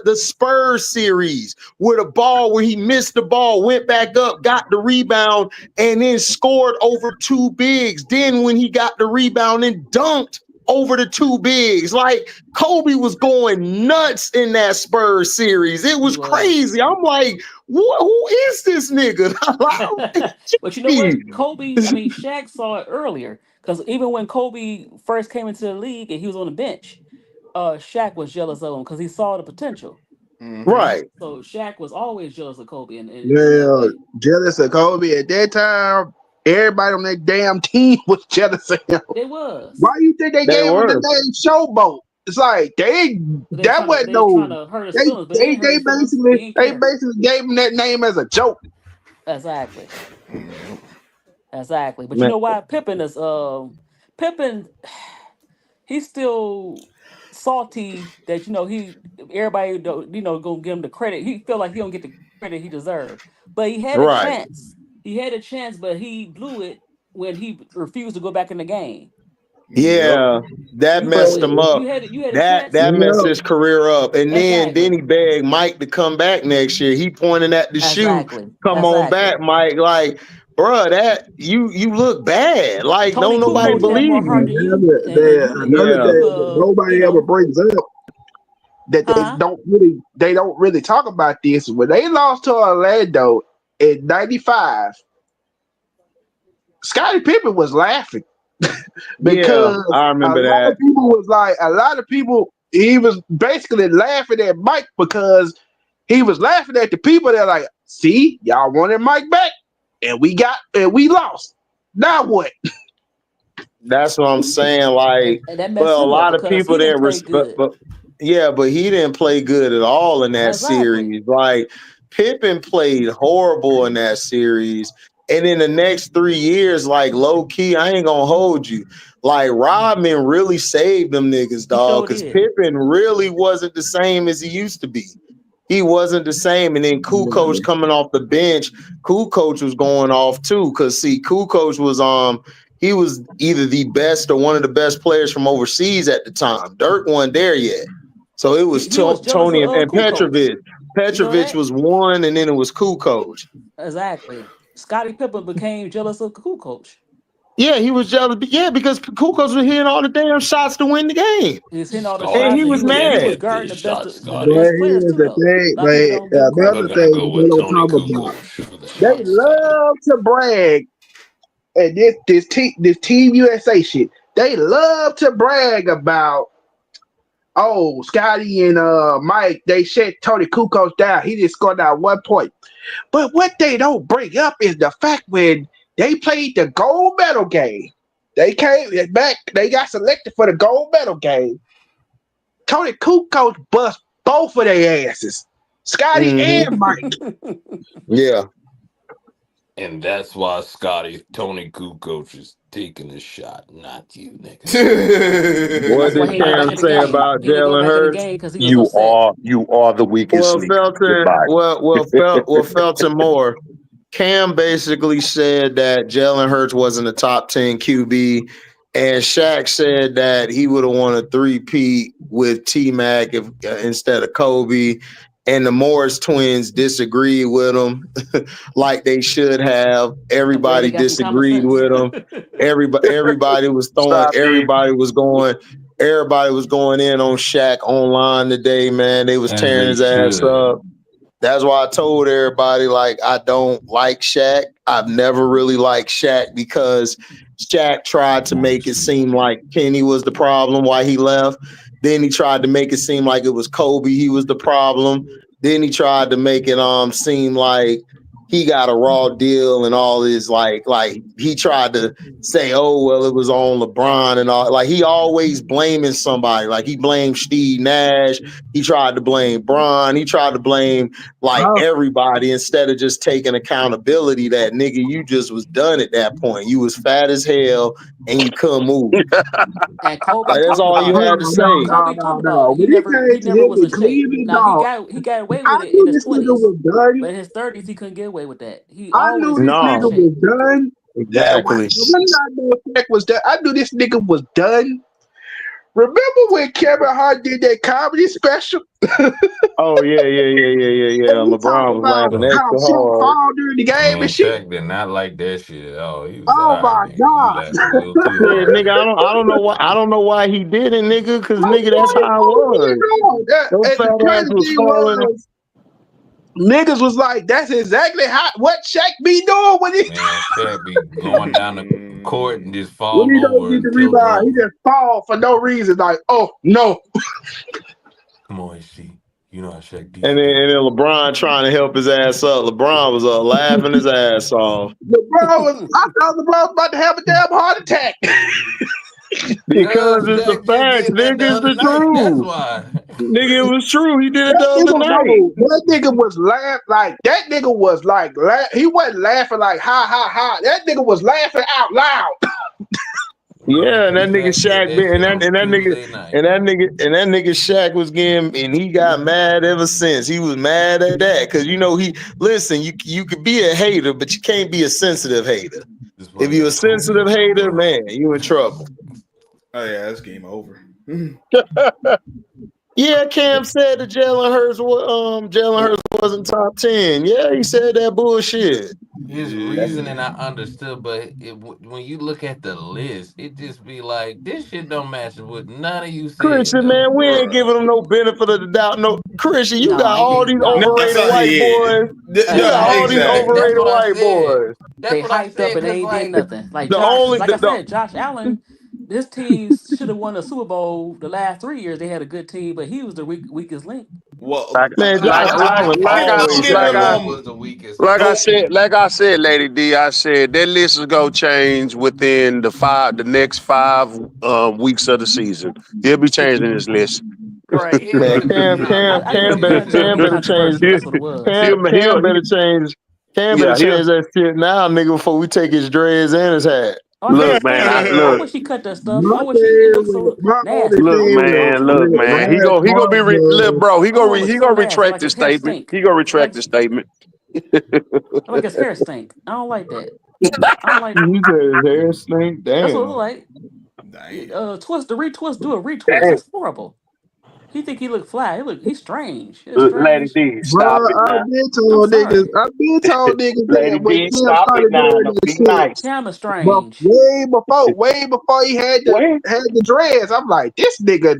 The Spurs series where the ball, where he missed the ball, went back up, got the rebound, and then scored over two bigs. Then when he got the rebound and dunked. over the two bigs. Like Kobe was going nuts in that Spurs series. It He was was. crazy. I'm like, who is this nigga? But you know what? Kobe, I mean, Shaq saw it earlier because even when Kobe first came into the league and he was on the bench, Shaq was jealous of him because he saw the potential. Mm-hmm. Right. So Shaq was always jealous of Kobe in that Yeah, way. jealous of Kobe at that time. Everybody on that damn team was jealous of him. They Why was. you think they They gave him the were. name Showboat? It's like They that trying to wasn't they trying no. to hurt his They feelings, but they they ain't hurt they his feelings. basically He ain't they care. basically gave him that name as a joke. Exactly. Yep. Exactly. But you Man, know why Pippen is Pippen he's still salty that he everybody gonna give him the credit. He feel like he don't get the credit he deserved. But he had a right. chance. He had a chance, but he blew it when he refused to go back in the game. Yep. Yeah, that You blew messed But it. him up. You had a That chance. that messed yeah, his career up. And then Exactly. he begged Mike to come back next year. He pointing at the shoe. Exactly. Come on Exactly. back, Mike. Like, bruh, that you look bad. Like, Tony don't nobody Kukoc had more believe heart you. than you, and another Yeah. you thing that could nobody ever brings up that huh? they don't really talk about this when they lost to Orlando in '95. Scottie Pippen was laughing Yeah, because I a remember lot of that. people was like a lot of people he was basically laughing at Mike because he was laughing at the people that like, see, y'all wanted Mike back and we lost. Now what? That's what I'm saying. Like, And that but messed a him up lot of because people he didn't didn't play respect. good. But he didn't play good at all in that Exactly. series. Like Pippen played horrible in that series. And in the next 3 years, like low key, I ain't gonna hold you. Like Rodman really saved them niggas, He dog. sure Because did. Pippen really wasn't the same as he used to be. He wasn't the same. And then Kukoc coming off the bench, Kukoc was going off too. Cause see, Kukoc was he was either the best or one of the best players from overseas at the time. Dirk wasn't there yet. So it was He was jealous of Tony and Kukoc. Petrovic. You know Petrovic that? was one, and then it was Kukoc. Exactly. Scottie Pippen became jealous of Kukoc. Yeah, he was jealous. Yeah, because Kukoc was hitting all the damn shots to win the game, He was hitting all the and Scotty, shots, he and was he was mad. get guarding this the best shot, the But Scotty. best players here's too the though. thing, A lot of people man. don't give him We're Another credit. gonna thing go they with don't Tony talk about. Kukoc for the They shot, Scotty. love to brag, and this team USA shit. They love to brag about. Oh, Scotty and Mike, they shut Tony Kukoc down. He just scored out 1 point. But what they don't bring up is the fact when they played the gold medal game, they came back, they got selected for the gold medal game. Tony Kukoc bust both of their asses, Scotty Hmm. and Mike. Yeah. And that's why Scotty Tony Kukoc is taking the shot, not you, nigga. What That's why did he ain't go back Cam in the say game. about He didn't go Jalen back in the Hurts? game because he was You upset. are the weakest Well, link. Felton, Goodbye. Felton Moore. Cam basically said that Jalen Hurts wasn't a top 10 QB, and Shaq said that he would have won a three-peat with T Mac if instead of Kobe. And the Morris twins disagreed with him, like they should have. I'm glad they Everybody got some common disagreed sense. with him. Everybody was throwing. Stop it. Everybody was going in on Shaq online today. Man, they was As tearing they his ass should. up. That's why I told everybody, like, I don't like Shaq. I've never really liked Shaq because Shaq tried to make it seem like Penny was the problem why he left. Then he tried to make it seem like it was Kobe he was the problem. Then he tried to make it seem like he got a raw deal and all this like he tried to say, oh well, it was on LeBron and all. Like he always blaming somebody. Like he blamed Steve Nash. He tried to blame Bron. He tried to blame like Oh, everybody instead of just taking accountability that nigga, you just was done at that point. You was fat as hell and you couldn't move. And Kobe Like that's talked all about you it. had to say. Kobe talked about no. it. When it came He to never him was in in shape. Cleveland, Now dog, he got away I with it in knew his this nigga 20s, was done. but in his 30s he couldn't get away with that. He I knew always this got out of nigga No, was shape. done. When exactly. I know Shaq was done, I knew this nigga was done Remember when Kevin Hart did that comedy special? Oh yeah. And he talked LeBron was about laughing Oh how extra Shaq hard. fall during the game and man, shit. Shaq did not like that shit at all. He was Oh alright, my nigga. You god! laughing a little too Yeah, hard. nigga, I don't know why he did it, nigga, because I'm nigga, that's telling how it you, was. bro. Your And the fat ass crazy was thing falling. was, niggas was like, "That's exactly how what Shaq be doing Man, Shaq be going down the court and just when fall he don't over get and the tilt rebound. He over. just fall for no reason. Like, oh no, Come on, HC. You know how Shaq And D then, do. LeBron trying to help his ass up. LeBron was laughing his ass off LeBron was. I thought LeBron was about to have a damn heart attack. because Cause it's the Shaq just facts, did that the nigga. It's other the night. That's truth, why. nigga. It was true. He did it That the other nigga, night. bro, that nigga was laugh like that. Nigga was like, he wasn't laughing like ha ha ha. That nigga was laughing out loud. Bro, Yeah, and that cause nigga Shaq did Shaq that been shit and on that nigga Tuesday night. Shaq was getting and he got mad ever since. He was mad at that because he listen. You could be a hater, but you can't be a sensitive hater. That's why If I you're a got Kobe sensitive on my hater, bro. man, you in trouble. Oh yeah, that's game over. Yeah, Cam said that Jalen Hurts wasn't top 10. Yeah, he said that bullshit. His reasoning I understood, but when you look at the list, it just be like this shit don't match with none of you said Christian, though. man, we ain't giving him no benefit of the doubt. No, Christian, you No, got I ain't all get these no. That's overrated not white yeah. boys. You got all these Hey, Exactly. That's overrated what I white said. boys. That's they what I hyped up said. and they Cause ain't did like, nothing. Like The Josh, only like I the said, Josh Allen, this team should have won a Super Bowl the last 3 years. They had a good team, but he was the weakest link. Well, Like man, nah, Josh I Allen I'll always give Josh had him a Allen was the weakest like link. I no. said, Lady D, I said that list is gonna change within the next 5 weeks of the season. He'll be changing his list. Right? Yeah, man. cause I just think he tried to do Cam something better change. controversial. That's what it was. Cam better change. Cam better He'll change that shit now, nigga, before we take his dreads and his hat. Oh, I look, can't man. stand I it. I look. wish he cut that stuff. My I wish it thing looks with so my only nasty. Look, I don't thing want no man, look, with man. transplant. last He gonna part look, was bro. I don't know, it looks He so gonna nasty. retract Like his his hair statement. stink. He gonna Like retract his statement. like his hair stink. I don't like that. I don't like. He said his hair stink. That's what it look Damn. like. Dang. Twist the retwist. Do a retwist. Damn, It's horrible. He think he look fly. He's strange. He's Lady strange. D, stop bro. it now. I'm sorry. I've been told niggas that Lady when D, Cam stop it started now. doing Don't that be shit, nice. Cam is but strange. way before he What? had the dreads, I'm like, this nigga,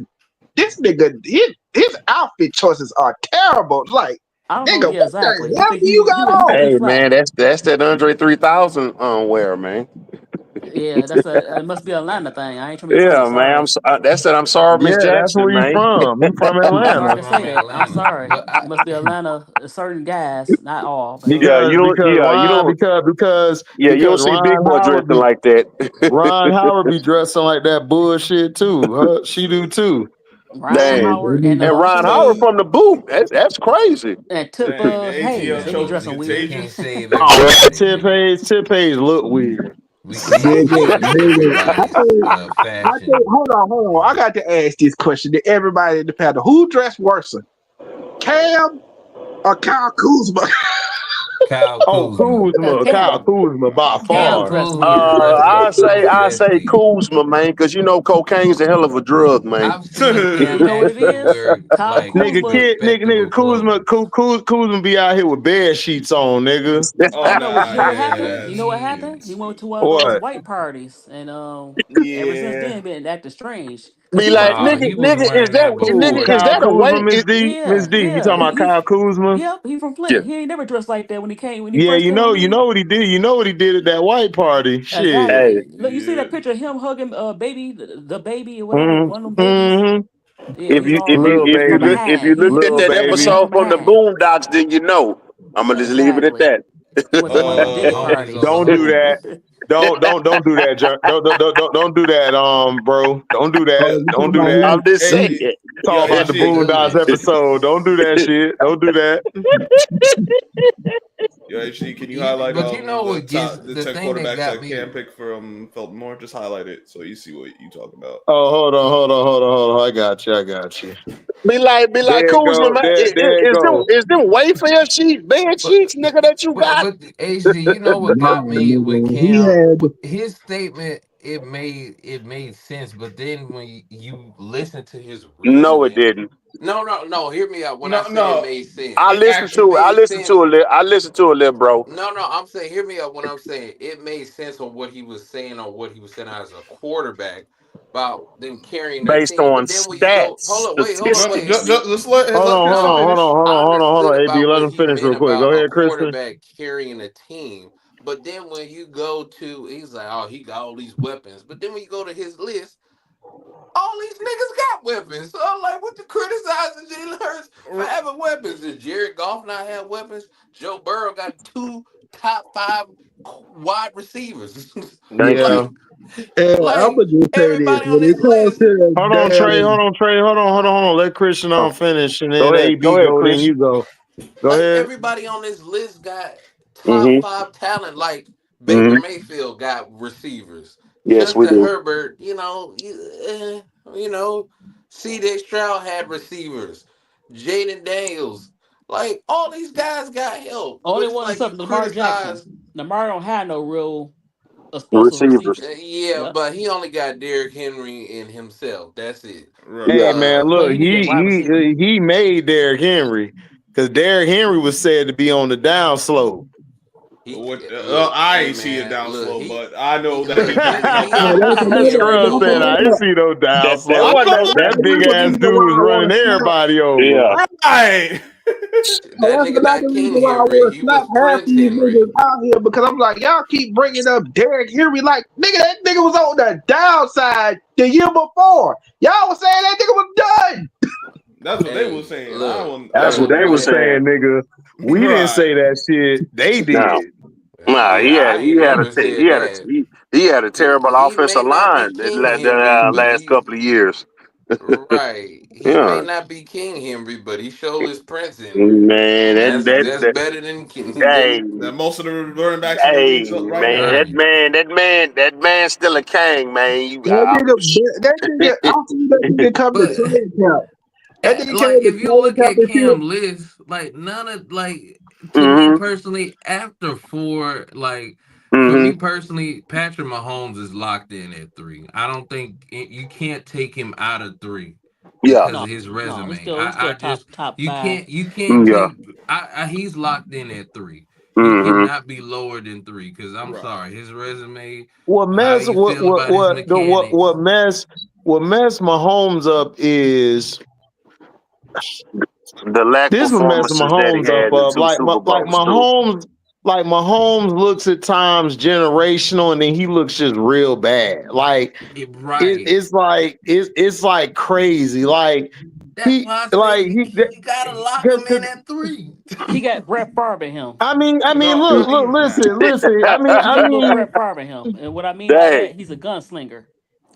his outfit choices are terrible. Like, I don't know. nigga, Yeah, what exactly. the hell do you He got think he on? Hey fly. man, that's that Andre 3000 wear, man. Yeah, it must be a Atlanta thing. I ain't trying to be funny. Yeah, man. Sorry. That's that. I'm sorry, Miss Yeah, that's Jackson, where he's man. from. He's from I'm sorry He Atlanta. to say from that. I'm Atlanta, sorry. but I It must be Atlanta. Certain guys, not all, but Yeah, Because you don't. because Yeah, you Ron don't. Yeah, you don't because see Big Ron Boy Howard dressing be like that. Ron Howard be dressing like that bullshit too. Huh? She do too. Ryan Dang. Howard and And what's Ron his Howard name? from the boot. That's crazy. And Tip Dang, the ATL Hayes. They be choke is yeah, dressing we weird. can't contagious. save Oh man, everybody, Tip nigga. Hayes, look weird. We can't Nigga, save nigga. everybody. I think, Fashion. hold on. I got to ask this question to everybody in the panel. Who dressed worse, Cam or Kyle Kuzma? Kyle Oh, Kuzma. Kyle Kale. Kuzma by Kale Kyle far. dressed Kuzma weird. dressed the I say filthiest. Kuzma, man, because you know cocaine's a hell of a drug, man. I've seen You Cam know what it actually is? wear Kyle like Kuzma. respectable clothes. Kuzma be out here with bed sheets on, nigga. Oh You nah, know what yeah, happened? You that's know what happened? He went to one of those What? white parties, and ever since yeah. then been acting strange. Cause Be he like, went to Nah, one. he was wearing that Who? is Kyle that before. a Kuzma, weight? Miss D? Miss Yeah, D. You yeah. talking about Kyle Kuzma? Yep, he from Yeah. Flint. He ain't never dressed like that when he Yeah, first came in the you league. know what he did. You know what he did at that white party. Shit. Hey, Exactly. Look, you see Yeah. that picture of him hugging baby, the baby or whatever, Mm-hmm. one of them babies. Mm-hmm. Yeah, he's all Little from baby. if you behind. looked at He Little that he came baby. episode from from the behind. Boondocks, then you know. I'm gonna just leave it at Exactly. that. He went to one of them Diddy Homies on parties. the Don't do loose. that. Don't do that, don't do that, bro. Don't do Oh, that. you Don't talking do about that. I'm him? just saying. Hey, yo, Talk about the Don't HC, do Boondocks that shit. episode. Don't do that shit. Don't do that. yo, HC, can you highlight But you know what gets the the 10 thing that quarterbacks got that me. Cam picked from Felton Just highlight it so you see what you talking about. Oh, hold on. I got you. Be There like, you Kuzma, go. man. There you go. Is them Wayfair sheets, bed But sheets, nigga, that you got? but HG, you know what Nah, got me with nigga. He Cam? had His statement it made sense, but then when you listen to his No, it resume, didn't. no, hear me out. When I No, say it no, made sense, I it listened it actually. to it. I made listened sense. to it. I listened to it, bro. No, I'm saying, hear me out. When I'm saying it made sense on what he was saying, on what he was saying as a quarterback about them carrying their Based team. on But then when you go, stats, hold up, No, no, wait, just, statistics. AB. just let Christian No, finish. I Hold understood on, AB. about Let what him he finish meant real quick. about Go a ahead, Christian. quarterback carrying a team. But then when you go to, he's like, oh, he got all these weapons. But then when you go to his list, all these niggas got weapons. So I'm like, what you criticizing Jalen Hurts for having weapons? Did Jared Goff not have weapons? Joe Burrow got two top five wide receivers. Thank you. Yeah. like, And I'm like gonna just say this: everybody on when this it comes list. to the Hold on, Trey. damn, Hold on, Trey. Hold on. Let Christian Oh, on finish, and go then ahead. AB Go ahead, go. Then Chris. you go. Go Like ahead. everybody on this list got top Mm-hmm. five talent. Like Baker Mm-hmm. Mayfield got receivers. Yes, we Justin do. Herbert, you know, C.J. Stroud had receivers. Jaden Daniels, like all these guys got help. Only But it's one like you except Lamar Jackson. criticize. Lamar don't have no real explosive Receivers. receivers. Yeah, Yep. but he only got Derrick Henry and himself. That's it. Right. Yeah. Hey man, But look, you need a wide receiver. he made Derrick Henry because Derrick Henry was said to be on the downslope. He look, I hey ain't see it man, down look, slow, he but I know he that he look can't get no he yeah, passes. that's he another, Scrub that's said, I already ain't another, see no That downslope. one. that's That big another ass reason dude why was I running want to snap. everybody over. Yeah. Right. that That's nigga another not King reason why I Henry. want to He snap was half Prince these niggas Henry. out here because I'm like, y'all keep bringing up Derrick Henry, like nigga, that nigga was on the downside the year before. Y'all was saying that nigga was done. That's what they were Hey, saying. I look, don't. That's That's what what look, they they were was man. saying. saying, nigga. We didn't Right. say that shit. They No. did. Nah, Yeah, I ain't never he said had a that. he had a terrible He offensive may not be line King Henry, the but last he couple of years. right. He may Yeah, not be King Henry, but he sure is Prince Henry, man, and and that's better than hey, than That most of the running backs in the hey, league right man, now. right. that man still a king, man. That nigga, I see that nigga come to But training camp. That nigga like came to if you training look camp at and Cam shit. list, like none of like to me Mm-hmm, personally, after four, like for mm-hmm. me personally, Patrick Mahomes is locked in at three. I don't think you can't take him out of three Yeah, because of No, his no, resume. he's I still just top five. you can't yeah. take he's locked in at three. He Mm-hmm. cannot be lower than three because I'm Right. sorry, his resume, What how mess he feel about his mechanics. what mess Mahomes up is The lack this what messing performances that he Mahomes up had in up. two Super Bowls too. Like Mahomes looks at times generational and then he looks just real bad. Like Right. it's like crazy. Like That's why I said you gotta lock him in cause, at three. He got Brett Favre in him. No, look, he's not. listen. He got a little Brett Favre in him. And what I mean by Dang, that, he's a gunslinger.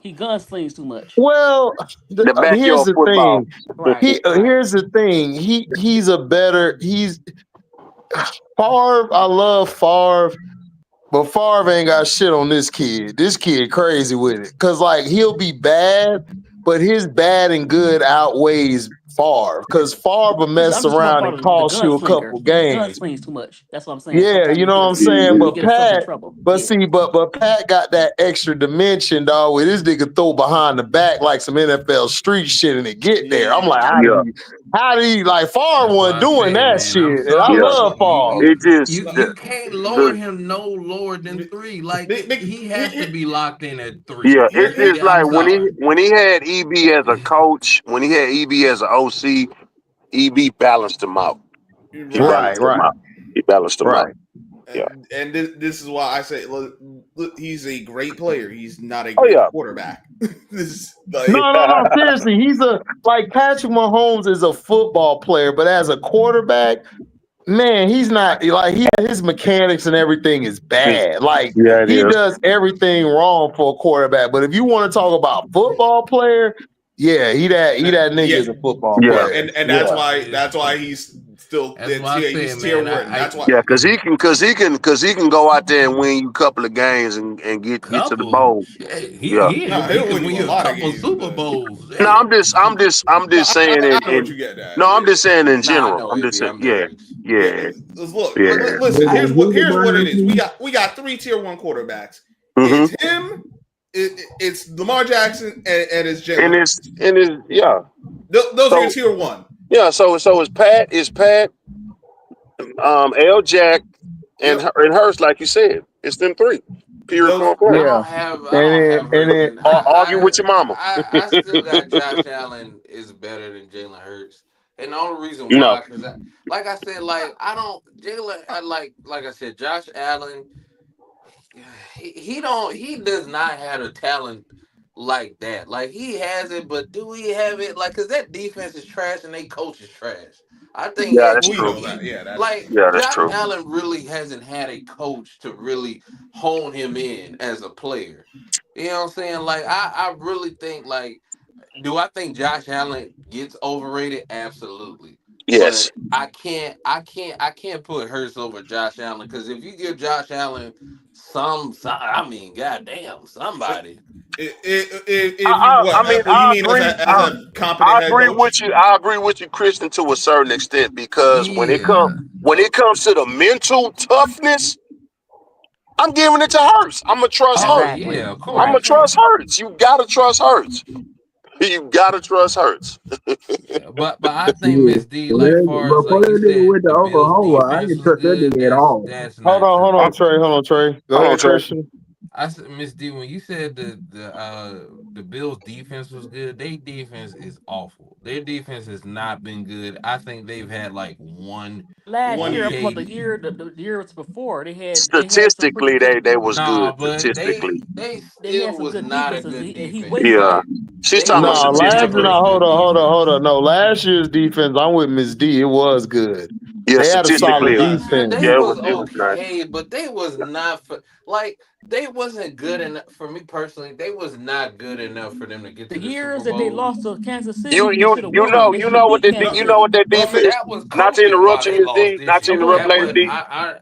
He gunslings too much. Well, the here's backyard the football. thing. Right, right. Here's the thing. He's Favre. I love Favre, but Favre ain't got shit on this kid. This kid crazy with it. Cause like he'll be bad, but his bad and good outweighs Favre. Cause Favre will I'm mess just talking around and about the cost you a gunslinger. couple He games. gunslings too much. That's what I'm saying. Yeah, Sometimes you know what I'm saying? he But get himself in Pat, trouble. but Yeah. see, but Pat got that extra dimension, dog, where this nigga throw behind the back like some NFL street shit and it get there. I'm like, Yeah. Yeah, how did he like Favre That's why wasn't I doing said, that man, I'm shit? And I yeah. sorry. love Favre. It just No. You can't lower the him no lower than three. Like he has to Here, be locked in at three. yeah. It's here, just I'm like sorry. when he had EB as a coach, when he had EB as an OC, EB balanced him out. He right. Right, balanced him right, out. He balanced him out. right. Yeah. And this is why I say look, he's a great player. He's not a Oh great yeah. quarterback. This is like No. Seriously, he's a like Patrick Mahomes is a football player, but as a quarterback, man, he's not like his mechanics and everything is bad. Like Yeah, it he is. does everything wrong for a quarterback. But if you want to talk about football player, yeah, he that nigga yeah, is a football Yeah. player. and Yeah. that's why he's still That's why I he's said, tier man. one. That's why Yeah, cause he can go out there and win you a couple of games and get to the Couple. bowl. Shit, Yeah. no, he he'll can win win you a you a lot of couple games, Super but Bowls. No, Shit. I'm no, just saying I know what you get at. no, I'm just saying in Nah, I general. know, I'm just AB. saying, I'm yeah, just Yeah, yeah, look, yeah. listen. I Here's what it is. We got three tier one quarterbacks. Mm-hmm. It's him. it's Lamar Jackson and it's Jalen And Hurts. it's yeah. Those are your So tier one. yeah, so it's Pat, L Jack Yep. and Hurst, like you said. It's them three. Period Those. point blank. Yeah, I don't have and Hurts it in. Argue with your mama. I still got Josh Allen is better than Jalen Hurts, and the only reason No. why, because like I said, like I don't Jalen, like I said, Josh Allen, he don't he does not have a talent like that. Like he has it, but do he have it? Like, cause that defense is trash and they coach is trash. I think Yeah, had that's We true. know that. Yeah, that's true. like Yeah, that's Josh true. Allen really hasn't had a coach to really hone him in as a player. You know what I'm saying? Like I really think like, do I think Josh Allen gets overrated? Absolutely. Yes. But I can't put Hurts over Josh Allen, because if you give Josh Allen some I mean, goddamn, somebody. If you I mean, you mean as a I competent head agree with coach? you. I agree with you, Christian, to a certain extent, because Yeah. when it comes to the mental toughness, I'm giving it to Hurts. I'm gonna trust Oh Hurts. yeah, Exactly. of I'm gonna course. Right. trust Hurts. You gotta trust Hurts. You gotta trust Hurts. Yeah, but I think Yeah. Miss D, like far as Before like you that nigga said, went to the Bills Oklahoma, I defense didn't was trust that good. nigga at all. That's hold not on, hold true. on, Hold Trey, hold on, Trey. Go on, ahead, Trey. Christian. I said, Miss D, when you said the Bills defense was good, their defense is awful. Their defense has not been good. I think they've had like Last One one year, year. about K. the years before, they had some pretty Statistically, good. they was good. Nah, but Statistically, they They had still some was good not a defenses, good and he defense. wasted yeah. them. Like She's they talking about was No, last year, never statistically. a no, hold good on, hold on, hold defense. on. No, last year's defense, I'm with Miss D. It was good. Yeah, They had a statistically, solid Last year defense. they yeah, was it was nice. okay, but they was not for like they wasn't good enough for me personally. They was not good enough for them to get The to the Super years that they Bowl. lost to Kansas You City, they you should have you won. know They you should have know what beat that Kansas you know what City. that Well, defense. That was Not to coaching why interrupt you, they Miss lost D. this Not to No, year. go interrupt, ahead, That go Lady was ahead. D.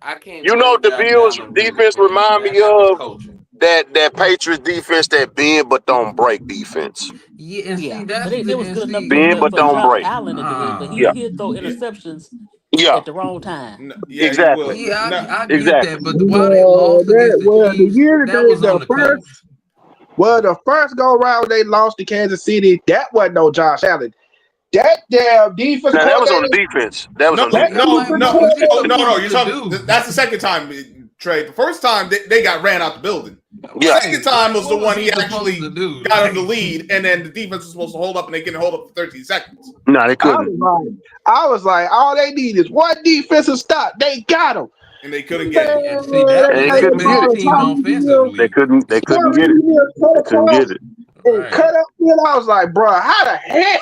I can't You know what blame the Josh Bills Allen really defense for that. remind me That was of? coaching. That Patriots defense, that bend but don't break defense. Yeah, and see Yeah, but that's they the was and good enough see Bend but for don't Josh break. Allen to do it, but Yeah, he'd throw yeah, interceptions yeah, at the wrong time. yeah, he exactly, will. yeah, No, I get that, exactly. but why they lost against the The Chiefs, year that that was they on the the first coach. the first go round they lost to Kansas City, that wasn't no Josh Allen. That damn defense Now that was on coordinator, the defense. That was no, on that Yeah, defense. no, defense like no, what was he oh, no, no. coordinator, You're supposed to talking. do? That's the second time, Trey. The first time they got ran out the building. The Yeah, second Right, time like was the what was one he he supposed to actually do? got him the Like, lead, and then the defense was supposed to hold up, and they couldn't hold up for 13 seconds, no, they I couldn't. was like, all they need is one defensive stop. They got him. and they couldn't get Man, it. and see, that they And they makes gave couldn't the get this ball it. to team Tyreek Hill. They offensively. couldn't. They couldn't get it. Tyreek Hill cut They couldn't across get it. and cut Right. up field. I was like, bro, how the hell?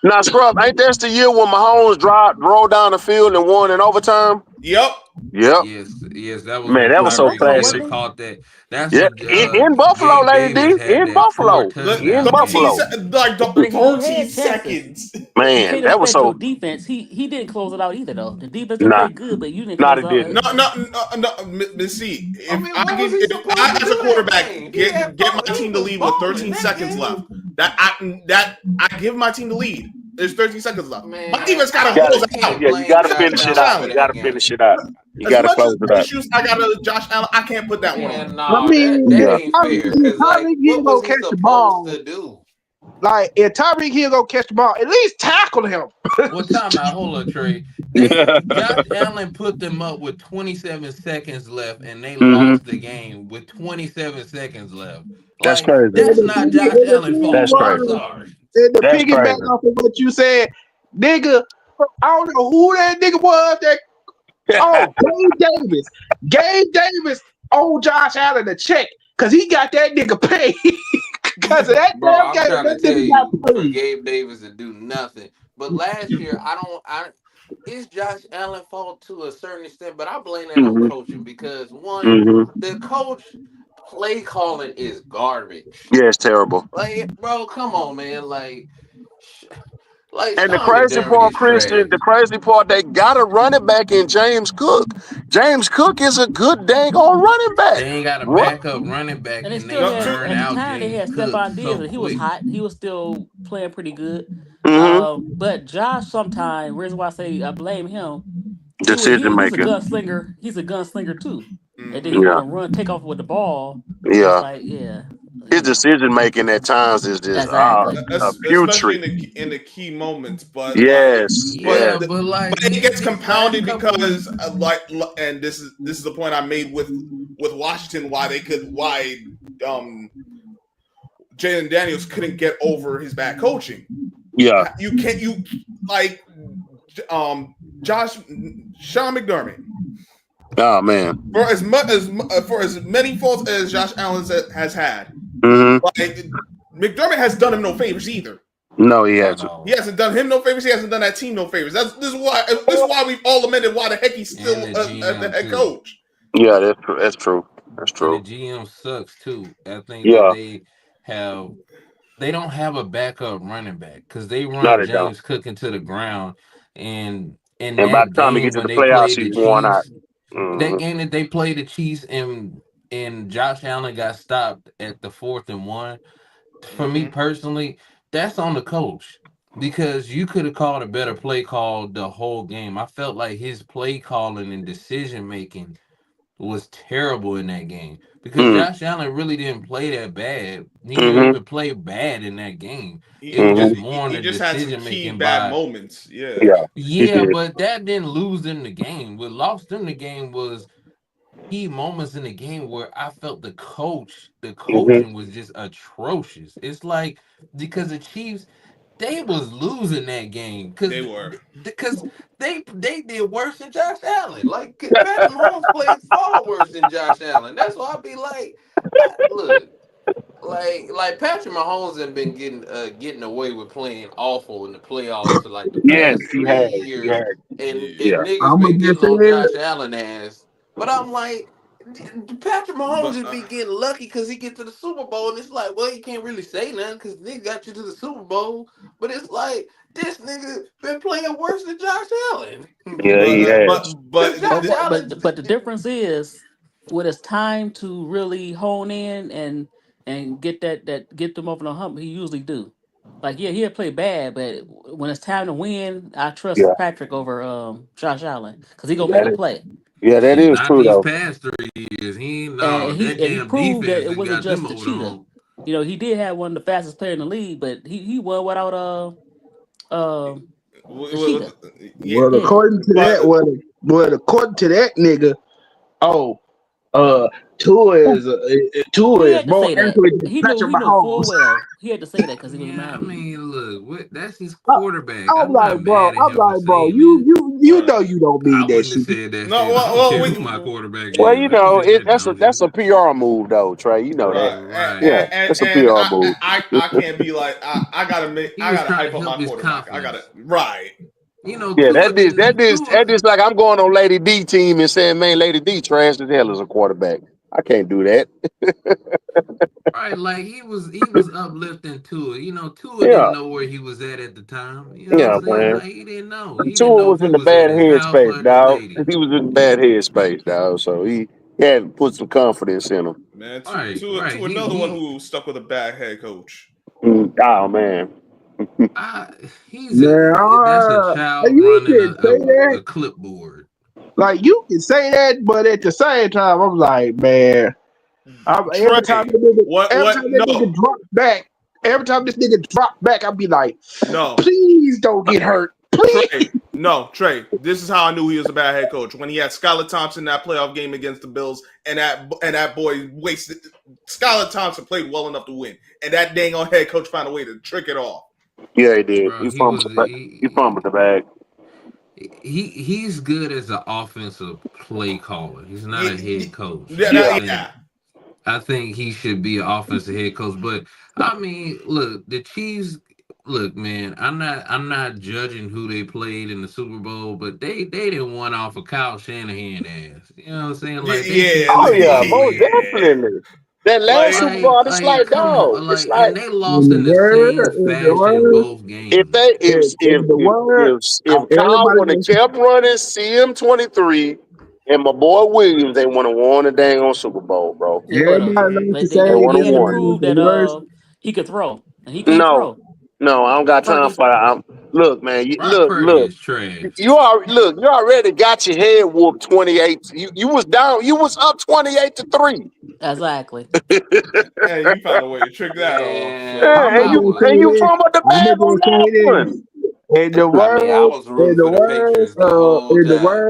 Now, Scrub, ain't that's the year when Mahomes rolled down the field and won in overtime? Yep. Yep. Yes, that was Man, when that was so Both of Tyreek them, Hill wasn't classic. they? caught that. That's Yeah, when in Buffalo, Gabe Lady Davis D, had in that four Buffalo, in touchdown 13 Buffalo. game. like But he 14 had chances. seconds. You Man, can't that was expect your so. defense. He didn't close it out either though. The defense didn't Nah, play good, but you didn't not close it it out. didn't. No, see, I mean, what was he if I supposed to as a do that quarterback game? He had get my he team to was lead with balling 13 that seconds left, game. I give my team the lead. There's 13 seconds left. My Man, defense got to Got I close it. out. can't Yeah, you blame got to Josh finish it Josh Allen out. for You Allen. got that to finish game. it out. You As got to much close it out. issues I got with Josh Allen, I can't put that one on Man, him. I no, that mean, Yeah. ain't fair. if Cause like, Tyreek Hill what was go he catch the supposed ball, to do? like if Tyreek Hill go catch the ball, at least tackle him. Well, time out. Hold up, Trey. They Josh Allen put them up with 27 seconds left, and they hmm lost the game with 27 seconds left. That's Like crazy. And that's the not thing, Josh and the Allen's thing fault. That's I'm crazy. was, sorry. and the That's piggyback crazy. off of what you said, nigga, I don't know who that nigga was that. Oh, Gabe Davis. Gabe Davis owed Josh Allen a check because he got that nigga paid. Because of that Bro, damn I'm game, trying to that tell nigga you, got for paid. Gabe Davis to do nothing. But last year, I don't. I It's Josh Allen fault to a certain extent, but I blame that on hmm coaching because one, hmm the coach play calling is garbage. Yeah, it's terrible. Like, bro, come on, man. Sh- like And the Sean crazy McDermott part, is Christian, trash. the crazy part, they got a running back in James Cook. James Cook is a good dang on running back. They ain't got a What? backup running back, And they and they still No, had two, burn at the out time they James had Cook Stephon Diggs, so and he was quick. hot. He was still playing pretty good. hmm But Josh, sometimes reason why I say I blame him, Decision he's a making. gunslinger. He's a gunslinger too, and then he mm-hmm. Yeah, want to run, take off with the ball, and it's yeah. like, yeah. His decision making at times is just Exactly. especially putrid. in the key moments. But Yes, Yeah, yes, but like but it gets these last compounded couple, because and this is the point I made with Washington why they could why um Jalen Daniels couldn't get over his bad coaching. yeah. You can't you like Josh Sean McDermott Oh man. for as many faults as Josh Allen has had, Hmm. like McDermott has done him no favors either. No, he at hasn't. He all. hasn't done him no favors. He hasn't done that team no favors. This is why we've all lamented why the heck he's And still the the GM head too. coach. Yeah, that's true. That's And the true. GM sucks too. I think that Yeah. have they don't have a backup running back because they No, run they don't. James Cook into the ground. And in And by that the time he game gets to when the they playoffs, played he's the worn out. Chiefs, that Hmm. game that they played the Chiefs and Josh Allen got stopped at the 4th and 1. For me Mm-hmm. personally, that's on the coach because you could have called a better play call the whole game. I felt like his play calling and decision making was terrible in that game because Hmm. Josh Allen really didn't play that bad. He didn't Hmm. even play bad in that game. It He was just just Hmm. more on he the just had some decision key making bad by moments. Yeah, Yeah, he yeah, did. but that didn't lose them the game. What lost them the game was key moments in the game where I felt the Hmm. coaching was just atrocious. It's like because the Chiefs, they was losing that game they were. because they did worse than Josh Allen. Like Patrick Mahomes played far worse than Josh Allen. That's why I be like, look. Like Patrick Mahomes have been getting away with playing awful in the playoffs for like the Yes, past he 3 has. He years, has. Yeah. and Yeah. niggas I'm been gonna just getting say on this. Josh Allen ass. But I'm like, Patrick Mahomes But just be getting lucky because he get to the Super Bowl, and it's like, well, you can't really say nothing because nigga got you to the Super Bowl. But it's like this nigga been playing worse than Josh Allen Yeah, he has. because but Josh Allen. But the difference is when it's time to really hone in and get get them over the hump, he usually do. Like yeah, he'll play bad, but when it's time to win, I Yeah, trust Patrick over Josh Allen because he gonna make that a is. play. Yeah, that Shit, is not true these though. past 3 years. He ain't no And that he damn proved that defense it that wasn't got them just the over the cheetah. hump. You know, he did have one of the fastest player in the league, but he won without uh the cheetah. yeah, Well, Yeah, according to that, but well, according to that nigga, oh, uh, well, Tua he is had to more say that. accurate than Patrick He knew full Mahomes. well he had to say that because he was Yeah, mad I at you. mean, look, that's his I, quarterback. I'm I'm not like, mad at him for saying you that. you you uh, know you don't I mean that wouldn't have shit. said that no, shit. I don't care we who my quarterback Well, is. you I can know, say that, don't that's you? a PR move though, Trey. You know that. right Right. Yeah, that's a and PR move. I can't be like He I was gotta trying to hype up help my his quarterback. I gotta confidence. right. Tua Yeah, didn't. Tua, that is like I'm going on Lady D team and saying, man, Lady D trash as hell as a quarterback. I can't do that. right? Like he was uplifting Tua. Tua didn't Yeah, know where he was at the time. You know what I'm yeah, saying? man. Like he didn't know. He didn't Tua know was if he in the was at bad his house or headspace, at the dog. stadium. He was in the bad headspace, dog. So he had to put some confidence in him. Man, Right, right. to He another one he who stuck with a bad head coach. Oh man. I he's Man, a that's a child you running can say that, a clipboard. like you can say that, but at the same time, I'm like, man, Trey, every what? time that nigga No, drop back, every time this nigga drop back, I'll be like, no. please don't get hurt, please. Trey, no, Trey. This is how I knew he was a bad head coach when he had Skylar Thompson in that playoff game against the Bills, and that boy wasted. Skylar Thompson played well enough to win, and that dang on head coach found a way to trick it off. Yeah, he did. Bro, he was He fumbled the bag. he's good as an offensive play caller. He's not Yeah, a head coach. yeah, And I yeah. think I think he should be an offensive head coach. But I mean, look, the Chiefs. Look, man, I'm not judging who they played in the Super Bowl, but they didn't won off of Kyle Shanahan ass. You know what I'm saying? Like they Yeah, can't Oh really yeah, most play. yeah. definitely. That last Like, Super Bowl, it's Like, like, come on, dog. It's like, like and they In lost the in the word, same in the fashion word, both if games. they in the word, if Kyle everybody would have gonna kept running CM23 and my boy Williams, they would have won the dang on Super Bowl, bro. They would have, everybody mhm. likes to but say They would he have had to everybody won. is prove the that worst. he could throw, and he can't No, throw. no, I don't got Like time they for that. Look, man. Brock Purdy is trash. You already got your head whooped 28. You was down. You was up 28-3. Exactly. Hey, you found a way to trick that off. Man, So I'm And just I you gonna was. say and you this. fumbled the I'm bag just on gonna that say one. this. In the I mean, I words, was rooting for the Patriots the whole time.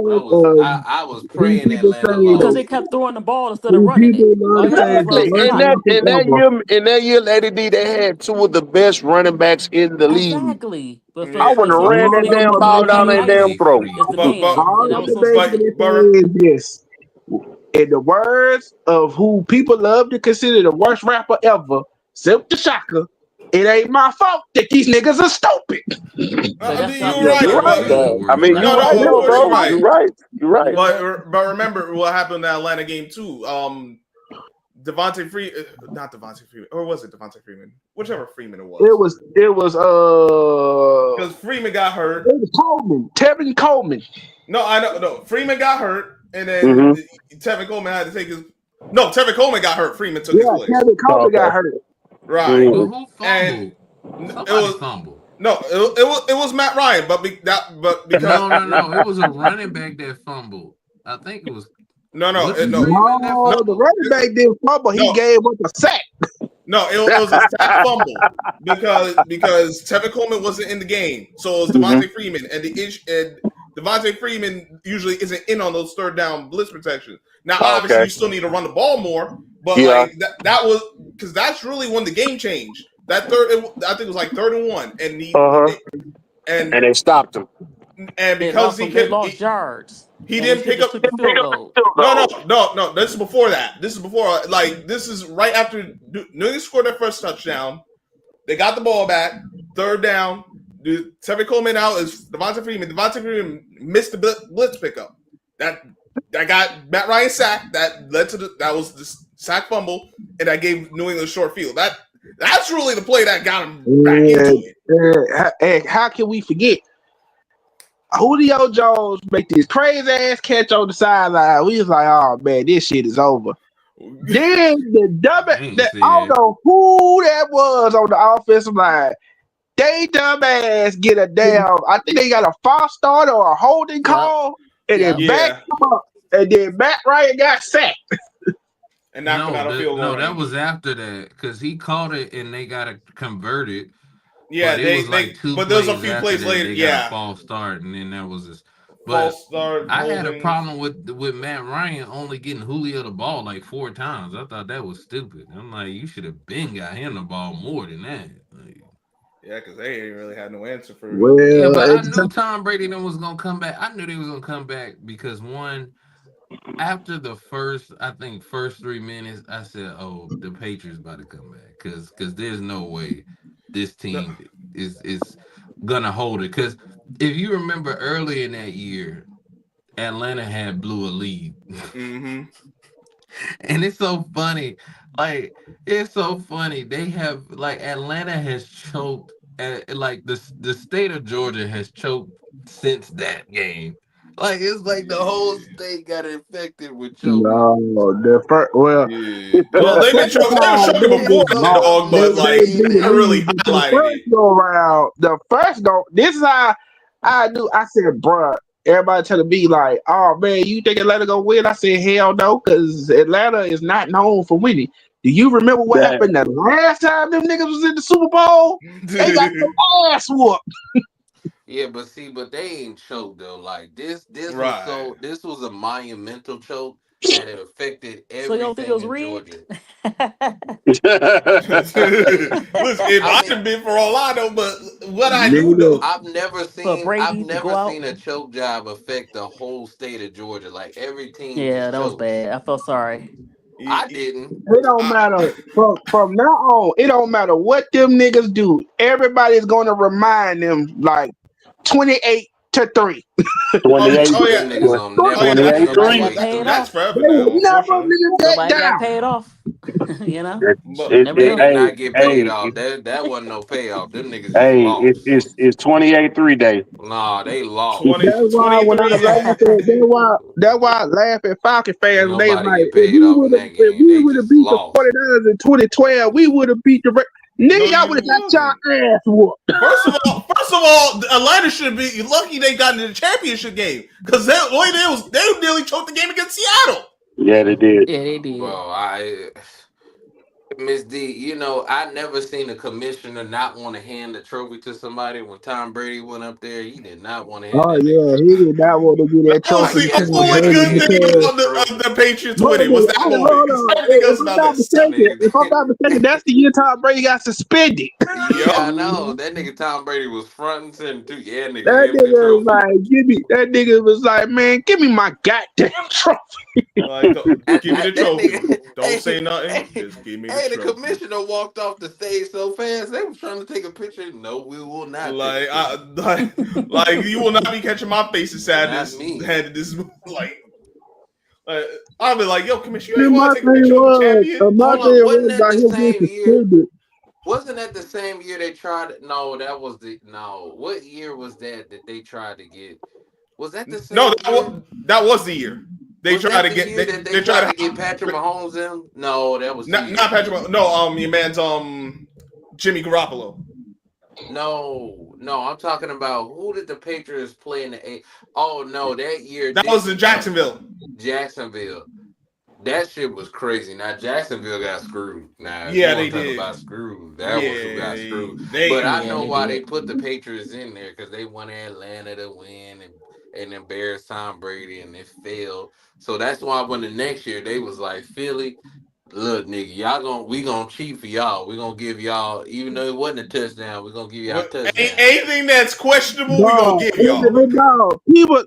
I was these praying people Atlanta say Because the they lost. kept throwing the ball instead of these running it. people love All to you had to do say was the run Exactly. the worst And clock. record ever. in that year, Lady D, they had two of the best running backs in the league. Exactly. But I yeah, for wouldn't have some ran reason that they All didn't damn want I'm to ball go down Pat that making damn Ice throat. as the Twenty-three. but man. And all that was I'm so but basically stupid. but saying is this. In the words of who people love to consider the worst rapper ever, Silk the Shocker, it ain't my fault that these niggas are stupid. But I that's mean, not you're Yeah, that's you're right. not right, He is But the though. I worst mean, you're no, rapper no, right of though, ever. course you're bro. right. You're right. You're you right. know what? But remember what happened in that Atlanta game too. Devontae Free, not Devontae Freeman, or was it Devontae Freeman? Whichever Freeman it It was, was it was because Freeman got hurt. it was Coleman, Tevin Coleman. No, I know. No, Freeman got hurt, and then Mm-hmm. Tevin Coleman had to take his. No, Tevin Coleman got hurt. Freeman took his Yeah, place. Tevin Coleman got Okay. hurt. Right, But Mm-hmm. who and fumbled? it Somebody was fumbled. no, it was Matt Ryan, but because No. It was a running back that fumbled. I think it was. no, Was it no, Freeman that no, No, the fumbled? running back didn't fumble. He no, gave up a sack. no. It was a sack fumble because Tevin Coleman wasn't in the game, so it was Mm-hmm. Devontae Freeman, and Devontae Freeman usually isn't in on those third down blitz protections. Now, obviously, Okay. you still need to run the ball more, but Yeah. like that was because that's really when the game changed. That I think it was like 3rd and 1, and Uh-huh. and And they stopped him. They because lost he some they kept lost yards. he And they didn't should pick just up. took the field goal. No. This is before that. This is before this is right after New England scored their first touchdown. They got the ball back. 3rd down. Tevin Coleman out is Devontae Freeman. Devontae Freeman missed the blitz pickup. That got Matt Ryan sacked. That led to that was the sack fumble, and that gave New England a short field. That's really the play that got him back into And, it. and how can we forget? Julio Jones make this crazy ass catch on the sideline. We was like, oh man, this shit is over. Then the dumb I ain't that see I don't that. know who that was on the offensive line. They dumbass get a damn. I think they got a false start or a holding Yep. call, and then Yep. back Yeah, them up, and then Matt Ryan got sacked. and knocked him out of field goal That range. was after that because he caught it and they got to convert it. Yeah, But it was like two but there was a plays few after plays that later. they got a Yeah, false start, and then that was just. But false start I had a holding. problem with Matt Ryan only getting Julio the ball like 4 times. I thought that was stupid. I'm like, you should have been got him the ball more than that. Like, Yeah, because they ain't really had no answer for him. yeah, Well, but at I the knew time, Tom Brady then was gonna come back. I knew they was gonna come back because one, after the first, I think first 3 minutes, I said, "Oh, the Patriots about to come back," because there's no way this No. team is gonna hold it. Because if you remember early in that year, Atlanta had blew a lead, Mm-hmm. and it's so funny. Like it's so funny. They have like Atlanta has choked. Like the state of Georgia has choked since that game. Like it's like the whole state got infected with choking. no, the first, Yeah. Well, the they've been second choking. They were time choking they before just It's then, lost. dog. They But they like insane beat that the that really league, but the highlighted first it. go around, the first go. This is how I knew. I said, bruh, everybody telling me like, oh man, you think Atlanta gonna win? I said, hell no, because Atlanta is not known for winning. Do you remember what That happened the last time them niggas was in the Super Bowl? They got their ass whooped. Yeah, but see, but they ain't choked though. Like Right. this was a monumental choke that it affected So you don't think it everything was in rigged? Georgia. Listen, it I might mean, have been for all I know, but what I do Nigga, know. For I've Brady to go never out? seen a choke job affect the whole state of Georgia. Like every team Yeah, just that was chokes. bad. I felt sorry. Y- I y- didn't. it don't I- matter from now on. It don't matter what them niggas do. Everybody's gonna remind them like 28-3. oh 28, Them yeah, niggas don't oh never yeah. get That's no Somebody 28-3. got that, paid 28-3. that's off. forever They now. will never Unfortunately, live that Somebody got down. paid off. You know? It's but it, Never They it know. did hey not get paid hey off. That wasn't no payoff. Them niggas just hey lost. it's 28-3 day. Nah, they 20, lost. That's why when I 23. laugh at that's why I laugh at Falcon Ain't fans when they was nobody like, get paid off in that if game. we They would have just beat the lost. 49ers in 2012, we would have beat the Nigga, No, y'all you would have got wasn't. your ass whooped. First of all, Atlanta should be lucky they got into the championship game because they nearly choked the game against Seattle. Yeah, they did. Yeah, they did. Well, I Miss D, I never seen a commissioner not want to hand the trophy to somebody. When Tom Brady went up there, he did not want to hand Oh that nigga yeah, the he trophy. did not want to get that That's Like, trophy the to yes, Tom only give Brady good give thing me because this about trophy. the Patriots hold winning was that on, moment. hold Because on. everything else If I'm about not that That sucked. mistaken, if I'm nigga, not mistaken, that's the year Tom Brady got suspended. yeah, I Yup. know. Hmm. That nigga Tom Brady was front and center too. Yeah, nigga, That give me the nigga was trophy. like, give me. That nigga was like, man, give me my goddamn trophy. Like, And give me the that trophy. nigga, Don't hey, say nothing. hey, Just give me the hey, the trophy. commissioner walked off the stage so fast. They was trying to take a picture. No, we will not take a Like, picture. like you will not be catching my face of Not sadness me. handed this. Like, I'll be like, yo, commissioner, you ain't And want to take a picture with the champion? my Hold on, thing wasn't was that about the him being same year? suspended. Wasn't that the same year they tried? No, that was the no. What year was that they tried to get? Was that the No, same year? that was the year they Was tried that to the get. year that they They tried tried to to get Patrick Mahomes in? No, that was two not years ago. Patrick. No, your man's Jimmy Garoppolo. No, no, I'm talking about who did the Patriots play in the eight? Oh no, that year That was did in Jacksonville. Jacksonville. That shit was crazy. Now Jacksonville got screwed. Now if you Yeah, want they to talk did. about screwed, that was who got Yeah, screwed. But they. I Yeah, know they why they did. put the Patriots in there because they wanted Atlanta to win and embarrass Tom Brady and it failed. So that's why when the next year they was like Philly, look nigga, we gonna cheat for y'all. We gonna give y'all even though it wasn't a touchdown, we gonna give y'all a touchdown. Anything that's questionable, we gonna Dog, give y'all.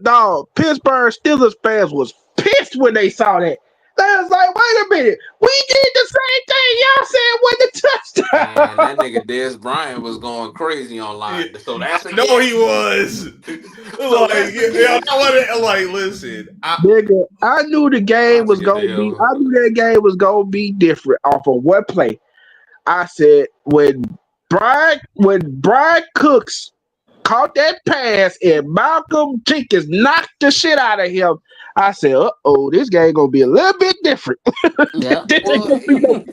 dog, Pittsburgh Steelers fans was pissed when they saw that. They was like, wait a minute, we did the same thing y'all said with the Man, touchdown. that nigga Des Bryant was going crazy Yeah, online. So that's a I know he yes. was. So Like, that's a yeah, yes. I want to like listen. Nigga, I knew the game About to was get gonna the be. hell. I knew that game was gonna be different off of one play. I said when Brian Cooks caught that pass and Malcolm Jenkins knocked the shit out of him, I said, "Uh-oh, this game gonna be a little bit different." Yep. This ain't Well, gonna be no.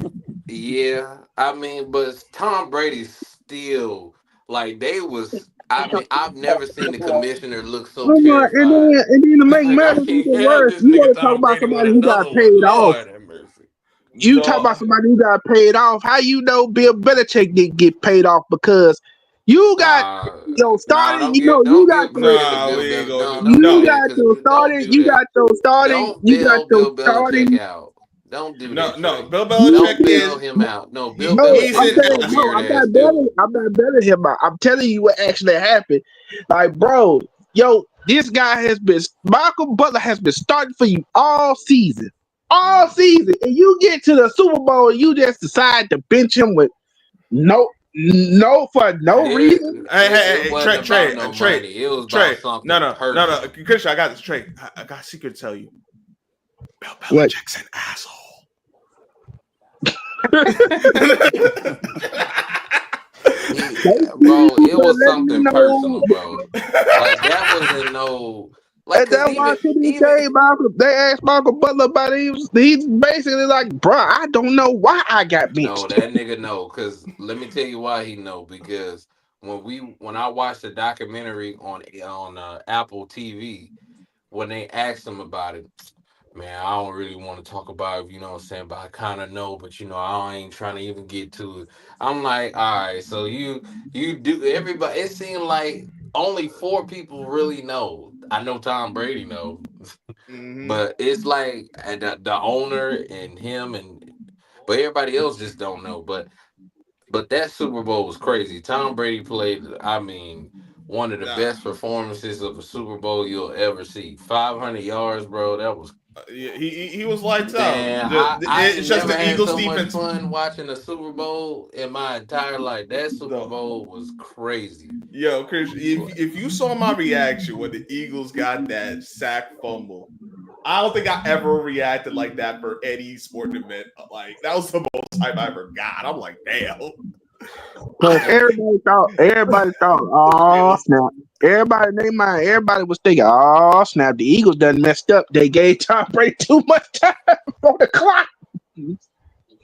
yeah. I mean, but Tom Brady's still like they was. I mean, I've never seen the commissioner look so Come on, terrified. and then to make Like I matters can't even have worse, this you nigga want to talk Tom about Brady with somebody who got another one. paid off. Lord have mercy. You talk about Dog. somebody who got paid off. How you know Bill Belichick didn't get paid off because you got Nah, your nah. starting. You know, Don't give credit to Nah, Bill we ain't Bel. gonna No, do. don't do you No, that got because your don't starting. do You that. got your starting. Don't You got bail your Bill Belichick starting. out. Don't do no, that, no. Trey. Bill You, Don't Belichick bail is him out. No, Bill no, he's I'm Belichick in is saying no house. no. weird I'm ass not betting. dude. I'm not betting him out. I'm telling you what actually happened. Like, bro, yo, this guy has been. Michael Butler has been starting for you all season, and you get to the Super Bowl, and you just decide to bench him with for no reason. It wasn't about Trey, no money. It was about Trey. No, something no, no, no. personal. Christian, I got this. Trey, I got a secret to tell you. Bill What? Belichick's an asshole. Bro, it was Let me something know. personal, bro. Like that wasn't no like And cause that's why even to this even day, Michael, they asked Michael Butler about it. He's basically like, bro, I don't know why I got no, benched. that nigga know. Cause let me tell you why he know. Because when I watched the documentary on Apple TV, when they asked him about it, man, I don't really want to talk about it, you know what I'm saying? But I kind of know, but I ain't trying to even get to it. I'm like, all right, so you do everybody. It seemed like only four people really know. I know Tom Brady know, hmm but it's like the owner and him but everybody else just don't know. But that Super Bowl was crazy. Tom Brady played, I mean, one of the Nah, best performances of a Super Bowl you'll ever see. 500 yards, bro. That was yeah, he was lights out. Man, I ain't It's just never the had Eagles so much defense. fun watching a Super Bowl in my entire life. That Super Though, Bowl was crazy. yo, Chris, if you saw my reaction when the Eagles got that sack fumble, I don't think I ever reacted like that for any sporting event. Like that was the most hype I ever got. I'm like, damn. Because everybody thought, oh snap. Everybody in their mind, everybody was thinking, oh snap, the Eagles done messed up. They gave Tom Brady too much time on the clock.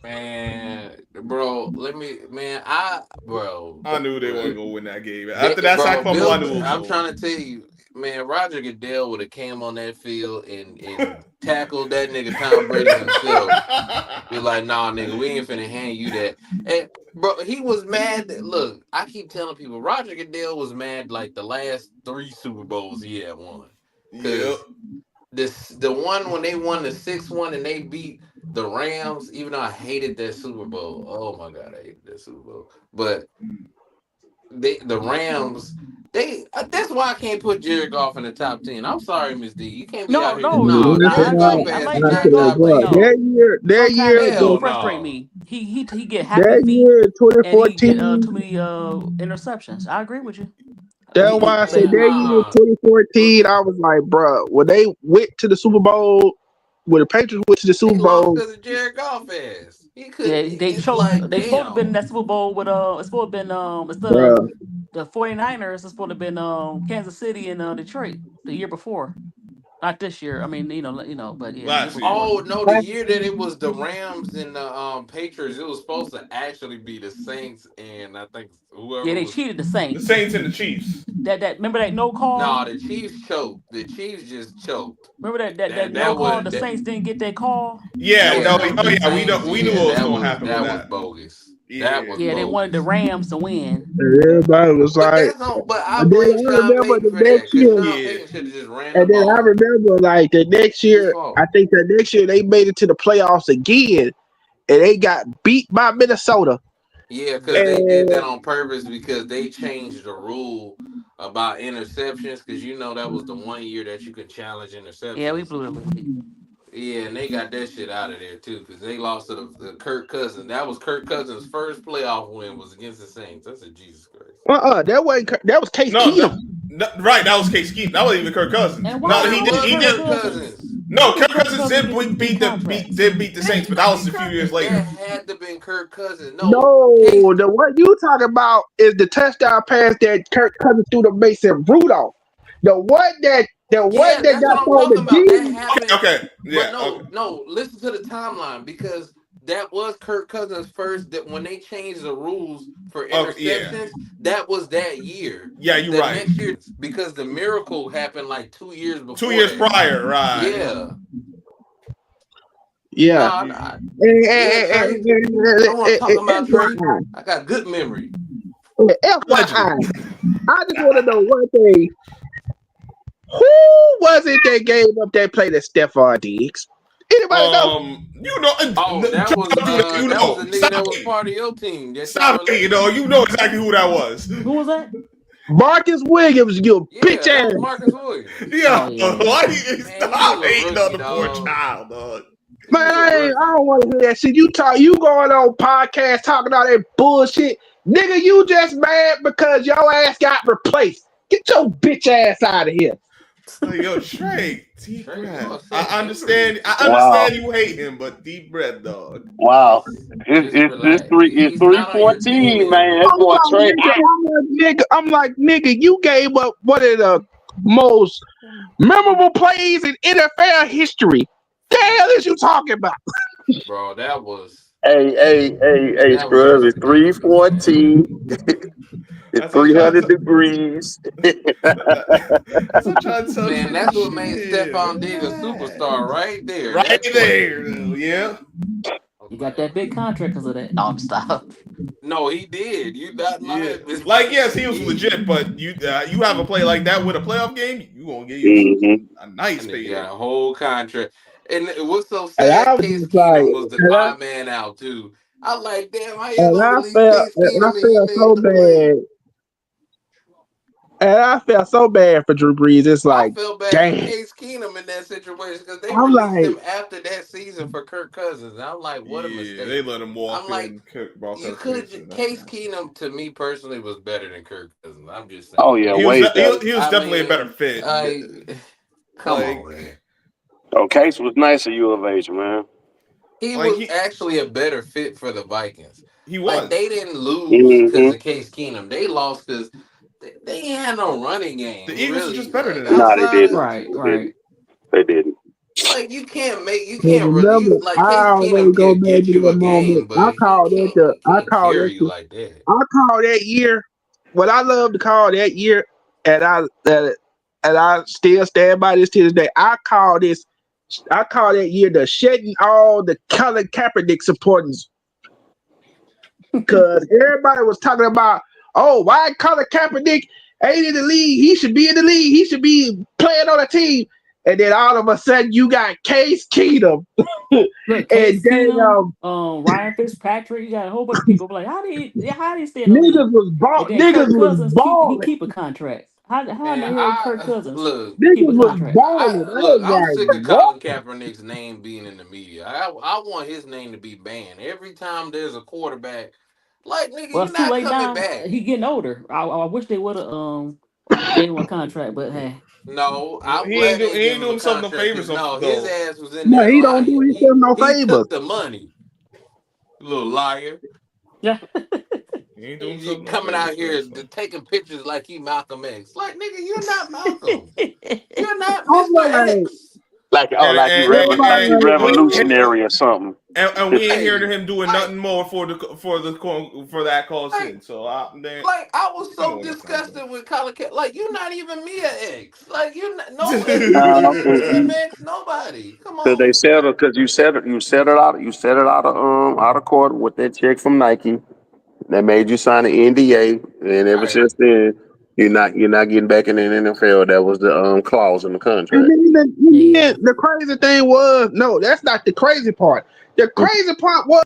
Man, bro, let me, man, I, bro, I knew they bro, weren't gonna win that game. After that sack bro, fumble, I Bill, knew it was I'm over. trying to tell you, man, Roger Goodell would have came on that field and tackled that nigga Tom Brady himself. Be like, nah, nigga, we ain't finna hand you that. And bro, he was mad. Look, I keep telling people, Roger Goodell was mad like the last three Super Bowls he had won, Yep. because the one when they won the sixth one and they beat the Rams, even though I hated that Super Bowl. Oh my god, I hated that Super Bowl. But the Rams, that's why I can't put Jared Goff in the top 10. I'm sorry, Miss D. You can't be No, out here. no, No, no. I Jared Goff agree. I has like I not Jared said, Goff, top but bro, 10. no. that Sometimes year, he Hell frustrate no. me. He get happy that feet year, and he get too 2014. many interceptions. I agree with you. That's He why I said but Man, that year, 2014. I was like, bro, when they went to the Super Bowl, when the Patriots went to the They Super lost Bowl, because of Jared Goff ass. He could. yeah, they It's choked. like, They supposed to been in damn. that Super Bowl with it's supposed to been instead of bro. the 49ers, it's supposed to been Kansas City and Detroit the year before. Not this year. I mean, but yeah, the year Last year. before. Oh no, the year that it was the Rams and the Patriots, it was supposed to actually be the Saints and I think Yeah, whoever they was. cheated the The Saints. Saints and the Chiefs. That remember that no call? Nah, the Chiefs choked. The Chiefs just choked. Remember that no That call? was The that. Saints didn't get that call. Yeah, Yeah, no, the oh the yeah, Saints. we knew Yeah, what was gonna happen with that was that. bogus. That Yeah. was Yeah, they wanted the bogus. Rams to win. And everybody was But like, that's on. But I and then blame I Sean remember Payton the for that next because year, Sean Yeah. Payton should have just ran the and then I ball. remember like the next His year, fault. I think the next year they made it to the playoffs again, and they got beat by Minnesota. Yeah, because The they did And that on purpose because they changed the rule about interceptions because that was the one year that you could challenge Yeah, we interceptions. blew the lead. Yeah, and they got that shit out of there too because they lost to the Kirk Cousins. That was Kirk Cousins' first playoff win was against the Saints. I said, Jesus Christ. that was Case no, Keenum. no, right, that was Case Keenum. That wasn't even Kirk Cousins. And No, No, why it he why did. did was He Kirk did. Kirk Cousins Cousins. No, why did Kirk Kirk Cousins Cousins did get these big contracts? did beat the That Saints, but that couldn't was be a few Kirk. years That later. had to been Kirk Cousins. No, Case. No, the what you talking about is the touchdown pass that Kirk Cousins threw to Mason Rudolph. The one Yeah, that that's what got I'm thrown to talking about. That Jesus. Okay, happened, okay, but yeah, okay. no. Listen to the timeline because that was Kirk Cousins' first. That when they changed the rules for Okay, yeah, interceptions, that was that year. yeah. You're The right. next year, because the miracle happened like 2 years Two before years that. prior, right? Yeah, Yeah. nah, You- nah. And, Yeah, and, Trey. I and, want to talk about Trey. FYI, I got good memory. Allegedly. FYI, I just want to know one thing. Who was it that gave up that play to Stephon Diggs? Anybody know? You know, Oh, that was you a know. nigga that Stop was it. part of your team that y'all Stop were it. You losing know, to. you know exactly who that was. Who was that? Marcus Williams, you bitch Yeah, that ass. was Marcus Williams. Oh Yeah, yeah. why you Man, he was stop a hating on rookie, the poor dog. child, dog? He Man, was a I rookie. don't want to hear that shit. You going on podcast talking all that bullshit. Nigga, you just mad because your ass got replaced. Get your bitch ass out of here. Like, yo, Trey, deep Trey, you breath. are setting I injuries. Wow. understand you hate him, but deep breath, dog. Wow. Just It's relax. three it's He's three not on your team fourteen, man. anymore. That boy Trey. I'm like, nigga, you gave up one of the most memorable plays in NFL history. The hell is you talking about? Bro, Hey, that was Scrub, just it's nasty, man. 314. It's That's what I'm trying 300 to. degrees. That's what I'm trying to tell Man, Trey. that's what made Shit, Stephon Diggs a superstar relax. right there. Right That play. there, though. Yeah. Oh, He got man. that big contract because of that. No, I'm stop. No, he did. You not Yeah. lying. Like, yes, he was He legit, but you have a play like that with a playoff game, you gonna get you hmm a that nice nigga got payday. a whole contract. And what's so And I sad, was Case just like, Keenum was the odd man out too. I like, damn, how y'all and gonna I release felt, Case and I Keenum and he felt made so the play? bad, and I felt so bad for Drew Brees. It's I like, felt bad for damn. Case Keenum in that situation because they I'm released like, him after that season for Kirk Cousins. And I'm like, what a Yeah, they mistake. let him I'm walk like, in. Kirk ball you Kirk could face, have and that's Case fine. Keenum to me personally was better than Kirk Cousins. I'm just Oh, saying. yeah, He was way better. he was I definitely a better mean, fit. come Like on, man. Oh, Case was nice of U of H, man. He like was actually a better fit for the Vikings. he Like they was. didn't lose because hmm of Case Keenum. They lost because they ain't had no running The game. Eagles are Really, just better like than them. No, they outside of didn't. Right, They didn't. right. They didn't. like you And can't really remember, like I Case Keenum always go can back get to you that a moment. game, but he I can't called that carry you like that. I call that year. What I love to call that year, and I still stand by this to this day. I call that year the shedding all the Colin Kaepernick supporters because everybody was talking about, oh, why Colin Kaepernick ain't in the league? He should be in the league. He should be playing on a team. And then all of a sudden, you got Case Keenum Look, and Case Keenum, damn Ryan Fitzpatrick. You got a whole bunch of people like, how they stay in the league? And then niggas Kirk was Cousins balling. keep a contract. How in the Man, hell Kirk Cousins look, keep Niggas a was contract? balling. I look. was I'm like, sick of what? Colin Kaepernick's name being in the media. I want his name to be banned every time there's a quarterback. Like nigga, Well, you're it's too not late coming now. back. He getting older. I wish they would have gave him a contract, but hey, No, I'm He ain't glad do they he gave ain't him do a himself no contract because favors no, his though. ass was in No, there he don't do lying. himself no He favors. took the money, little liar. yeah. He ain't do He himself no coming favors out there. here So taking pictures like he Malcolm X. Like nigga, you're not Malcolm. You're not I'm Mister like, X. like he everybody like he like, revolutionary or something. and we ain't heard of Hey, him doing like nothing more for that call like since. So I was ain't so going no contract. disgusted with Colin Kaepernick. Like you're not even Mia X. Like you no No, DMX. Nobody. Come because they on. settled because you set it out of court with that check from Nike. They made you sign an NDA, and ever Right. since then, you're not getting back in the NFL. That was the clause in the and contract. Yeah. then the crazy thing was, no, that's not the crazy part. The crazy part was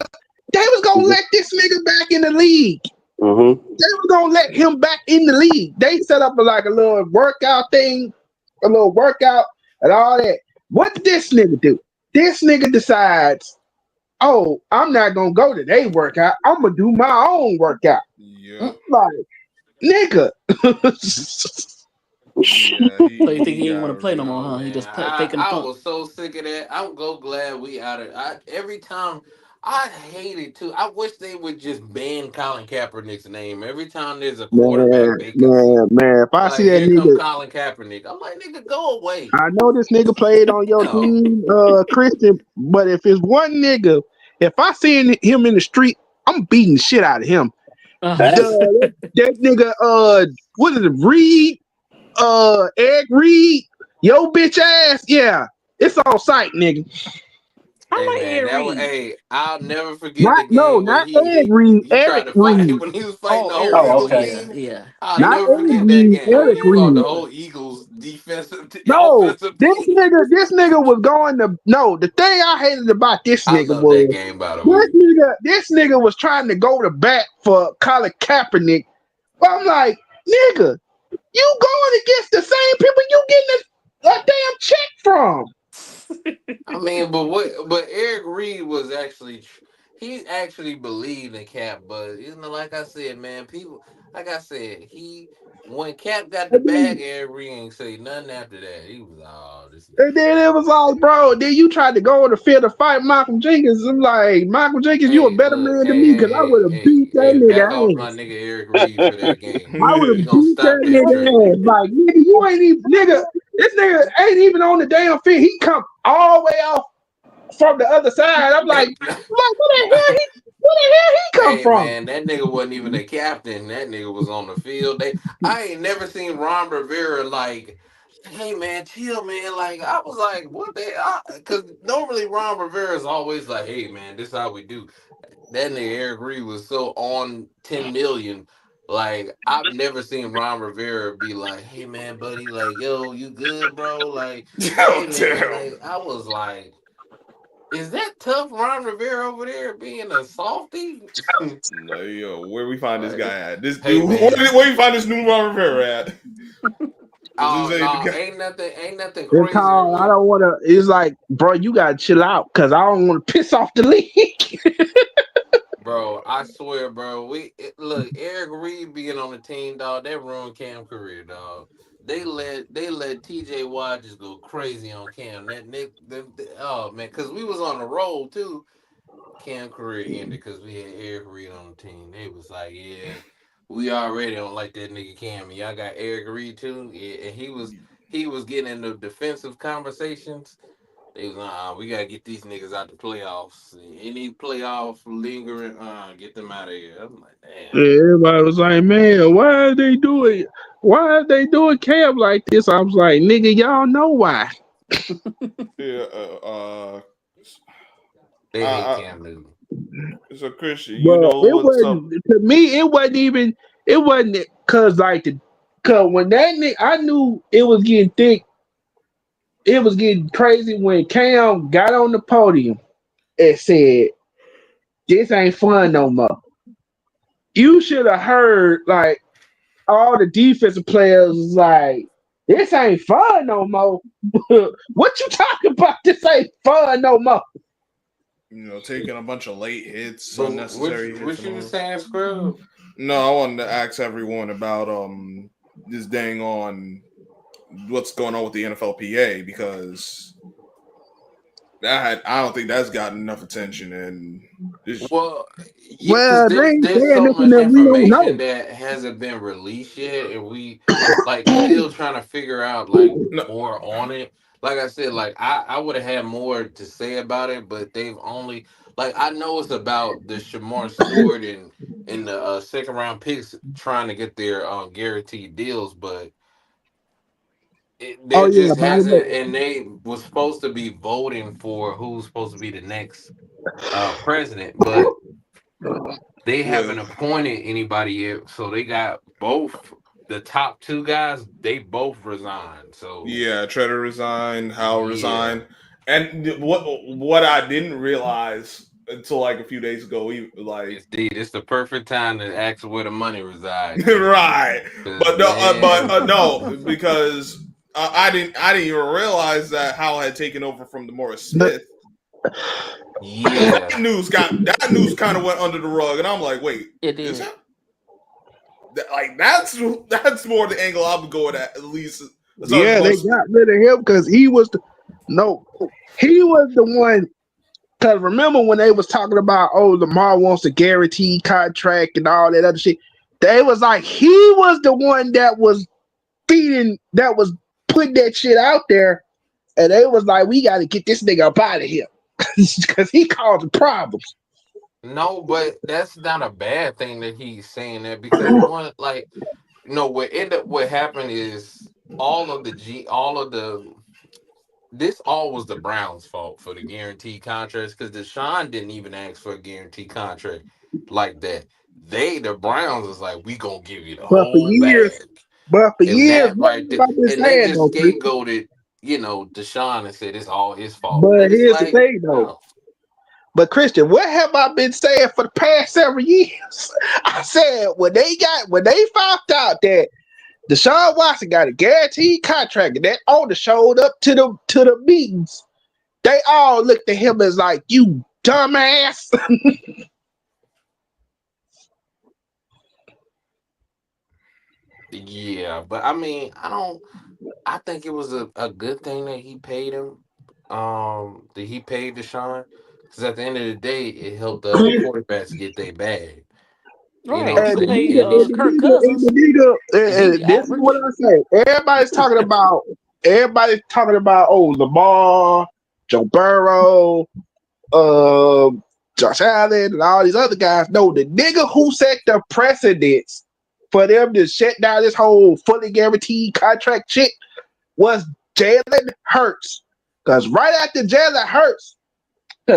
they was gonna let this nigga back in the league. Mm-hmm. They were gonna let him back in the league. They set up like a little workout thing, a little workout, and all that. What did this nigga do? This nigga decides, oh, I'm not gonna go to their workout. I'm gonna do my own workout. Mm. Yep. Like, nigga. Yeah, So you think he he ain't want got to play no more, Oh huh? He man, just faking the I funk. was so sick of that. I'm so glad we out of. Every time I hate it too. I wish they would just ban Colin Kaepernick's name every time there's a quarterback vacancy. Man. If I see Like that here come nigga, Colin Kaepernick. I'm like nigga, go away. I know this nigga played on your No, team, Christian. But if it's one nigga, if I see him in the street, I'm beating the shit out of him. That nigga, what is it, Reed? Egg Reed, yo bitch ass, yeah, it's on site, nigga. hey I like man, Ed that was Reed. hey. I'll never forget Not the no, game when not Egg Reed, he tried Eric to fight Reed, when he was fighting Oh, the Ed whole Reed. Eagles Yeah, team. yeah. I'll not never Egg forget that Reed, game when Eric he fought the Reed. whole Eagles defensive No, offensive team. this nigga was going to no. The thing I hated about this I nigga love that was game, by the way. this nigga was trying to go to bat for Colin Kaepernick. But I'm like, nigga, you going against the same people you getting a damn check from. I mean, but what? But Eric Reed was actually he actually believed in Cap, but you know, like I said, man, people like I said, he when Cap got the And then bag, Eric Reed ain't say nothing after that. He was oh, this And nigga then here. it was like, bro, then you tried to go on the field to fight Michael Jenkins. I'm like, Michael Jenkins, you a Hey, better look, man than me because I would have beat that back off nigga my ass. nigga Eric Reed for that game. I would We have gonna beat stop that that nigga trend. ass. Like, nigga, you ain't even, nigga, this nigga ain't even on the damn field. He come all the way off from the other side. I'm like, where the hell he come Hey from? man, that nigga wasn't even a captain. That nigga was on the field. I ain't never seen Ron Rivera like, hey man, chill man. Like I was like, what the? Because normally Ron Rivera is always like, hey man, this how we do. That nigga Eric Reed was so on 10 million. Like I've never seen Ron Rivera be like, hey man, buddy, like yo, you good, bro? Like, hey Damn, man, damn. like I was like. Is that tough Ron Rivera over there being a softy? No, yo, where we find this Like, guy at? This hey dude, man. where you find this new Ron Rivera at? Because this Oh ain't the no, guy. ain't nothing It's crazier called, I when don't want to, it's like, bro, you got to chill out because I don't want to piss off the league. bro, I swear, bro, look, Eric Reed being on the team, dog, that ruined Cam career, dog. They let TJ Watt just go crazy on Cam. That Nick oh man, cause we was on the roll too. Cam career ended because we had Eric Reed on the team. They was like, yeah, we already don't like that nigga Cam. And y'all got Eric Reed too. Yeah, and he was getting into defensive conversations. They was we gotta get these niggas out the playoffs. Any playoff lingering, get them out of here. I'm like, Yeah, damn. everybody was like, man, why are they doing? Why are they doing Cam like this? I was like, nigga, y'all know why. Yeah. They hate I, Cam Newton. so Christian, you But know it what's wasn't up? to me. It wasn't even. It wasn't cause like the cause when that nigga, I knew it was getting thick. It was getting crazy when Cam got on the podium and said, "This ain't fun no more." You should have heard like all the defensive players was like, "This ain't fun no more." What you talking about? This ain't fun no more. Taking a bunch of late hits, But what unnecessary hits, what and you all was this. saying, Scrub? No, I wanted to ask everyone about this dang on what's going on with the NFLPA because I don't think that's gotten enough attention and this. Well, yeah, because Well, they there's ain't there's saying so nothing much that we don't information know. that hasn't been released yet, and we like still trying to figure out like No, more on it. Like I said, like I would have had more to say about it, but they've only like I know it's about the Shamar Stewart and the second round picks trying to get their guaranteed deals, but Oh there yeah, just by the way. hasn't, and they was supposed to be voting for who's supposed to be the next president, but they yeah, haven't appointed anybody yet, so they got both the top two guys. They both resigned. So yeah. Treader resigned, Howell yeah, resigned, and what I didn't realize until like a few days ago, like it's the perfect time to ask where the money reside, Chris. right, Because but no, man, no, because I didn't even realize that Howell had taken over from Demorris Smith. And yeah, that news kind of went under the rug, and I'm like, wait, It is did. like that's more the angle I would go at least as far as Yeah, they most. got rid of him because he was the no, he was the one. Because remember when they was talking about Lamar wants a guaranteed contract and all that other shit, they was like he was the one that was that was putting that shit out there, and they was like we got to get this nigga up out of here because he causing problems. no, but that's not a bad thing that he's saying that because one like no, what happened is all of the this all was the Browns' fault for the guaranteed contracts because Deshaun didn't even ask for a guaranteed contract like that. The Browns was like, we gonna give you the But for whole years, bag, but for and years, that what right there, have I been and they saying just though, Chris? scapegoated, Deshaun and said it's all his fault, But but it's here's the like thing though. no, But Christian, what have I been saying for the past several years? I said when they found out that Deshaun Watson got a guaranteed contract and that owner showed up to the meetings, they all looked at him as like, you dumbass. yeah, but I mean, I don't. I think it was a good thing that he paid him. That he paid Deshaun, because at the end of the day, it helped the other quarterbacks get their bag. You know what I'm Right. And I the saying? paid nigga, And it's and the Kirk Cousins, nigga, and he this is what average. I say. Everybody's talking about, Lamar, Joe Burrow, um, Josh Allen, and all these other guys. No, the nigga who set the precedence for them to shut down this whole fully guaranteed contract shit was Jalen Hurts. Because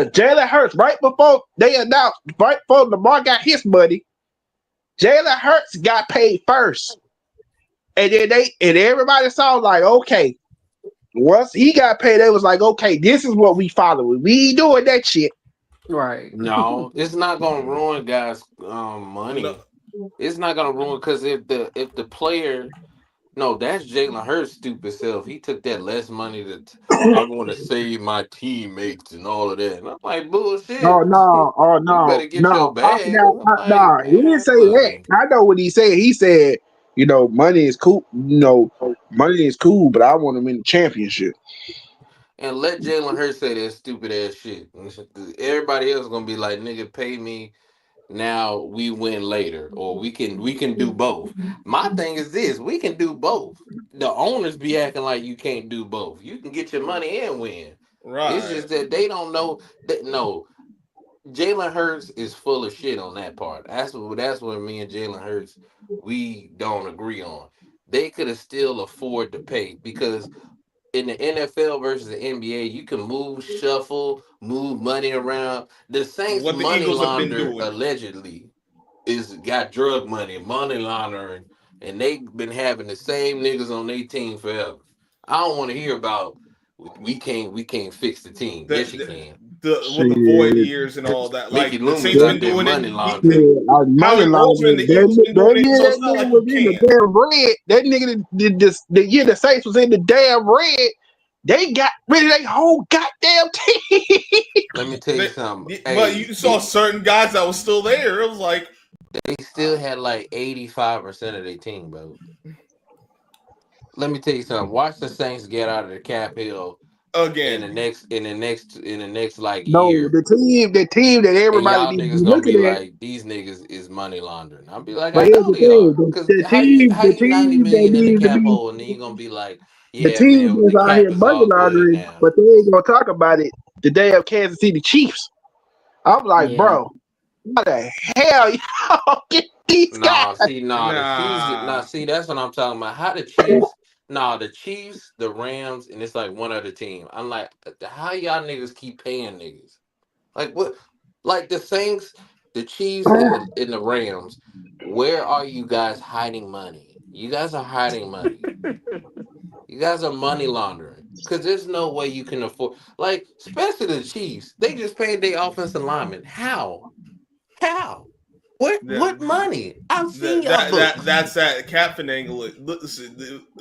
Jalen Hurts, right before they announced, right before Lamar got his money, Jalen Hurts got paid first. And then everybody saw like, okay, once he got paid, they was like, okay, this is what we following. We ain't doing that shit. Right. no, it's not gonna ruin guys' No, money. It's not gonna ruin because if the player no, that's Jalen Hurts' stupid self. He took that less money I want to save my teammates and all of that. And I'm like, Oh bullshit. no, oh You no, better get your no, bag. I'm like, no. He didn't man, say that. listen. I know what he said. He said, money is cool. Money is cool, but I want to win the championship. And let Jalen Hurts say that stupid ass shit. Everybody else gonna be like, nigga, pay me now. We win later, or we can do both. My thing is this: we can do both. The owners be acting like you can't do both. You can get your money and win. It's Right. just that they don't know that no, Jalen Hurts is full of shit on that part. That's what me and Jalen Hurts we don't agree on. They could have still afford to pay because in the NFL versus the NBA, you can move, shuffle, move money around. The Saints What the money Eagles have been launder doing. allegedly is got drug money laundering, and they've been having the same niggas on their team forever. I don't want to hear about we can't fix the team. The, Yes, you can. the with the void Shit. years and all that. Mickey Like the Loomis Saints been out there doing it. money laundering. The, Money Howie Roseman and laundering. the Eagles been That doing it, year so that it's not nigga like you was in the can't. damn red. That nigga did this. The year the Saints was in the damn red. They got rid of their whole goddamn team. Let me tell you something. But Hey, you saw certain guys that was still there. It was like they still had like 85% of their team, bro. Let me tell you something. Watch the Saints get out of the cap hill in again. the next like No, year, the team that and everybody y'all needs to niggas be gonna be looking at. like, these niggas is money laundering. I'll be like, But I here's know the they thing: are. Cause how the you 90 team that million in the needs to cap be hole, and then you gonna be like, the yeah, team man, that's the out here cap is money all good laundering, now. but they ain't gonna talk about it. The damn Kansas City Chiefs. I'm like, Yeah. bro, how the hell y'all get these guys? Nah, the Chiefs. Nah, Nah. see, that's what I'm talking about. How the Chiefs. Nah, the Chiefs, the Rams, and it's like one other team. I'm like, how y'all niggas keep paying niggas? Like what? Like the Saints, the Chiefs, and the Rams. Where are you guys hiding money? You guys are hiding money. You guys are money laundering. Cause there's no way you can afford. Like, especially the Chiefs, they just paid their offensive lineman. How? How? That, What money? I've seen y'all books. that's that cap finagle. Listen,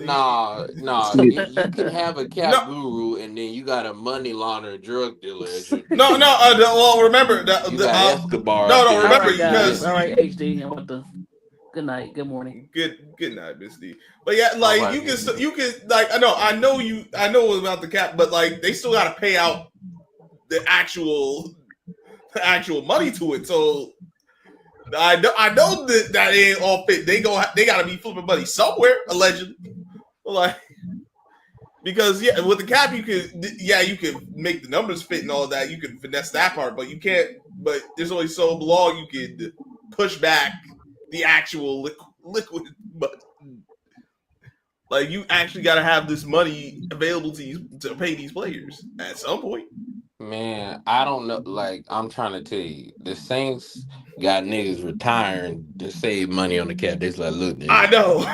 Nah. Shit. You can have a no, cap guru, and then you got a money laundering drug dealer as your no, no. Well, remember You the got Escobar no, out no. there All Remember right, shooting guys. because All niggas. right, HD. I'm about to. Good night. Good morning. good night, Miss D. But yeah, All like right, Miss D. you can like I know about the cap, but like they still got to pay out the actual money to it. So I know that ain't all fit. They got to be flipping money somewhere allegedly. Like because yeah, with the cap you can make the numbers fit and all that. You can finesse that part, but you can't. But there's only so long you can push back the actual liquid. But like you actually got to have this money available to pay these players at some point. Man, I don't know. Like, I'm trying to tell you, the Saints got niggas retiring to save money on the cap. They just like, look, I nigga, know.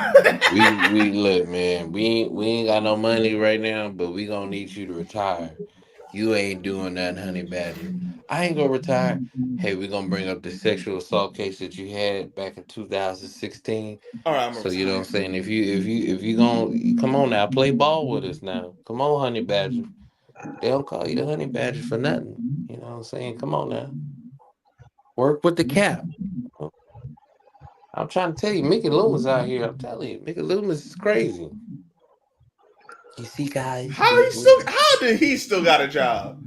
we look, man, we ain't got no money right now, but we gonna need you to retire. You ain't doing nothing, honey badger. I ain't gonna retire. Hey, we gonna bring up the sexual assault case that you had back in 2016. All right, I'm gonna So you know what I'm retire. saying? If you gonna come on now, play ball with us now. Come on, honey badger. They don't call you the honey badger for nothing. You know what I'm saying? Come on now. Work with the cap. I'm trying to tell you, Mickey Loomis out here. I'm telling you, Mickey Loomis is crazy. You see, guys, How did he still got a job?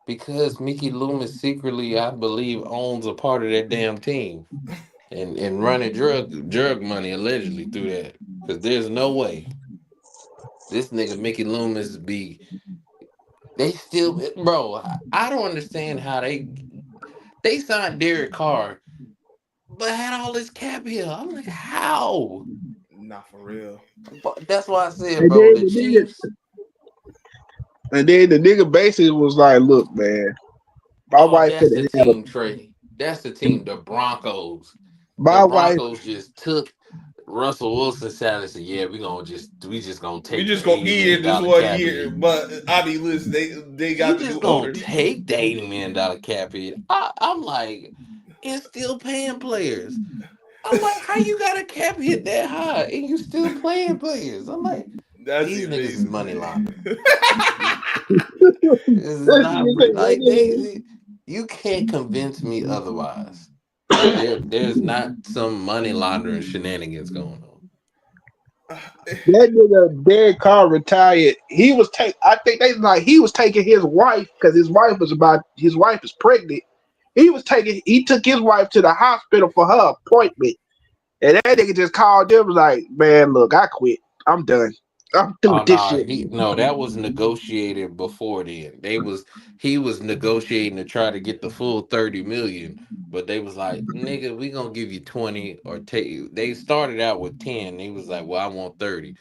because Mickey Loomis secretly, I believe, owns a part of that damn team and running drug money allegedly through that. Because there's no way this nigga Mickey Loomis be. They still, bro. I don't understand how they signed Derek Carr but had all this cap here. I'm like, how? Not for real. But that's why I said, And bro, then the the nigga, Chiefs. and then the nigga basically was like, "Look, man, my Oh, wife that's could the have had team, Trey. That's the team. The Broncos. The my wife." Broncos just took Russell Wilson salary and said, "Yeah, we just gonna We take the just gonna $80 eat million it this dollar one cap year, hit. but I mean, listen, they You got the just new gonna owner. take the $80 million cap hit." I'm like, and still paying players. I'm like, how you got a cap hit that high and you still playing players? I'm like, That's the these niggas is amazing money thing. laundering. It's That not nigga, like you can't convince me otherwise. Like there's not some money laundering shenanigans going on. that nigga, Derek Carr retired. He was take. I think they like he was taking his wife because his wife is pregnant. He took his wife to the hospital for her appointment, and that nigga just called them was like, "Man, look, I quit. I'm done." I'm through Oh with this no, shit. he no, that was negotiated before then. He was negotiating to try to get the full 30 million, but they was like, nigga, we gonna give you 20 or take they started out with 10. He was like, well, I want 30.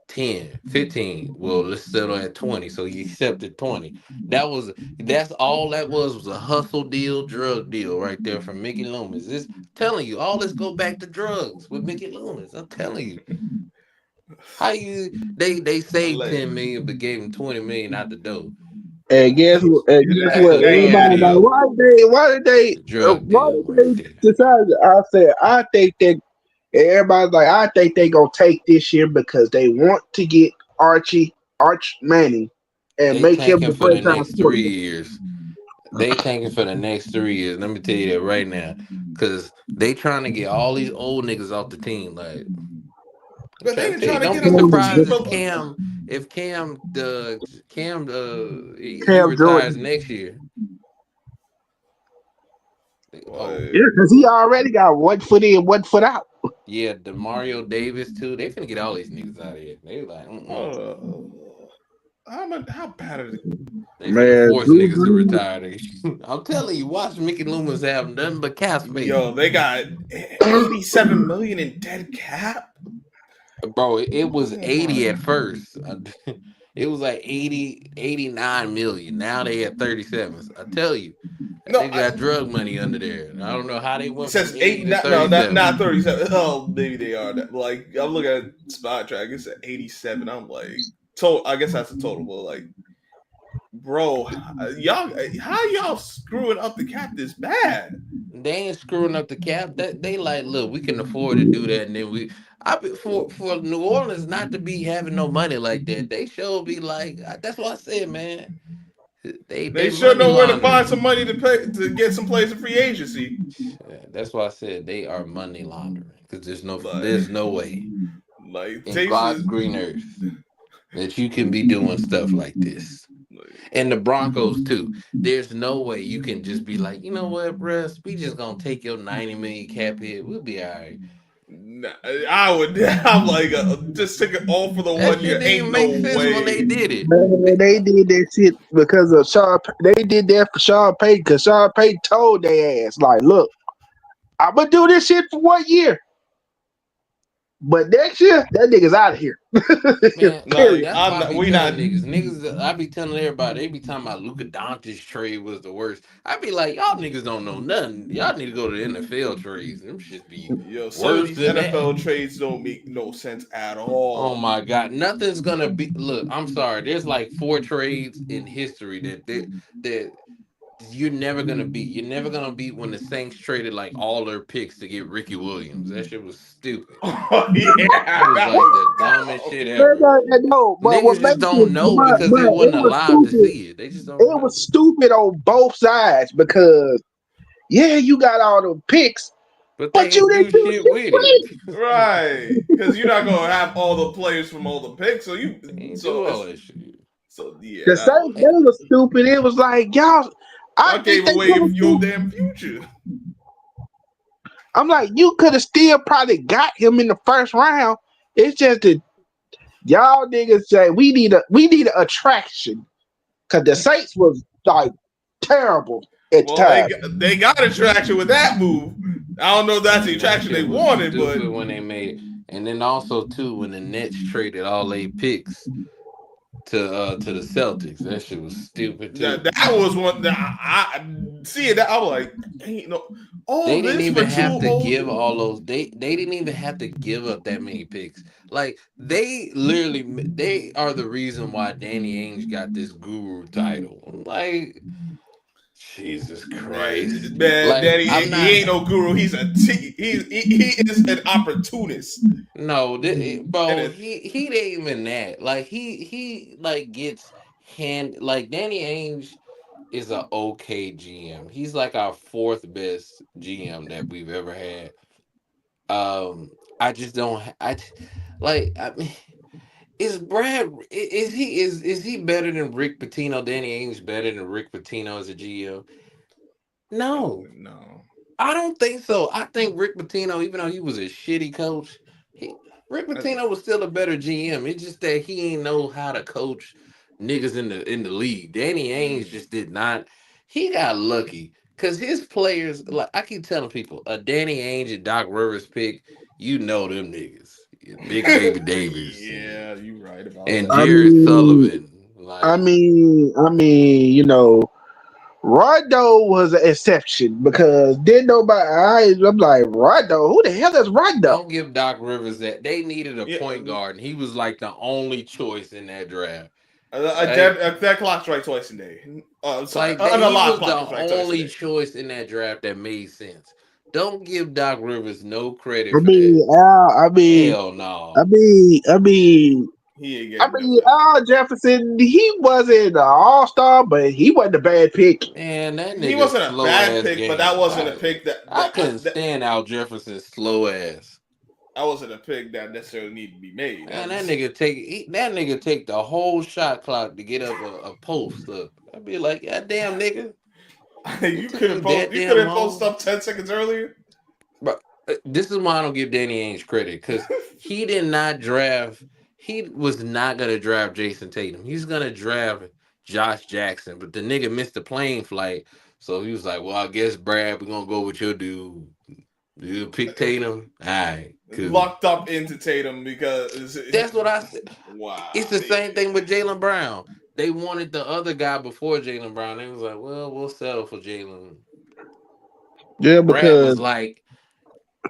10, 15. Well, let's settle at 20. So he accepted 20. That's all that was a hustle deal, drug deal right there from Mickey Loomis. This telling you, all this go back to drugs with Mickey Loomis. I'm telling you. How you they saved Like, 10 million but gave him 20 million out the door. And guess what? And guess That's what? a hey, drug Everybody like, deal. Drug why deal did right they there. decide? I said, I think that everybody's like, I think they gonna take this year because they want to get Arch Manning, and They make him tanking the for the franchise next three quarterback. years. They tanking for the next 3 years. Let me tell you that right now. Cause they trying to get all these old niggas off the team. Like I'm but trying they've to been tell you, trying to don't get be him off the surprised team if for. Cam he Cam retires Jordan. next year. Oh Yeah, Like, because he already got 1 foot in, 1 foot out. yeah, the Mario Davis too. They finna get all these niggas out of here. They like, uh, how bad are the they finna Man, force Drew niggas to Brees, retire. I'm telling you, watch Mickey Loomis have nothing but cap space. yo? They got 87 million in dead cap. Bro, it was Oh 80 my! at first. It was like 80, 89 million. Now they at 37. I tell you, No, they got drug money under there. I don't know how they it went from says 80 eight. to Not, no, not 37. 37. Oh, maybe they are. Like I'm looking at spot track. It's at 87. I'm like, I guess that's a total. But like, bro, y'all, how y'all screwing up the cap this bad? They ain't screwing up the cap. That they like, look, we can afford to do that, and then for New Orleans not to be having no money like that. They sure be like, that's what I said, man. They They sure money know where to find laundering. some money to pay to get some players in free agency. Yeah, that's why I said they are money laundering because Like, there's no way like in takes God's is green earth that you can be doing stuff like this. like, And the Broncos too. There's no way you can just be like, you know what, Russ, we just gonna take your 90 million cap hit. We'll be all right. nah, I would. I'm like, just take it all for the That 1 year. shit didn't Ain't even no make sense when they way. did it. man, they did that shit because of Sean. They did that for Sean Payton because Sean Payton told their ass, like, look, I'm gonna do this shit for 1 year, but next year that nigga's out of here. Man, No, Period. that's I'm why I not. be We telling not. niggas. I be telling everybody. They be talking about Luka Doncic trade was the worst. I be like, y'all niggas don't know nothing. Y'all need to go to the NFL trades. Them shit be Yo, some of worse these than that. NFL trades don't make no sense at Oh all. my God, nothing's gonna be. Look, I'm sorry. There's like four trades in history that you're never gonna beat. You're never gonna beat when the Saints traded like all their picks to get Ricky Williams. That shit was stupid. Oh yeah, That was that like was the dumbest dumb. shit Man, ever. no, but what Niggas just makes don't it, know because they it wasn't was alive to stupid. see it. They just don't It was remember. stupid on both sides because yeah, you got all the picks, But they but you ain't didn't do do shit shit with with it. it. Right, because you're not gonna have all the players from all the picks. They ain't So do all it's that shit. so yeah. The That Saints, was they was stupid. It was like y'all. I y'all think gave they away could your have. damn future. I'm like, you could have still probably got him in the first round. It's just that y'all niggas say we need an attraction because the Saints was like terrible at the Well, time. they got attraction with that move. I don't know if that's the Man, that attraction they shit was wanted, but stupid when they made it. And then also too when the Nets traded all their picks to the Celtics. That shit was stupid too. that was one that I see it. I was like, ain't no They all didn't this for even two have to old. give all those. They didn't even have to give up that many picks. Like they literally, they are the reason why Danny Ainge got this guru title. Like Jesus Christ. Man, Like Danny, I'm he not. ain't no guru. He's he is an opportunist. No, And bro. it, He ain't even that. Like he like gets hand. Like Danny Ainge is a okay GM. He's like our fourth best GM that we've ever had. I just don't. Like. I mean, is Brad? Is he better than Rick Pitino? Danny Ainge better than Rick Pitino as a GM? No, no. I don't think so. I think Rick Pitino, even though he was a shitty coach, he Rick Pitino was still a better GM. It's just that he ain't know how to coach niggas in the league. Danny Ainge Mm. just did not. He got lucky because his players, like I keep telling people, a Danny Ainge and Doc Rivers pick, you know them niggas, Big Baby Davis Yeah, you right about and I that. Jared mean, Sullivan. Like you know, Rondo was an exception because didn't nobody. I'm like Rondo. Who the hell is Rondo? don't give Doc Rivers that. They needed a Yeah, point guard, and he was like the only choice in that draft. that Like, that clock's right twice a day. Sorry, like that, an he alarm was the clock is right twice a only day. choice in that draft that made sense. Don't give Doc Rivers no credit I for that. mean, Al. Hell I no, mean, I mean, He ain't getting Al Jefferson. He wasn't an all star, but he wasn't a bad pick. man, that he nigga wasn't a slow bad ass pick, but that game. wasn't a pick I couldn't stand Al Jefferson's slow ass. that wasn't a pick that necessarily needed to be made. Man, That's that nigga take the whole shot clock to get up a post up. I'd be like, God damn nigga, it took you that you damn couldn't post long. up 10 seconds earlier. But this is why I don't give Danny Ainge credit because he did not draft. He was not gonna draft Jason Tatum. He's gonna draft Josh Jackson, but the nigga missed the plane flight, so he was like, "Well, I guess Brad, we're gonna go with your dude. You pick Tatum, all right, cool." Locked up into Tatum because That's what I said. It's wow. the same thing with Jalen Brown. They wanted the other guy before Jalen Brown. They was like, "Well, we'll settle for Jalen." Yeah, Brad because was like,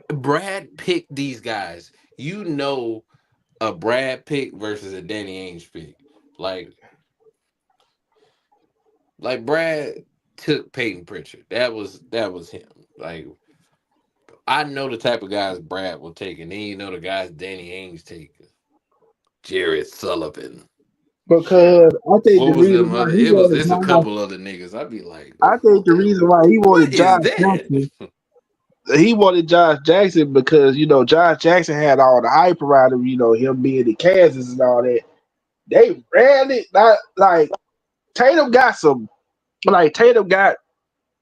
Brad picked these guys. You know a Brad pick versus a Danny Ainge pick. Like like Brad took Peyton Pritchard. That was him. Like I know the type of guys Brad will take, and then you know the guys Danny Ainge take. Jared Sullivan. because I think the What was reason them why other? he It was wanted it's a Josh, couple other niggas. I'd be like, I think the reason why what is that? He wanted Josh Jackson because Josh Jackson had all the hype around him. Him being in Kansas and all that. They rarely not like Tatum got some like Tatum got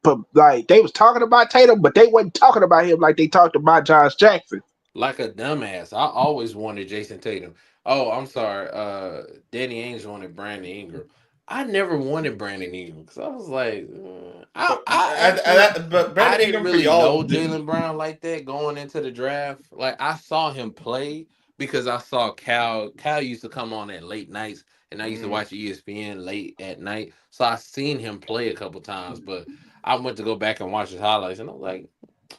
but like they was talking about Tatum, but they wasn't talking about him like they talked about Josh Jackson. Like a dumbass. I always wanted Jason Tatum. Oh, I'm sorry. Danny Ainge wanted Brandon Ingram. I never wanted Brandon Ingram because I was like, I actually But I Brandon didn't Ingram for really y'all know didn't. Jalen Brown like that going into the draft. Like I saw him play because I saw Cal. Cal used to come on at late nights, and I used to Mm, watch ESPN late at night. So I seen him play a couple times, but I went to go back and watch his highlights, and I was like,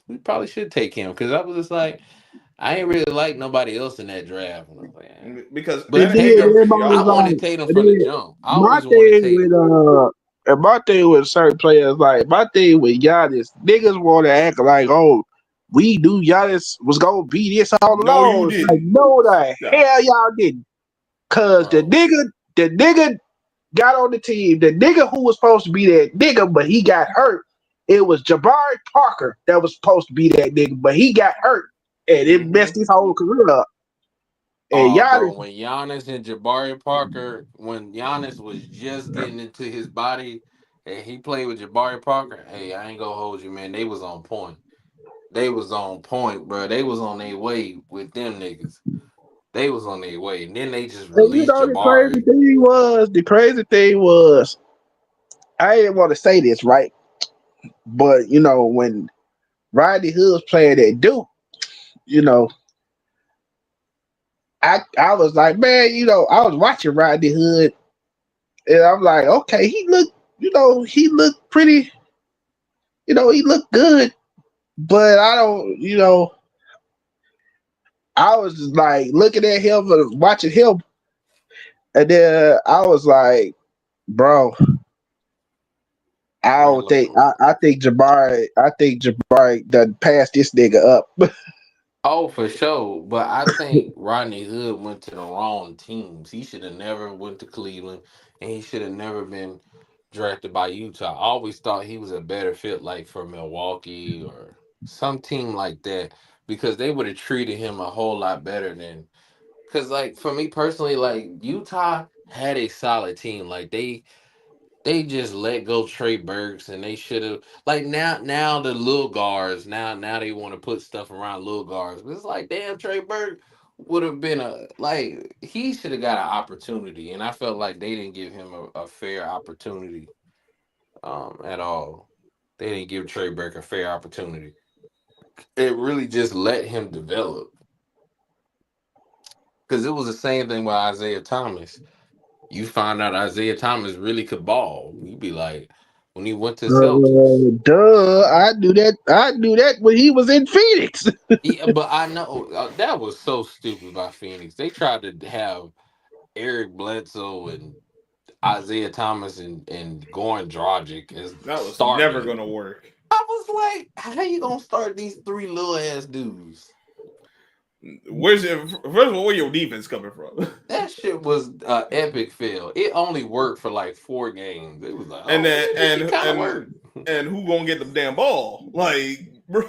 we probably should take him because I was just like. I ain't really like nobody else in that draft. And I was like, because And but Brandon then Ingram Tatum, for everybody I was y'all. wanted like, Tatum and from the then jump. I my always wanted thing with Tatum. and my thing with certain players, like my thing with Giannis, niggas want to act like, oh, we knew Giannis was gonna be this all No, you along. It's like, didn't. no, the Stop, hell y'all didn't, cause Bro. the nigga got on the team. The nigga who was supposed to be that nigga, but he got hurt. It was Jabari Parker that was supposed to be that nigga, but he got hurt, and it messed hmm his whole career up. And Bro, Giannis, when Giannis and Jabari Parker, when Giannis was just getting into his body and he played with Jabari Parker, hey, I ain't gonna hold you, man. They was on point. They was on point, bro. They was on their way with them niggas. They was on their way. And then they just and released Jabari. the crazy thing was, I didn't want to say this, right? But when Rodney Hood was playing at Duke, you know, I was like, man, I was watching Rodney Hood, and I'm like, okay, he looked pretty, he looked good, but I don't, I was just like looking at him and watching him, and then I was like, bro, Man, look. I think Jabari done passed this nigga up. Oh, for sure. But I think Rodney Hood went to the wrong teams. He should have never went to Cleveland, and he should have never been drafted by Utah. I always thought he was a better fit, like for Milwaukee or some team like that, because they would have treated him a whole lot better than. Because, like, for me personally, like Utah had a solid team. Like they just let go Trey Burks, and they should have like now the little guards now they want to put stuff around little guards. But it's like damn Trey Burke, would have been a like he should have got an opportunity, and I felt like they didn't give him a fair opportunity at all. They didn't give Trey Burke a fair opportunity. It really just let him develop because it was the same thing with Isaiah Thomas. You find out Isaiah Thomas really could ball. You'd be like, when he went to Celtics. Duh, I knew that. I knew that when he was in Phoenix. Yeah, but I know that was so stupid by Phoenix. They tried to have Eric Bledsoe and Isaiah Thomas and Goran Dragic as That was never starters. gonna work. I was like, how you gonna start these three little ass dudes? First of all, where your defense coming from? That shit was epic fail. It only worked for like 4 games. It was like, and oh then yeah, this shit kind of worked. and who gonna get the damn ball? Like, bro.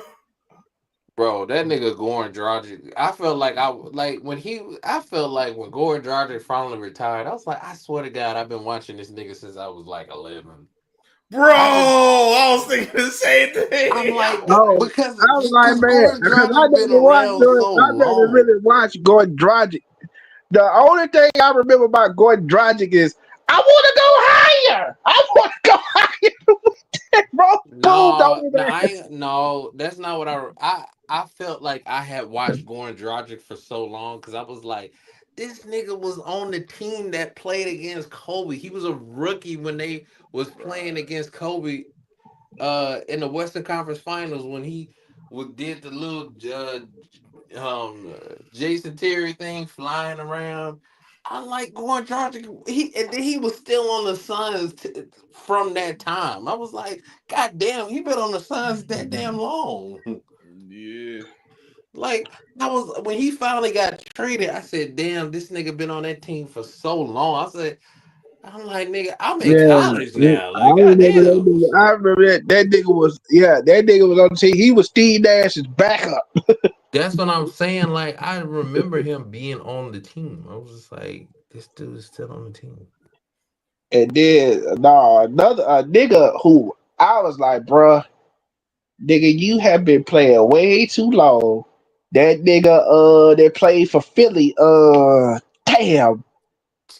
Bro, that nigga Goran Dragic, I felt like I felt like when Goran Dragic finally retired, I was like, I swear to God, I've been watching this nigga since I was like 11. Bro, I was I was thinking the same I'm thing. like Oh, because I was like, man, Goran because I Dragic been never watched. around so I never long. really watched Gordon Dragic. The only thing I remember about Gordon Dragic is I want to go higher. I want to go higher. Bro, boom, No, don't no, even no, that's not what I felt like I had watched Goran Dragic for so long because I was like, this nigga was on the team that played against Kobe. He was a rookie when they was playing against Kobe in the Western Conference Finals when he did the little Jason Terry thing flying around. I like going Dragic. And then he was still on the Suns from that time. I was like, God damn, he been on the Suns that damn long. Yeah. Like I was when he finally got traded. I said, damn, this nigga been on that team for so long. I'm like, nigga, I'm in college Yeah, now. I Like, remember that goddamn. nigga. I remember that nigga was that nigga was on the team. He was Steve Nash's backup. That's what I'm saying. Like, I remember him being on the team. I was just like, this dude is still on the team. And then another nigga who I was like, bruh, nigga, you have been playing way too long. That nigga that played for Philly, damn,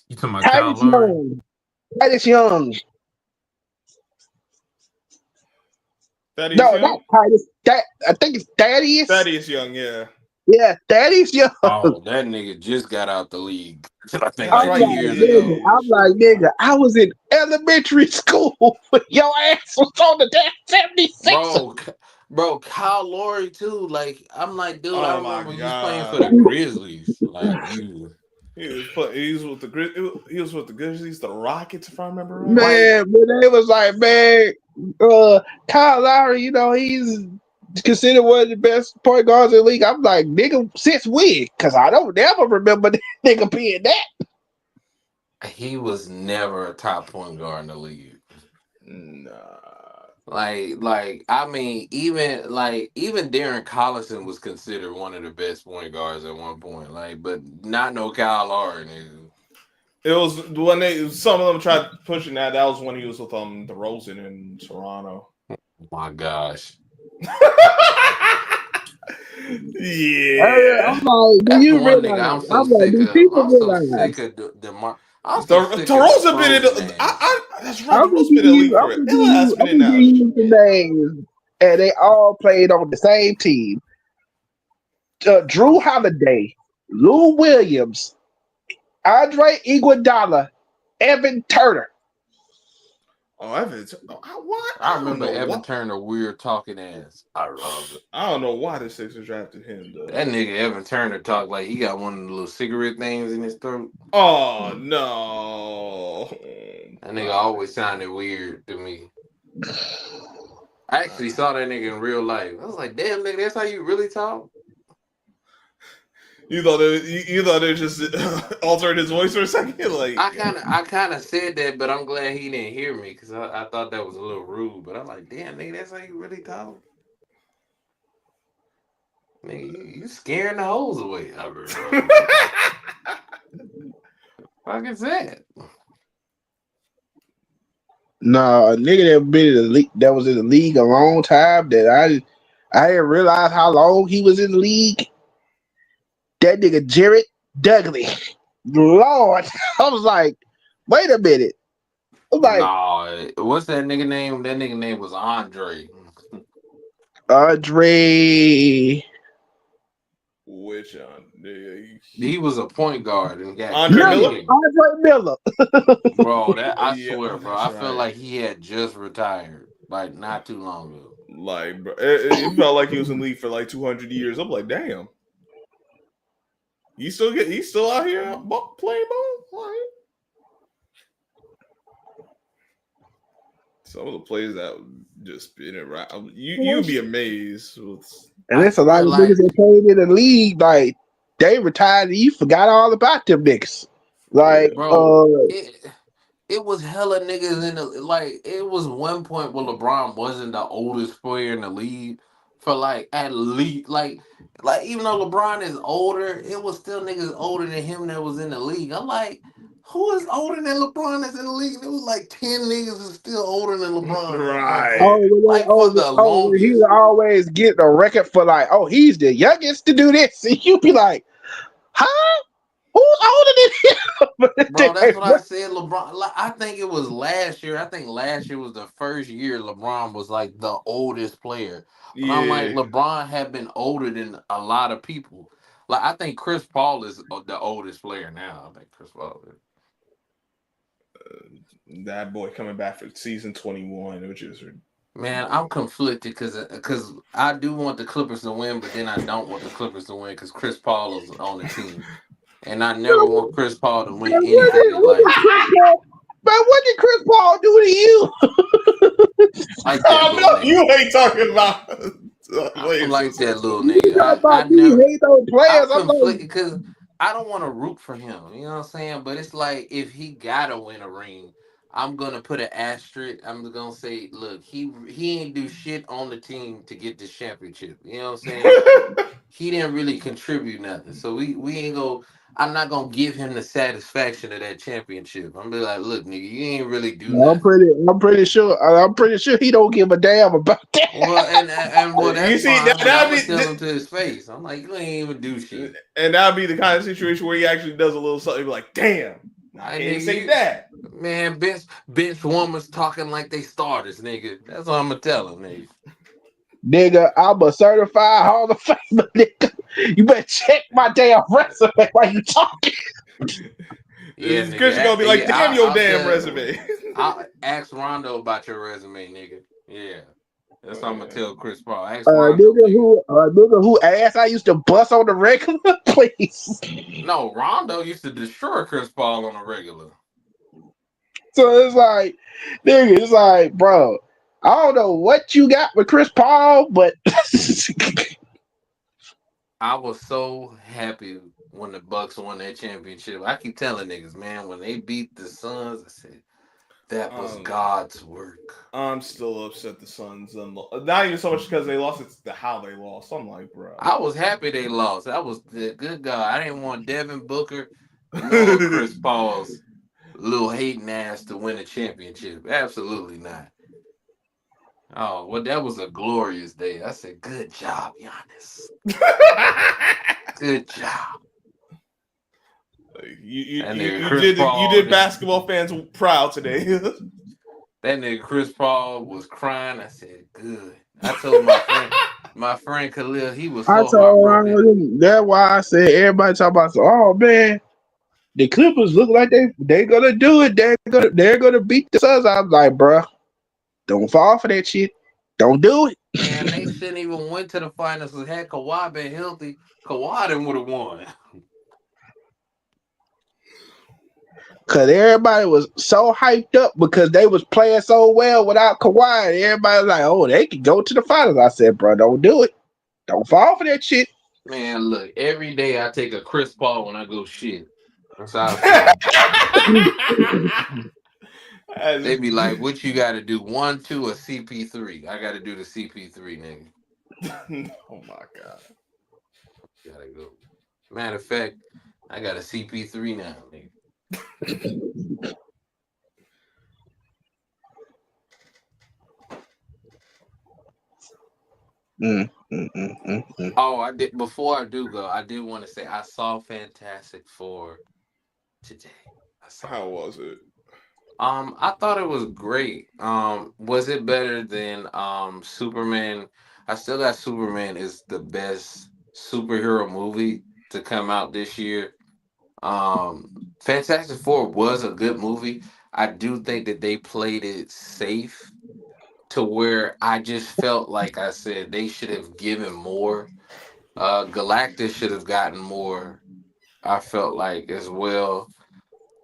You talking about Kyle Titus Lowry? Young. Titus Young. Thaddeus No, Young? not Titus. That I think it's Thaddeus. Thaddeus Young, yeah. Yeah, Thaddeus Young. Oh, that nigga just got out the league. I think That's I'm like right, 2 he like, years nigga, ago. did. I'm like, nigga, I was in elementary school when your ass was on the damn 76. Bro, bro, Kyle Lowry too. Like, I'm like, dude, I Oh my remember you was playing for god. the Grizzlies. Like, you, He was with he was with the Grizzlies, the Rockets, if I remember right. like, Man, but they was like, man, Kyle Lowry, he's considered one of the best point guards in the league. I'm like, nigga, since when? Because I don't never remember that nigga being that. he was never a top point guard in the league. Nah. I mean, even Darren Collison was considered one of the best point guards at one point. Like, but not no Kyle Lowry, nigga. It was when some of them tried pushing that. That was when he was with DeRozan in Toronto. Oh my gosh, I'm Yeah. like, do that's you one nigga realize? I'm so I'm like, sick do of. people I'm so sick realize? of Demar. I'm so sick of DeRozan been in DeRozan the, ass. that's right. DeRozan been in the league for it. Last I'm minute gonna give now. you the names, and they all played on the same team. Drew Holiday, Lou Williams, Andre Iguodala, Evan Turner. Oh, Evans. What? I I don't remember know Evan what. Turner weird talking ass. I don't know why the Sixers drafted him though. That nigga Evan Turner talk like he got one of the little cigarette things in his throat. Oh no. That nigga Nah. always sounded weird to me. I actually saw that nigga in real life. I was like, damn nigga, that's how you really talk? You thought they just altered his voice for a second? Like I kinda said that, but I'm glad he didn't hear me because I thought that was a little rude. But I'm like, damn nigga, that's how you really talk? Nigga, you scaring the hoes away. Fuck is that? Nah, a nigga that been in the league, that was in the league a long time that I didn't realize how long he was in the league. that nigga Jared Dudley. Lord, I was like, wait a minute. I'm like, Nah, what's that nigga name? That nigga name was Andre. Andre. Which He was a point guard and got Andre Miller. Miller? killed. Andre Miller. Bro, that I Yeah, swear, bro, that's I feel right. like he had just retired, like not too long ago. Like, bro, it felt like he was in league for like 200 years. I'm like, damn, he's still out here playing ball. Like, some of the plays that just spin it right, you'd be amazed. And I there's a lot swear, of niggas like, that played in the league, like they retired and you forgot all about them niggas. Yeah, Like, bro, it was hella niggas in the like. It was one point where LeBron wasn't the oldest player in the league for like at least like even though LeBron is older, it was still niggas older than him that was in the league. I'm like, who is older than LeBron that's in the league? It was like 10 niggas is still older than LeBron at one right. point, oh, when they, like for the when he longest. would always get the record for like, oh, he's the youngest to do this. And you be like, huh? Who's older than Bro, that's what him? I said. LeBron, like, I think it was last year. I think last year was the first year LeBron was like the oldest player. But I'm like, Yeah, LeBron had been older than a lot of people. Like, I think Chris Paul is the oldest player now. I think Chris Paul is. that boy coming back for season 21, which is Man, I'm conflicted because I do want the Clippers to win, but then I don't want the Clippers to win because Chris Paul is on the team, and I never want Chris Paul to win anything in What did life. Chris Paul? Man, what did Chris Paul do to you? Like that I little know nigga. you ain't talking about I don't Williams like that sister. little You nigga. talk I about you never hate those I'm players. I'm like, conflicted because I don't want to root for him. You know what I'm saying? But it's like if he gotta win a ring, I'm gonna put an asterisk. I'm gonna say, look, he ain't do shit on the team to get this championship. You know what I'm saying? He didn't really contribute nothing. So we ain't go. I'm not gonna give him the satisfaction of that championship. I'm be like, look, nigga, you ain't really do nothing. I'm pretty sure he don't give a damn about that. Well, and well, that's You see, fine. But I'm gonna that'd tell him to his face. I'm like, you ain't even do be, shit. and that'd be the kind of situation where he actually does a little something. Be like, damn, nah, I he ain't nigga, say you that. man, bench warmers talking like they starters, nigga. That's what I'm gonna tell him, nigga. Nigga, I'm a certified Hall of Famer, nigga. You better check my damn resume while you talking. Yeah, Chris is gonna nigga. be like, Yeah, damn your I'll damn tell. resume. I'll ask Rondo about your resume, nigga. Yeah, that's what I'm gonna tell Chris Paul. Ask Rondo, nigga. Nigga who ass I used to bust on the regular, please. No, Rondo used to destroy Chris Paul on a regular. So it's like, nigga, it's like, bro, I don't know what you got with Chris Paul, but I was so happy when the Bucks won that championship. I keep telling niggas, man, when they beat the Suns, I said that was um, God's work. I'm still upset the Suns not even so much because they lost, it's the how they lost. I'm like, bro. I was happy they lost. That was the good God. I didn't want Devin Booker nor Chris Paul's little hating ass to win a championship. Absolutely not. Oh, well, that was a glorious day. I said, good job, Giannis. Good job. That nigga Chris You Paul. did basketball fans proud today. That nigga Chris Paul was crying. I said, good. I told my friend Khalil, he was I so told heartbroken. him that's why I said everybody talk about, oh man, the Clippers look like they gonna do it. They're gonna beat the Suns. I'm like, bro, don't fall for that shit. Don't do it. Man, they shouldn't even went to the finals. Had Kawhi been healthy, Kawhi then would have won. Cause everybody was so hyped up because they was playing so well without Kawhi. And everybody was like, oh, they could go to the finals. I said, bro, don't do it. Don't fall for that shit. Man, look, every day I take a Chris Paul when I go shit. That's how I feel. They be like, what you got to do? 1, 2, or CP3? I got to do the CP3, nigga. Oh my god. Gotta go. Matter of fact, I got a CP3 now, nigga. Mm. Mm-mm-mm-mm. Oh, I did. Before I do go, I did want to say I saw Fantastic Four today. I saw How it. was it? I thought it was great. Was it better than Superman? I still got Superman is the best superhero movie to come out this year. Um, Fantastic Four was a good movie. I do think that they played it safe to where I just felt like I said they should have given more. Galactus should have gotten more. I felt like as well.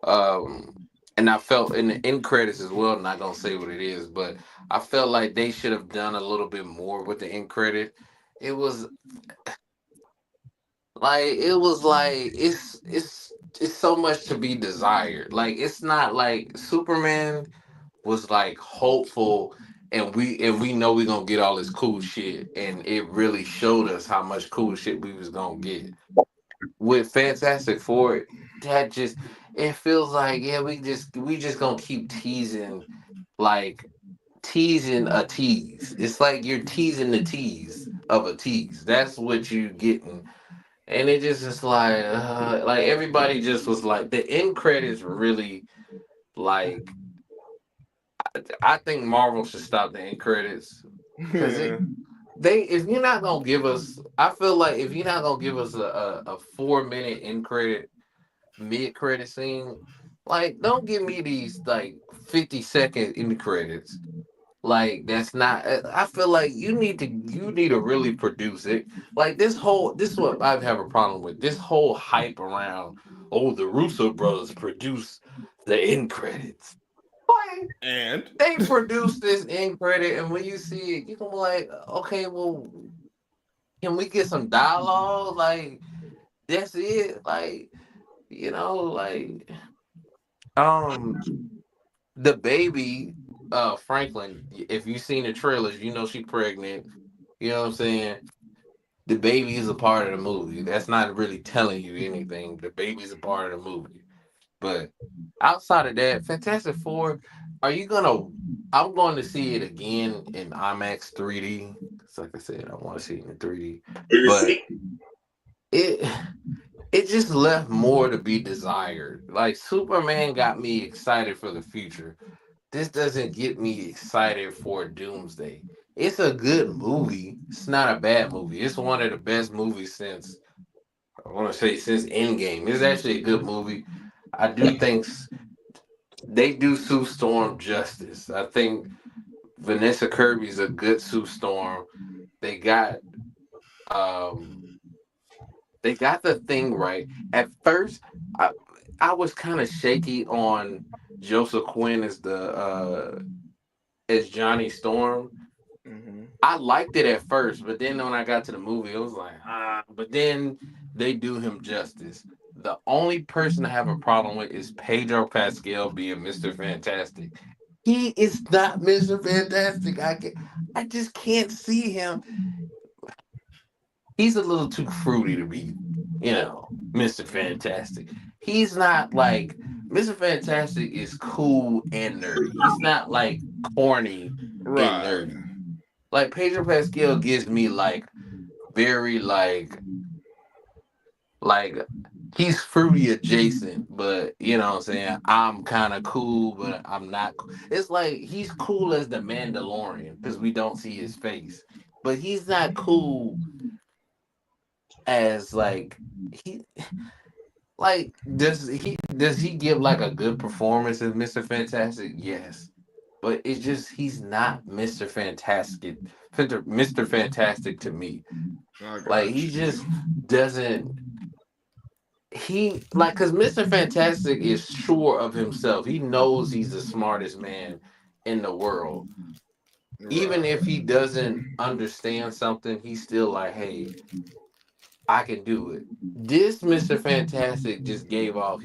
Um, and I felt in the end credits as well. Not gonna say what it is, but I felt like they should have done a little bit more with the end credit. It was like it's so much to be desired. Like it's not like Superman was like hopeful and we know we're gonna get all this cool shit and it really showed us how much cool shit we was gonna get. With Fantastic Four, that just it feels like yeah, we just gonna keep teasing like teasing a tease. It's like you're teasing the tease of a tease. That's what you getting. And it just is like everybody just was like the end credits really like I think Marvel should stop the end credits because Yeah. they if you're not gonna give us I feel like if you're not gonna give us a 4 minute end credit mid credit scene, like don't give me these like 50-second end credits. Like that's not. I feel like you need to really produce it. Like this is what I have a problem with. This whole hype around oh the Russo brothers produced the end credits. Like And they produced this end credit, and when you see it, you can be like, okay, well, can we get some dialogue? Like that's it. Like like um the baby, Franklin, if you've seen the trailers, you know she pregnant. You know what I'm saying? The baby is a part of the movie. That's not really telling you anything. The baby's a part of the movie. But outside of that, Fantastic Four, are you gonna I'm going to see it again in IMAX 3D. Cause like I said, I want to see it in 3D. But it it just left more to be desired. Like Superman got me excited for the future. This doesn't get me excited for Doomsday. It's a good movie. It's not a bad movie. It's one of the best movies since I want to say since Endgame. It's actually a good movie. I do think they do Sue Storm justice. I think Vanessa Kirby's a good Sue Storm. They got um they got the thing right. At first, I I was kind of shaky on Joseph Quinn as Johnny Storm. mhm. I liked it at first, but then when I got to the movie, it was like, ah, but then they do him justice. The only person I have a problem with is Pedro Pascal being Mr. Fantastic. He is not Mr. Fantastic. I just can't see him. He's a little too fruity to be, Mr. Fantastic. He's not like Mr. Fantastic is cool and nerdy. He's not like corny and Right. nerdy. Like Pedro Pascal gives me like very like he's fruity adjacent, but you know what I'm saying? I'm kind of cool, but I'm not It's like he's cool as the Mandalorian because we don't see his face. But he's not cool as he does he give like a good performance as Mr. Fantastic? Yes. But it's just he's not Mr. Fantastic to me. I Like got he you. just doesn't he like because Mr. Fantastic is sure of himself. He knows he's the smartest man in the world. Even if he Right. doesn't understand something, he's still like, hey, I can do it. This Mr. Fantastic just gave off.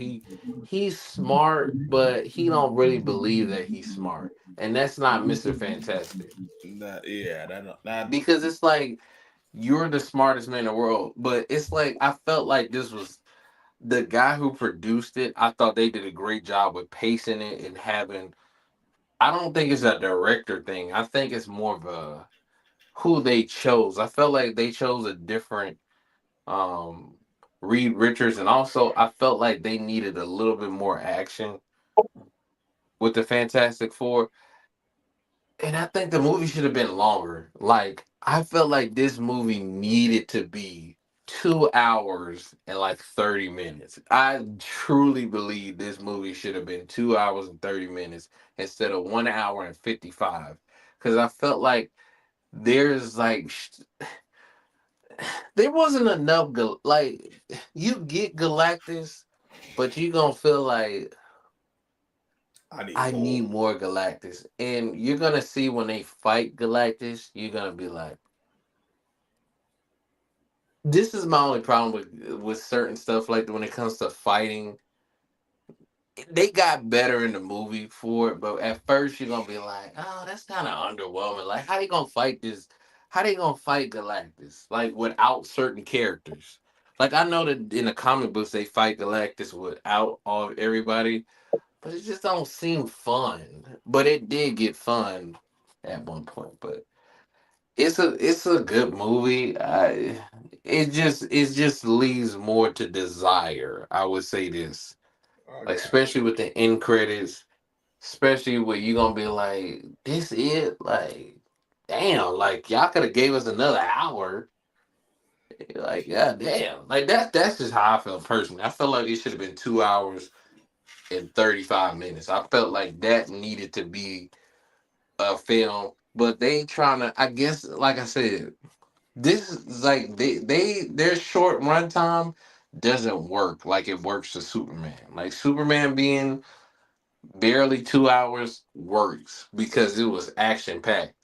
He's smart, but he don't really believe that he's smart. And that's not Mr. Fantastic. That yeah. That Because it's like you're the smartest man in the world. But it's like I felt like this was the guy who produced it. I thought they did a great job with pacing it and having I don't think it's a director thing. I think it's more of a who they chose. I felt like they chose a different um Reed Richards, and also I felt like they needed a little bit more action with the Fantastic Four. And I think the movie should have been longer. Like, I felt like this movie needed to be 2 hours and like 30 minutes. I truly believe this movie should have been 2 hours and 30 minutes instead of 1 hour and 55. Because I felt like there's like, there wasn't enough. Like, you get Galactus, but you gonna feel like, I need I more. need more Galactus. And you're gonna see when they fight Galactus, you're gonna be like, this is my only problem with certain stuff. Like when it comes to fighting, they got better in the movie for it, but at first you're gonna be like, oh, that's kind of underwhelming. Like, how they gonna fight this? How they gonna fight Galactus? Like without certain characters. Like I know that in the comic books they fight Galactus without all everybody, but it just don't seem fun. But it did get fun at one point. But it's a good movie. It just leaves more to desire. I would say this, I like got especially you. with the end credits, especially where you gonna be like, this it, like, damn, like y'all could have gave us another hour. Like, yeah, damn, like that's just how I felt personally. I felt like it should have been 2 hours and 35 minutes. I felt like that needed to be a film, but they trying to. I guess, like I said. This is like their short runtime doesn't work like it works for Superman. Like Superman being barely 2 hours works because it was action packed.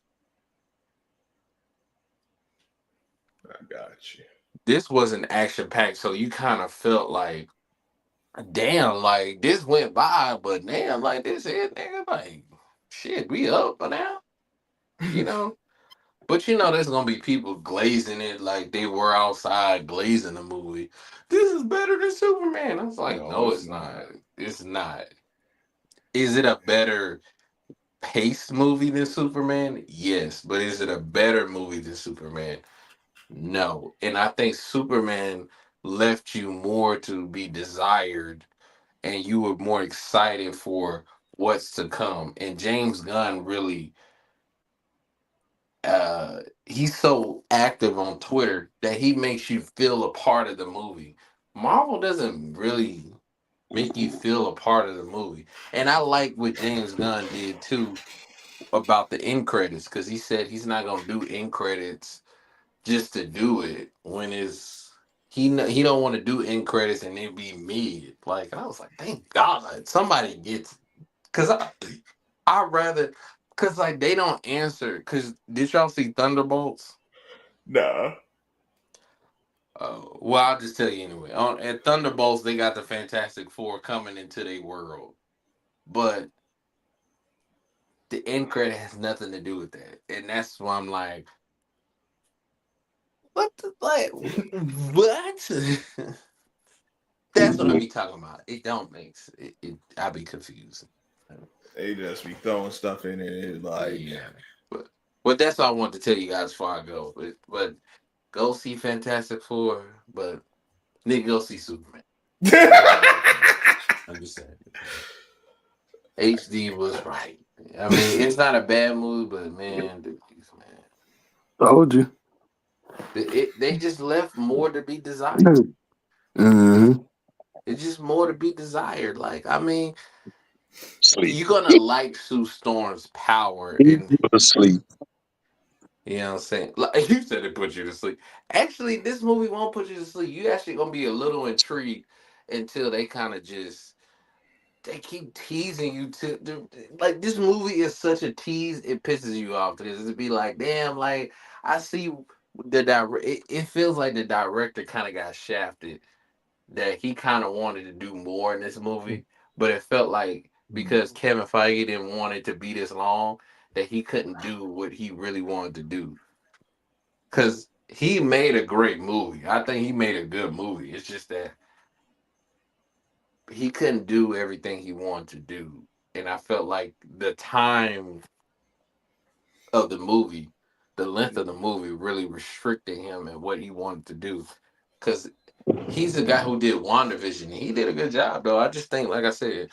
I got you. This wasn't action packed, so you kind of felt like, damn, like this went by, but damn, like this is nigga, like shit, we up for now, you know. But you know, there's gonna be people glazing it like they were outside glazing the movie. This is better than Superman. I was like, No, no, it's it's not. not. It's not. Is it a better paced movie than Superman? Yes. But is it a better movie than Superman? No. And I think Superman left you more to be desired and you were more excited for what's to come. And James Gunn really he's so active on Twitter that he makes you feel a part of the movie. Marvel doesn't really make you feel a part of the movie. And I like what James Gunn did too about the end credits because he said he's not gonna do end credits just to do it when it's he don't want to do end credits and it be mid. Like I was like, thank God somebody gets because I rather because like they don't answer. Because did y'all see Thunderbolts? Nah. Well, I'll just tell you anyway. On at Thunderbolts, they got the Fantastic Four coming into their world, but the end credit has nothing to do with that, and that's why I'm like, what? Like, what? That's what I be talking about. It don't make I be confused. They just be throwing stuff in it. It's like, Yeah, but that's all I want to tell you guys before I go. But go see Fantastic Four, but nigga, go see Superman. That's all I'm saying. I'm just saying. HD was right. I mean, it's not a bad movie, but man, man, Told you. they just left more to be desired. Mm-hmm. It's just more to be desired. Like, I mean, Sleep. you're gonna like Sue Storm's power, He and go to sleep. you know what I'm saying. Like you said, it put you to sleep. Actually, this movie won't put you to sleep. You actually gonna be a little intrigued until they kind of just they keep teasing you like this movie is such a tease. It pisses you off. Because it'd be like, damn, like I see it feels like the director kind of got shafted that he kind of wanted to do more in this movie, but it felt like because Kevin Feige didn't want it to be this long, that he couldn't do what he really wanted to do. Because he made a great movie. I think he made a good movie. It's just that he couldn't do everything he wanted to do. And I felt like the time of the movie the length of the movie really restricted him and what he wanted to do. Because he's the guy who did WandaVision. He did a good job, though. I just think, like I said,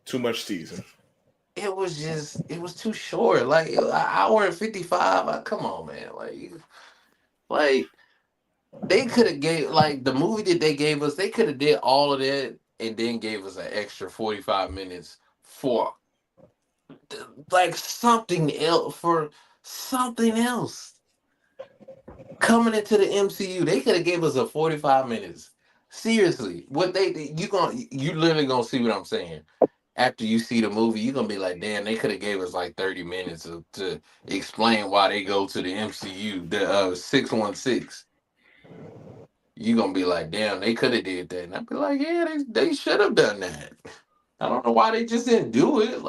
Too much teasing. it was too short. Like an hour and 55. Come on, man. Like they could have gave like the movie that they gave us. They could have did all of that and then gave us an extra 45 minutes for like something else for something else coming into the MCU. They could have gave us a 45 minutes. Seriously, what you literally gonna see what I'm saying. After you see the movie, you're gonna be like, damn, they could have gave us like 30 minutes to explain why they go to the MCU, the 616. You're gonna be like, damn, they could have did that. And I'd be like, yeah, they should have done that. I don't know why they just didn't do it.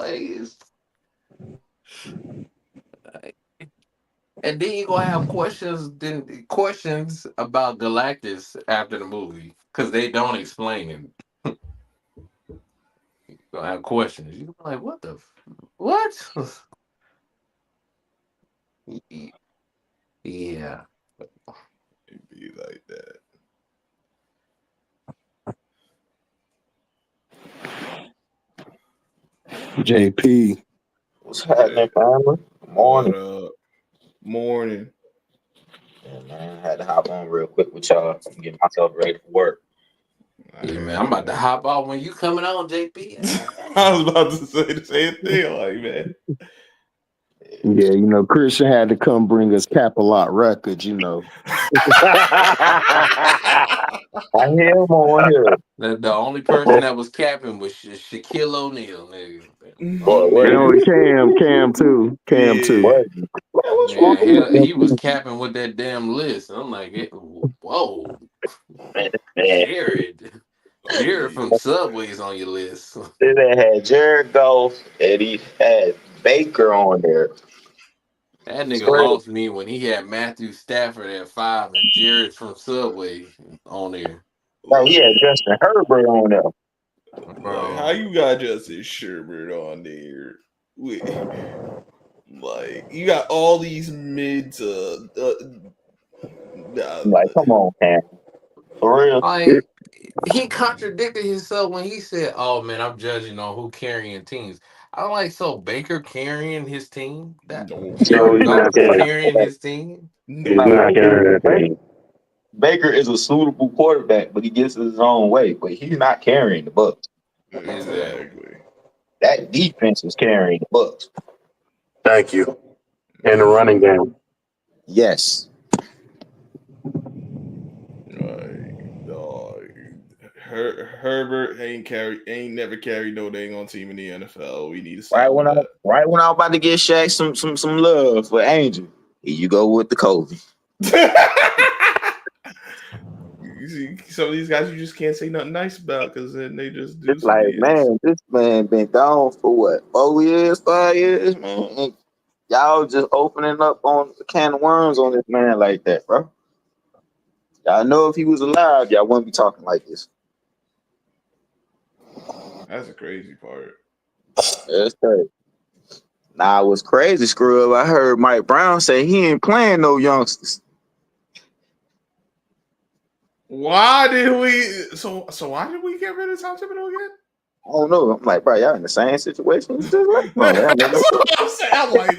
And then you gonna have questions about Galactus after the movie because they don't explain it. You gonna have questions. You gonna be like, what? Yeah. It'd be like that. JP. What's happening, family? Good What morning. up? Morning. Yeah, man. I had to hop on real quick with y'all and get myself ready for work. I Yeah, man. hear I'm you, about to man. hop out when you coming on, JP. I was about to say the same thing, like man. Yeah, you know, Christian had to come bring us Capalot Records, you know. I hear him on here. The only person that was capping was Shaquille O'Neal, nigga. Boy, Only what And is nigga. with it? Cam too. Cam Yeah. too. What? Man, what's wrong Yeah, with he was this capping with that damn list. I'm like, whoa, man? Man, Jared. Jared Yeah. from Subway's on your list. they had Jared Goff and he had Baker on there. That It's nigga crazy. lost me when he had Matthew Stafford at 5 and Jared from Subway on there. Bro, he had Like, Justin Herbert on there. how Bro, you got Justin Sherbert on there? Wait, like, you got all these mids. I'm like, come on, man. For real. like he contradicted himself when he said, "Oh man, I'm judging on who carrying teams." I'm like, so Baker carrying his team? That no, No, Jared he's not Goff is carrying. carrying his team? He's no. not carrying the Baker is a suitable quarterback, but he gets his own way. But he's not carrying the Bucks. Exactly. Exactly. That defense is carrying the Bucks. Thank you. In the running game. Yes. Like, dog. Herbert ain't never carried no dang on team in the NFL. We need to stop with that. Right when I was about to get Shaq some love for Angel, here you go with the Kobe. You see, some of these guys you just can't say nothing nice about because then they just do It's some like, BS. man, this man been gone for what, 4 years, 5 years, man. And y'all just opening up on a can of worms on this man like that, bro. Y'all know if he was alive, y'all wouldn't be talking like this. That's the crazy part. That's crazy. Nah, it was crazy, Scrub. I heard Mike Brown say he ain't playing no youngsters. Why did we? So why did we get rid of Tom Thibodeau again? I don't know. I'm like, bro, y'all in the same situation. You just left him. That make no That's sense. what I'm saying. I'm like,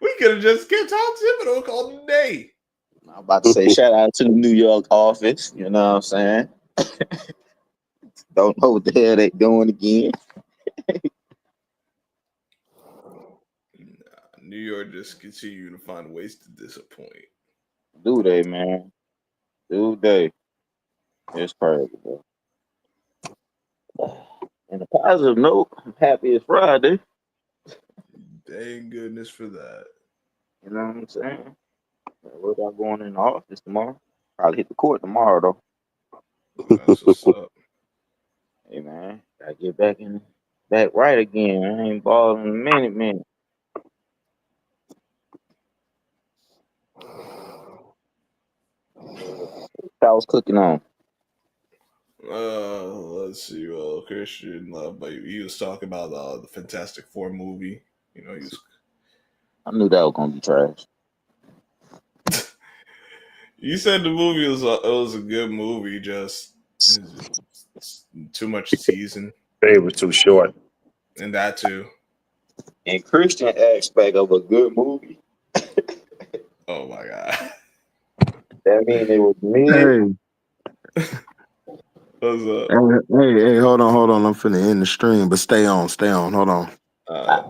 we could have just kept Tom Thibodeau called it a day. I'm about to say shout out to the New York office. You know what I'm saying? Don't know what the hell they doing again. New York just continue to find ways to disappoint. Do they, man? Do they? It's crazy, bro. And a positive note, I'm happy it's Friday. Thank goodness for that. You know what I'm saying? What about going in the office tomorrow? Probably hit the court tomorrow though. That's what's up. Hey man, gotta get back right again. I ain't balling in a minute, man. I was cooking on. Let's see. Well, Christian, but he was talking about the Fantastic Four movie. You know, he was I knew that was gonna be trash. You said the movie was a good movie, just it's too much season They were too short. and that too. In Christian aspect of a good movie, Oh my god. that mean it was mid. Hey, What's up? hey, hold on. I'm finna end the stream, but stay on, hold on. Uh